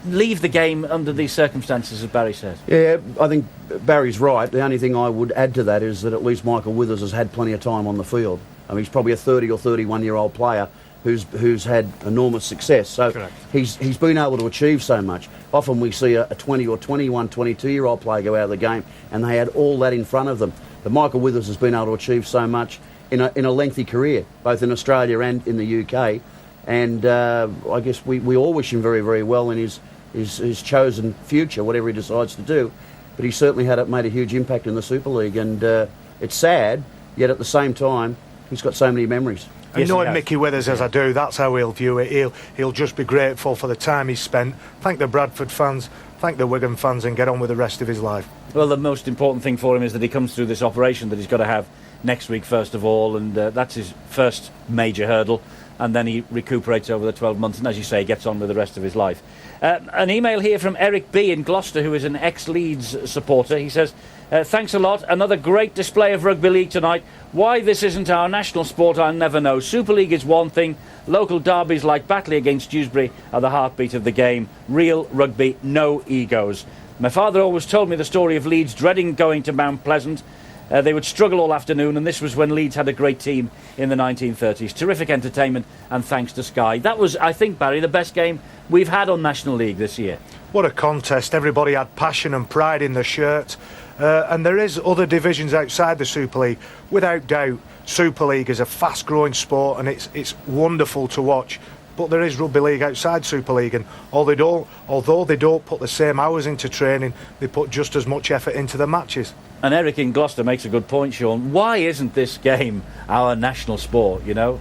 leave the game under these circumstances, as Barry says. Yeah, I think Barry's right. The only thing I would add to that is that at least Michael Withers has had plenty of time on the field. I mean, he's probably a 30 or 31-year-old player who's had enormous success. So he's been able to achieve so much. Often we see a 20 or 21, 22-year-old player go out of the game and they had all that in front of them. But Michael Withers has been able to achieve so much in a lengthy career, both in Australia and in the UK. And I guess we all wish him very, very well in his chosen future, whatever he decides to do. But he certainly made a huge impact in the Super League, and it's sad, yet at the same time, he's got so many memories. And knowing Mickey Withers as I do, that's how he'll view it. He'll just be grateful for the time he's spent, thank the Bradford fans, thank the Wigan fans, and get on with the rest of his life. Well, the most important thing for him is that he comes through this operation that he's got to have next week, first of all, and that's his first major hurdle. And then he recuperates over the 12 months and, as you say, gets on with the rest of his life. An email here from Eric B. in Gloucester, who is an ex-Leeds supporter. He says, thanks a lot. Another great display of rugby league tonight. Why this isn't our national sport, I'll never know. Super League is one thing. Local derbies like Batley against Dewsbury are the heartbeat of the game. Real rugby, no egos. My father always told me the story of Leeds dreading going to Mount Pleasant. They would struggle all afternoon, and this was when Leeds had a great team in the 1930s. Terrific entertainment, and thanks to Sky. That was, I think, Barry, the best game we've had on National League this year. What a contest. Everybody had passion and pride in their shirt. And there is other divisions outside the Super League. Without doubt, Super League is a fast-growing sport, and it's wonderful to watch. But there is rugby league outside Super League, and although they don't put the same hours into training, they put just as much effort into the matches. And Eric in Gloucester makes a good point, Sean. Why isn't this game our national sport, you know?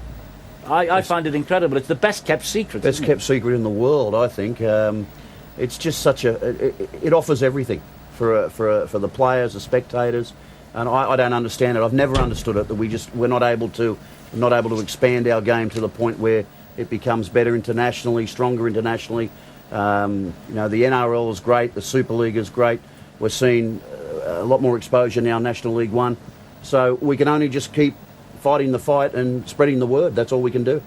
I find it incredible. It's the best-kept secret. Best-kept secret in the world, I think. It's just such it offers everything for the players, the spectators, and I don't understand it. I've never understood it, that we're not able to expand our game to the point where it becomes better internationally, stronger internationally. The NRL is great, the Super League is great. We're seeing a lot more exposure now in National League One. So we can only just keep fighting the fight and spreading the word. That's all we can do.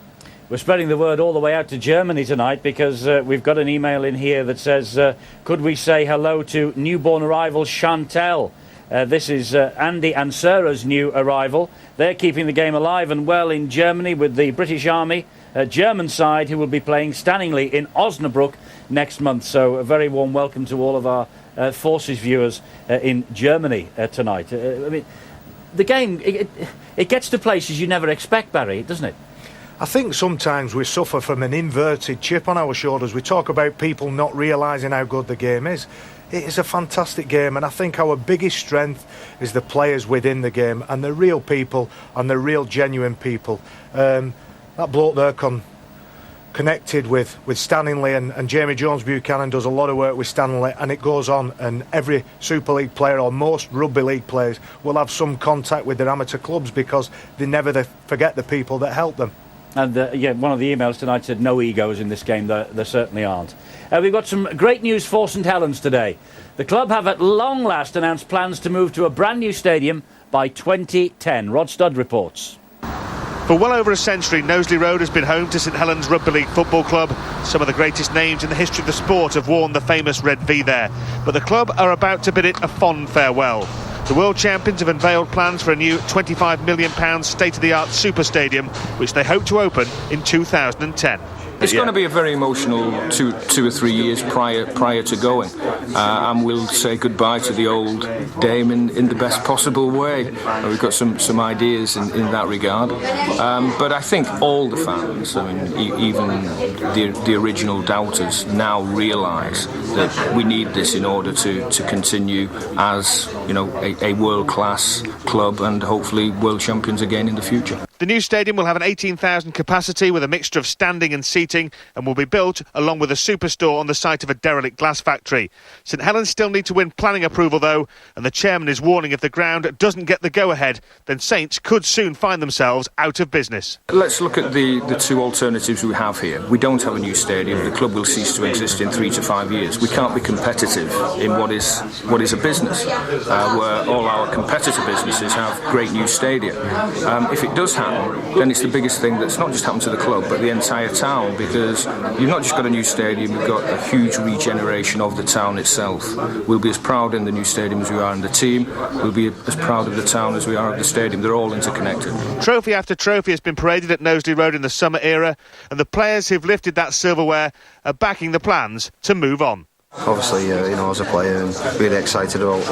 We're spreading the word all the way out to Germany tonight, because we've got an email in here that says, could we say hello to newborn arrival Chantel? This is Andy and Sarah's new arrival. They're keeping the game alive and well in Germany with the British Army German side, who will be playing Stanningly in Osnabrück next month. So a very warm welcome to all of our Forces viewers in Germany tonight. I mean, the game, it gets to places you never expect, Barry, doesn't it? I think sometimes we suffer from an inverted chip on our shoulders. We talk about people not realising how good the game is. It is a fantastic game, and I think our biggest strength is the players within the game and the real people and the real genuine people. That bloke there connected with Stanley and Jamie Jones-Buchanan does a lot of work with Stanley, and it goes on, and every Super League player or most Rugby League players will have some contact with their amateur clubs because they never forget the people that help them. And one of the emails tonight said no egos in this game. There certainly aren't. We've got some great news for St Helens today. The club have at long last announced plans to move to a brand new stadium by 2010. Rod Studd reports. For well over a century, Knowsley Road has been home to St Helens Rugby League Football Club. Some of the greatest names in the history of the sport have worn the famous red V there. But the club are about to bid it a fond farewell. The world champions have unveiled plans for a new £25 million state-of-the-art super stadium, which they hope to open in 2010. It's going to be a very emotional two or 3 years prior to going, and we'll say goodbye to the old dame in the best possible way. We've got some ideas in that regard, but I think all the fans, I mean, even the original doubters, now realise that we need this in order to continue as, you know, a world-class club and hopefully world champions again in the future. The new stadium will have an 18,000 capacity with a mixture of standing and seating, and will be built along with a superstore on the site of a derelict glass factory. St Helens still need to win planning approval though, and the chairman is warning if the ground doesn't get the go-ahead, then Saints could soon find themselves out of business. Let's look at the two alternatives we have here. We don't have a new stadium. The club will cease to exist in 3 to 5 years. We can't be competitive in what is a business, where all our competitor businesses have great new stadia. If it does happen, then it's the biggest thing that's not just happened to the club but the entire town, because you've not just got a new stadium, you've got a huge regeneration of the town itself. We'll be as proud in the new stadium as we are in the team. We'll be as proud of the town as we are of the stadium. They're all interconnected. Trophy after trophy has been paraded at Knowsley Road in the summer era, and the players who've lifted that silverware are backing the plans to move on. Obviously, as a player, I'm really excited about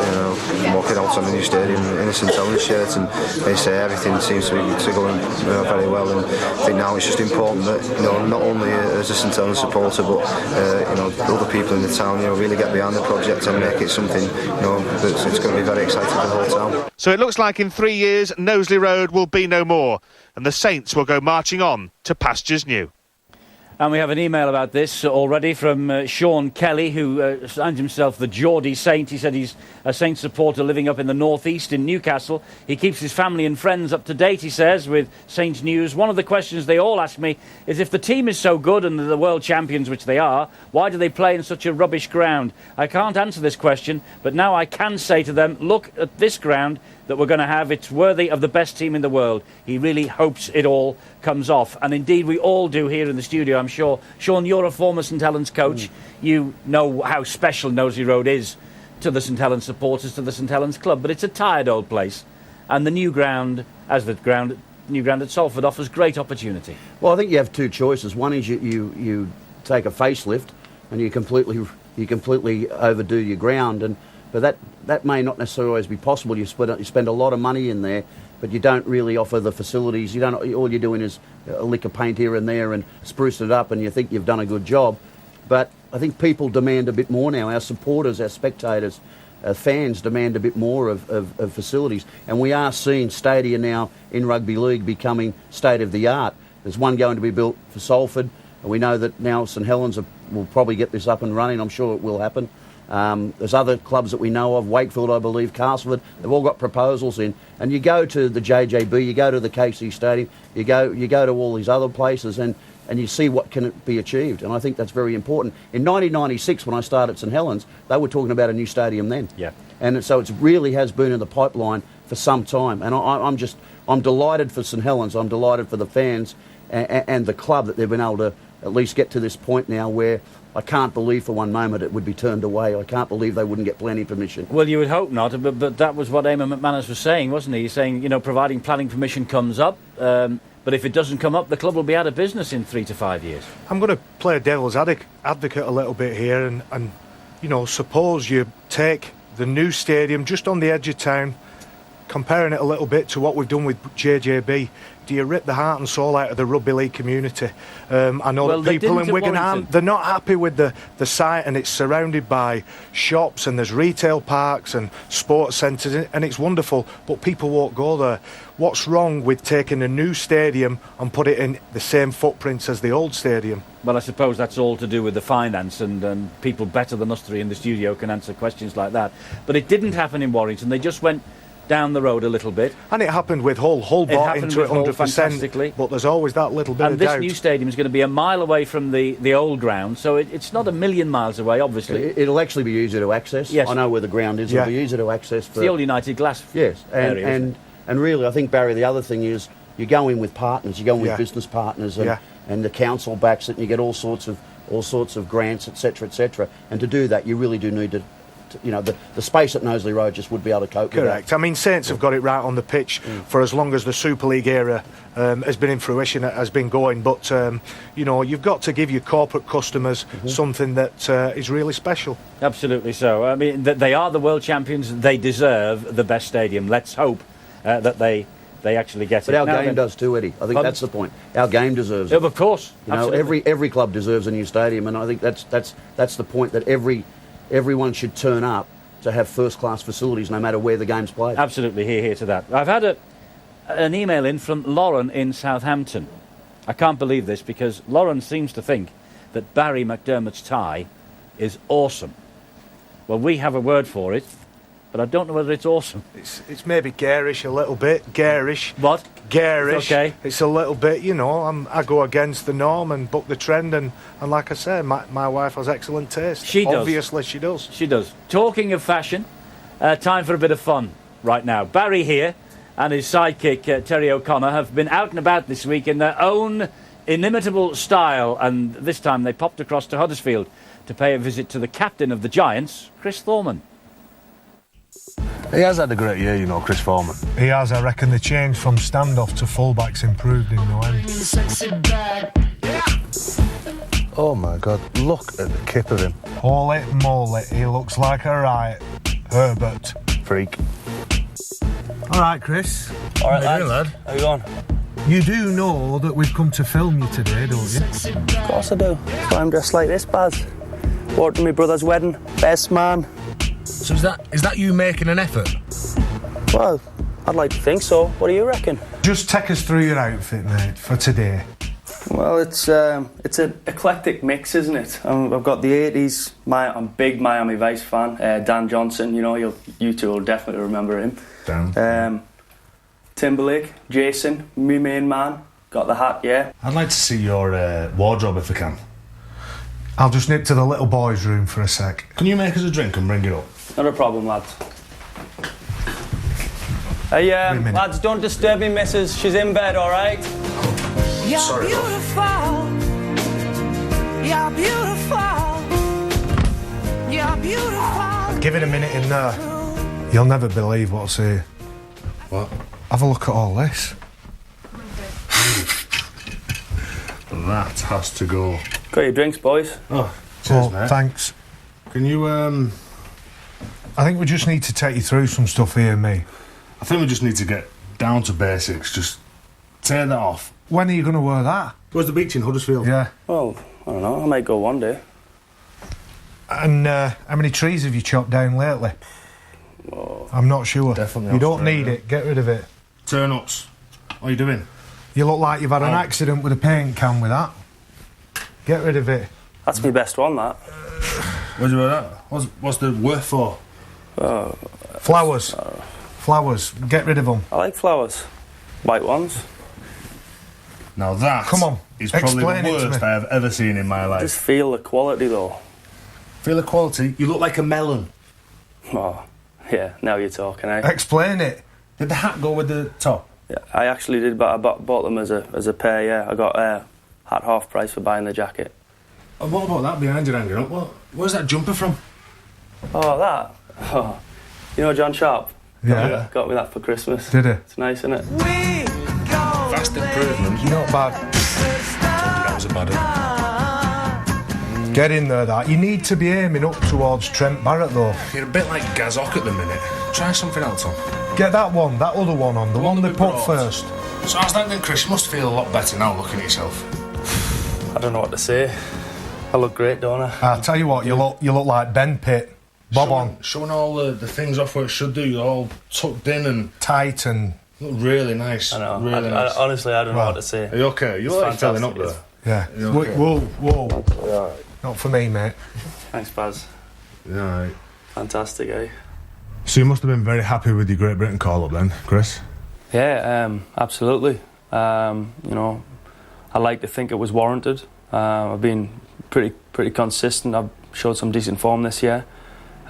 walking out on the new stadium in a St Helens shirt, and they say everything seems to be going very well. And I think now it's just important that not only as a St Helens supporter, but other people in the town really get behind the project and make it something that's it's going to be very exciting for the whole town. So it looks like in 3 years Knowsley Road will be no more, and the Saints will go marching on to pastures new. And we have an email about this already from Sean Kelly, who signs himself the Geordie Saint. He said he's a Saints supporter living up in the northeast in Newcastle. He keeps his family and friends up to date, he says, with Saints news. One of the questions they all ask me is, if the team is so good and they're the world champions, which they are, why do they play in such a rubbish ground? I can't answer this question, but now I can say to them, look at this ground that we're going to have. It's worthy of the best team in the world. He really hopes it all comes off, and indeed we all do here in the studio, I'm sure. Sean, you're a former St Helens coach. You know how special Knowsley Road is to the St Helens supporters, to the St Helens club, but it's a tired old place, and the new ground, new ground at Salford, offers great opportunity. Well, I think you have two choices. One is you take a facelift and you completely overdo your ground, but that may not necessarily always be possible. You spend a lot of money in there, but you don't really offer the facilities. All you're doing is a lick of paint here and there and spruce it up, and you think you've done a good job. But I think people demand a bit more now. Our supporters, our spectators, fans demand a bit more of facilities, and we are seeing stadia now in rugby league becoming state of the art. There's one going to be built for Salford, and we know that now St Helens will probably get this up and running. I'm sure it will happen. There's other clubs that we know of, Wakefield, I believe, Castleford, they've all got proposals in. And you go to the JJB, you go to the KC Stadium, you go to all these other places, and you see what can be achieved. And I think that's very important. In 1996, when I started at St Helens, they were talking about a new stadium then. Yeah. And so it really has been in the pipeline for some time. And I'm delighted for St Helens, I'm delighted for the fans and the club that they've been able to at least get to this point now where I can't believe for one moment it would be turned away. I can't believe they wouldn't get planning permission. Well, you would hope not, but that was what Eamon McManus was saying, wasn't he? He's saying, providing planning permission comes up, but if it doesn't come up, the club will be out of business in 3 to 5 years. I'm going to play devil's advocate a little bit here, and suppose you take the new stadium just on the edge of town, comparing it a little bit to what we've done with JJB, do you rip the heart and soul out of the rugby league community? I know that people in Wigan they're not happy with the site, and it's surrounded by shops and there's retail parks and sports centres, and it's wonderful, but people won't go there. What's wrong with taking a new stadium and put it in the same footprints as the old stadium? Well, I suppose that's all to do with the finance, and people better than us three in the studio can answer questions like that. But it didn't happen in Warrington. They just went down the road a little bit. And it happened with Hull. Hull bought into it 100%, but there's always that little bit of doubt. And this new stadium is going to be a mile away from the old ground, so it's not a million miles away, obviously. It'll actually be easier to access. Yes. I know where the ground is. It'll be easier to access. It's the old United Glass area. And really, I think, Barry, the other thing is you go in with partners, you go in with business partners, and the council backs it, and you get all sorts of grants, etc. And to do that, you really do need to the space at Knowsley Road just would be able to cope with that. Correct. I mean, Saints have got it right on the pitch for as long as the Super League era has been in fruition, has been going. But, you've got to give your corporate customers something that is really special. Absolutely so. I mean, they are the world champions. They deserve the best stadium. Let's hope that they actually get it. But our game does too, Eddie. I think that's the point. Our game deserves it. Of course. Every club deserves a new stadium, and I think that's the point, that everyone should turn up to have first-class facilities no matter where the game's played. Absolutely, hear to that. I've had an email in from Lauren in Southampton. I can't believe this, because Lauren seems to think that Barry McDermott's tie is awesome. Well, we have a word for it, but I don't know whether it's awesome. It's maybe garish a little bit. Garish. What? Garish. Okay. It's a little bit, I go against the norm and buck the trend, and like I say, my wife has excellent taste. She does. Obviously, she does. She does. Talking of fashion, time for a bit of fun right now. Barry here and his sidekick, Terry O'Connor, have been out and about this week in their own inimitable style, and this time they popped across to Huddersfield to pay a visit to the captain of the Giants, Chris Thorman. He has had a great year, Chris Foreman. He has. I reckon the change from standoff to fullback's improved in no end. Oh my God, look at the kip of him. Holy moly, he looks like a right Herbert. Freak. All right, Chris. All right, lad. How you going? You do know that we've come to film you today, don't you? Of course I do. That's why I'm dressed like this, Baz. Walked to my brother's wedding, best man. So is that you making an effort? Well, I'd like to think so. What do you reckon? Just take us through your outfit, mate, for today. Well, it's an eclectic mix, isn't it? I've got the 80s. I'm a big Miami Vice fan. Dan Johnson, you two will definitely remember him. Dan. Timberlake, Jason, me main man. Got the hat, yeah. I'd like to see your wardrobe if I can. I'll just nip to the little boys' room for a sec. Can you make us a drink and bring it up? Not a problem, lads. Hey, lads, don't disturb me, missus. She's in bed, all right? You're Sorry, beautiful. You're beautiful. You're beautiful. Give it a minute in there. You'll never believe what I'll say. What? Have a look at all this. That has to go. Got your drinks, boys. Oh, cheers, mate. Thanks. Can you, I think we just need to take you through some stuff here, me. I think we just need to get down to basics. Just tear that off. When are you going to wear that? Where's the beach in Huddersfield? Yeah. Well, I don't know. I might go one day. And how many trees have you chopped down lately? Oh, I'm not sure. Definitely. You don't need it. Get rid of it. Turn-ups. What are you doing? You look like you've had an accident with a paint can with that. Get rid of it. That's my best one, that. Where'd you wear that? What's the worth for? Flowers. Flowers. Get rid of them. I like flowers. White ones. Now that Come on. is probably Explain the it to worst me. I have ever seen in my life. Just feel the quality, though. Feel the quality? You look like a melon. Oh, yeah, now you're talking, eh? Explain it. Did the hat go with the top? Yeah, I actually did, but I bought them as a pair, yeah. I got hat half price for buying the jacket. And what about that behind you hanging up? Where's that jumper from? Oh, that? Oh, you know John Sharp? Yeah. Got me that for Christmas. Did it? It's nice, isn't it? Vast improvement. Not bad. That was a bad one. Get in there, that. You need to be aiming up towards Trent Barrett, though. You're a bit like Gazok at the minute. Try something else on. Get that one, that other one on, the one they put brought. first. So how's that then, Chris? You must feel a lot better now looking at yourself. I don't know what to say. I look great, don't I? I'll tell you what, you look like Ben Pitt. Bob on. Showing all the things off where it should do. You're all tucked in and tight and... Look really nice. I know. Really nice. Honestly, I don't know what to say. Are you okay? You're like filling up there. Yeah. Okay? Whoa. Yeah. Not for me, mate. Thanks, Baz. Yeah. Right. Fantastic, eh? So you must have been very happy with your Great Britain call-up then, Chris? Yeah, absolutely. You know, I like to think it was warranted. I've been pretty consistent. I've showed some decent form this year,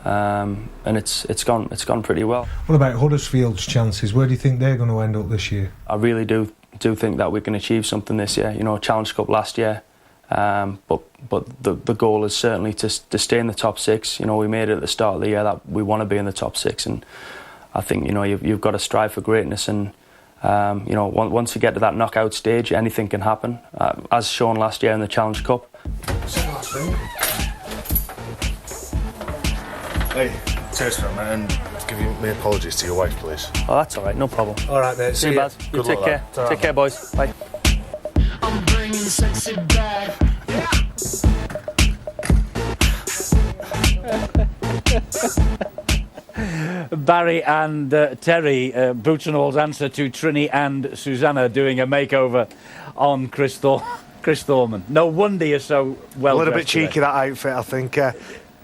and it's gone pretty well. What about Huddersfield's chances? Where do you think they're going to end up this year? I really do think that we can achieve something this year. You know, Challenge Cup last year, but the goal is certainly to stay in the top six. You know, we made it at the start of the year that we want to be in the top six, and I think, you know, you've got to strive for greatness, and you know, once you get to that knockout stage, anything can happen, as shown last year in the Challenge Cup. Hey, cheers for that, and give my apologies to your wife, please. Oh, that's all right, no problem. All right, mate. See you, Baz. You take care. Take care, boys. Bye. I'm bringing sexy back. Barry and Terry, Boots and All's answer to Trini and Susanna doing a makeover on Chris Thorman. No wonder you're so well. A little bit dressed cheeky, today. that outfit, I think.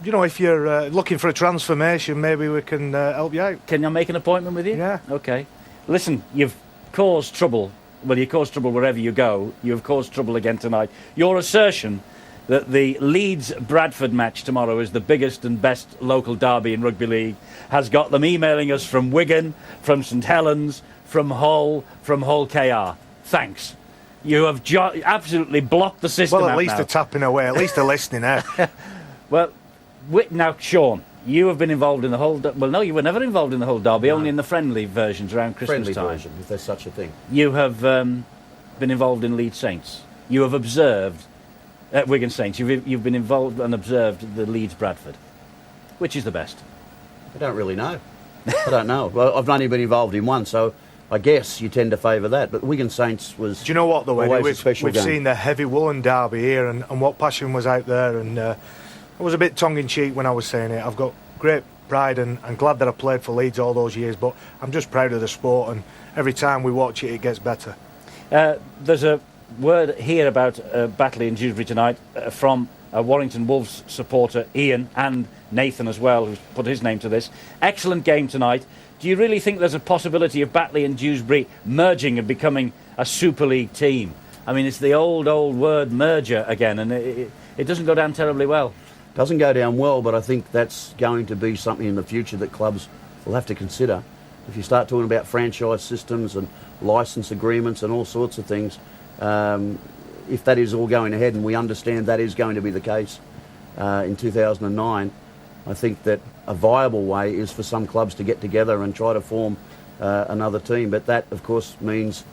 You know, if you're looking for a transformation, maybe we can help you out. Can I make an appointment with you? Yeah. Okay. Listen, you've caused trouble. Well, you cause trouble wherever you go. You've caused trouble again tonight. Your assertion that the Leeds-Bradford match tomorrow is the biggest and best local derby in rugby league has got them emailing us from Wigan, from St Helens, from Hull KR. Thanks. You have absolutely blocked the system. Well, at least now. they're tapping away. At least they're listening, eh? Well, now, Sean, you have been involved in the whole... Well, no, you were never involved in the whole derby, only in the friendly versions around Christmas Friendly time. version, if there's such a thing. You have been involved in Leeds Saints. You have observed... Wigan Saints. You've been involved and observed the Leeds Bradford. Which is the best? I don't really know. I don't know. Well, I've only been involved in one, so I guess you tend to favour that. But Wigan Saints was... Do you know what, though, Eddie? always a special We've game. seen the heavy woolen derby here and what passion was out there. And I was a bit tongue-in-cheek when I was saying it. I've got great pride and glad that I played for Leeds all those years, but I'm just proud of the sport, and every time we watch it, it gets better. There's a word here about Batley and Dewsbury tonight from a Warrington Wolves supporter, Ian, and Nathan as well, who's put his name to this. Excellent game tonight. Do you really think there's a possibility of Batley and Dewsbury merging and becoming a Super League team? I mean, it's the old word merger again, and it doesn't go down terribly well. Doesn't go down well, but I think that's going to be something in the future that clubs will have to consider. If you start talking about franchise systems and licence agreements and all sorts of things, if that is all going ahead, and we understand that is going to be the case in 2009, I think that a viable way is for some clubs to get together and try to form another team. But that, of course, means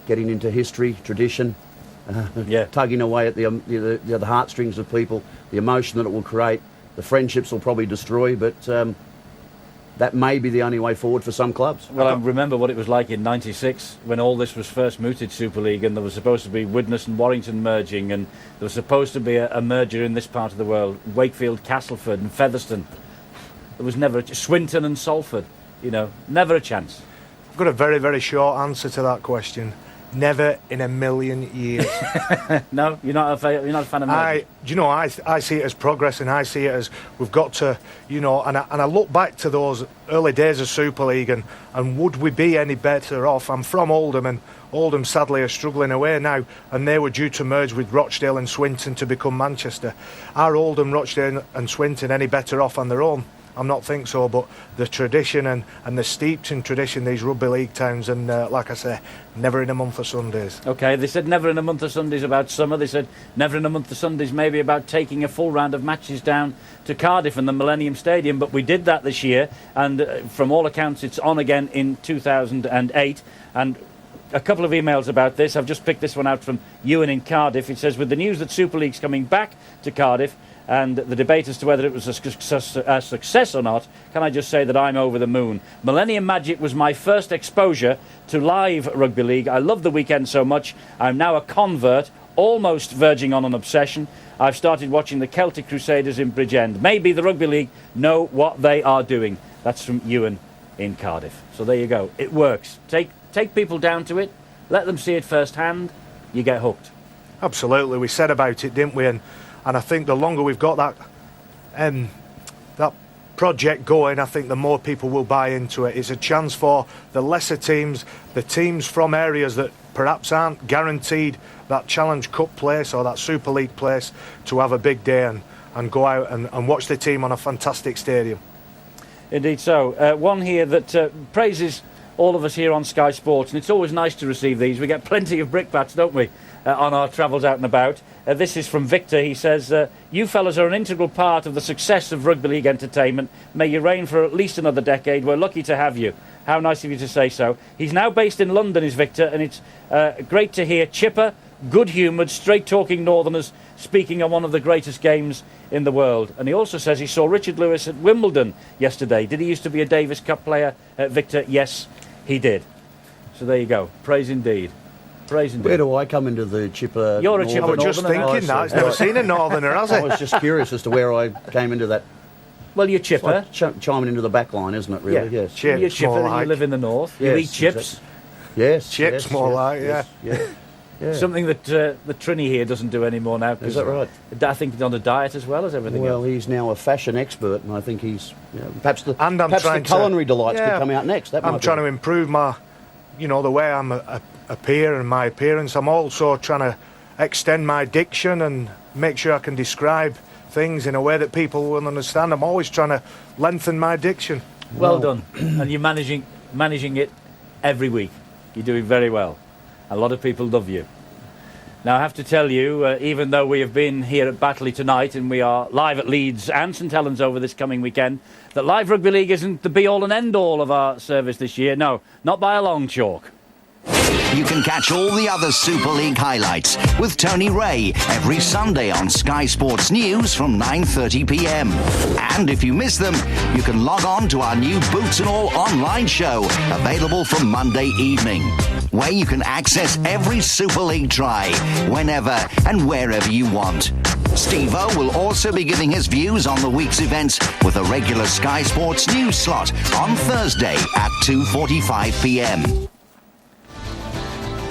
getting into history, tradition, tugging away at the heartstrings of people, the emotion that it will create. The friendships will probably destroy, but that may be the only way forward for some clubs. Well, I remember what it was like in '96 when all this was first mooted Super League, and there was supposed to be Widnes and Warrington merging, and there was supposed to be a merger in this part of the world, Wakefield, Castleford and Featherstone. There was never Swinton and Salford, you know, never a chance. I've got a very, very short answer to that question. Never in a million years. No, you're not a fan of mergers? I see it as progress, and I see it as we've got to, and I look back to those early days of Super League, and would we be any better off? I'm from Oldham, and Oldham sadly are struggling away now, and they were due to merge with Rochdale and Swinton to become Manchester. Are Oldham, Rochdale and Swinton any better off on their own? I'm not think so, but the tradition and the steeped in tradition, these rugby league towns, and like I say, never in a month of Sundays. OK, they said never in a month of Sundays about summer. They said never in a month of Sundays maybe about taking a full round of matches down to Cardiff and the Millennium Stadium, but we did that this year, and from all accounts it's on again in 2008, and a couple of emails about this. I've just picked this one out from Ewan in Cardiff. It says, with the news that Super League's coming back to Cardiff and the debate as to whether it was a success or not, can I just say that I'm over the moon. Millennium Magic was my first exposure to live rugby league. I love the weekend so much. I'm now a convert, almost verging on an obsession. I've started watching the Celtic Crusaders in Bridgend. Maybe the rugby league know what they are doing. That's from Ewan in Cardiff. So there you go. It works. Take people down to it. Let them see it firsthand. You get hooked. Absolutely. We said about it, didn't we? And I think the longer we've got that project going, I think the more people will buy into it. It's a chance for the lesser teams, the teams from areas that perhaps aren't guaranteed that Challenge Cup place or that Super League place, to have a big day and go out and watch the team on a fantastic stadium. Indeed so. One here that praises all of us here on Sky Sports, and it's always nice to receive these. We get plenty of brickbats, don't we, on our travels out and about. This is from Victor. He says, you fellas are an integral part of the success of rugby league entertainment. May you reign for at least another decade. We're lucky to have you. How nice of you to say so. He's now based in London, is Victor, and it's great to hear chipper, good-humoured, straight-talking Northerners speaking on one of the greatest games in the world. And he also says he saw Richard Lewis at Wimbledon yesterday. Did he used to be a Davis Cup player, Victor? Yes, he did. So there you go. Praise indeed. Praise indeed. Where do I come into the chipper? You're a chipper. I was just thinking that. He's never seen a Northerner, has he? I was just curious as to where I came into that. Well, you're chipper. Like chiming into the back line, isn't it, really? Yeah. Yes. Chips, you're chipper and you live in the north. Yes, you eat chips. Exactly. Yes. Chips, yes, more yes, like, yes, yeah. Yeah. Something that the Trini here doesn't do anymore now. Is that right? I think he's on a diet as well as everything else. Well, he's now a fashion expert, and I think he's perhaps the trying culinary delights could come out next. I'm trying to improve my, the way I'm appear and my appearance. I'm also trying to extend my diction and make sure I can describe things in a way that people will understand. I'm always trying to lengthen my diction. Well done. And you're managing it every week. You're doing very well. A lot of people love you. Now, I have to tell you, even though we have been here at Batley tonight and we are live at Leeds and St Helens over this coming weekend, that Live Rugby League isn't the be-all and end-all of our service this year. No, not by a long chalk. You can catch all the other Super League highlights with Tony Ray every Sunday on Sky Sports News from 9:30 p.m. And if you miss them, you can log on to our new Boots and All online show, available from Monday evening, where you can access every Super League try, whenever and wherever you want. Steve-O will also be giving his views on the week's events with a regular Sky Sports News slot on Thursday at 2:45 p.m.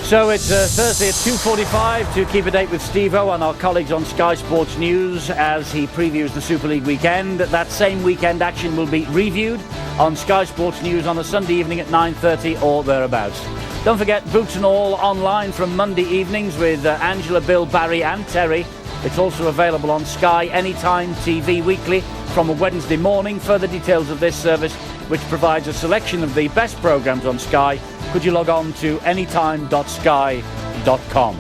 So it's Thursday at 2:45 to keep a date with Steve-O and our colleagues on Sky Sports News as he previews the Super League weekend. That same weekend action will be reviewed on Sky Sports News on a Sunday evening at 9:30 or thereabouts. Don't forget Boots and All online from Monday evenings with Angela, Bill, Barry and Terry. It's also available on Sky Anytime TV weekly from a Wednesday morning. Further details of this service, which provides a selection of the best programmes on Sky, could you log on to anytime.sky.com.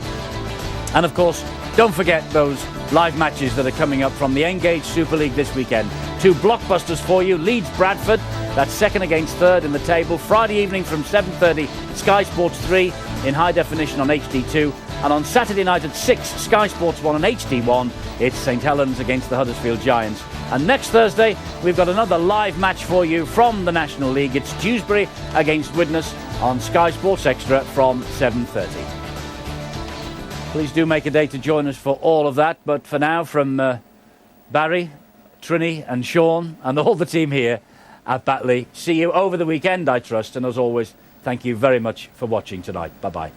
And of course, don't forget those live matches that are coming up from the Engage Super League this weekend. 2 blockbusters for you. Leeds Bradford, that's second against third in the table. Friday evening from 7:30, Sky Sports 3 in high definition on HD2. And on Saturday night at 6, Sky Sports 1 on HD1, it's St Helens against the Huddersfield Giants. And next Thursday, we've got another live match for you from the National League. It's Dewsbury against Widnes on Sky Sports Extra from 7:30. Please do make a day to join us for all of that. But for now, from Barry, Trini and Sean and all the team here at Batley, see you over the weekend, I trust. And as always, thank you very much for watching tonight. Bye-bye.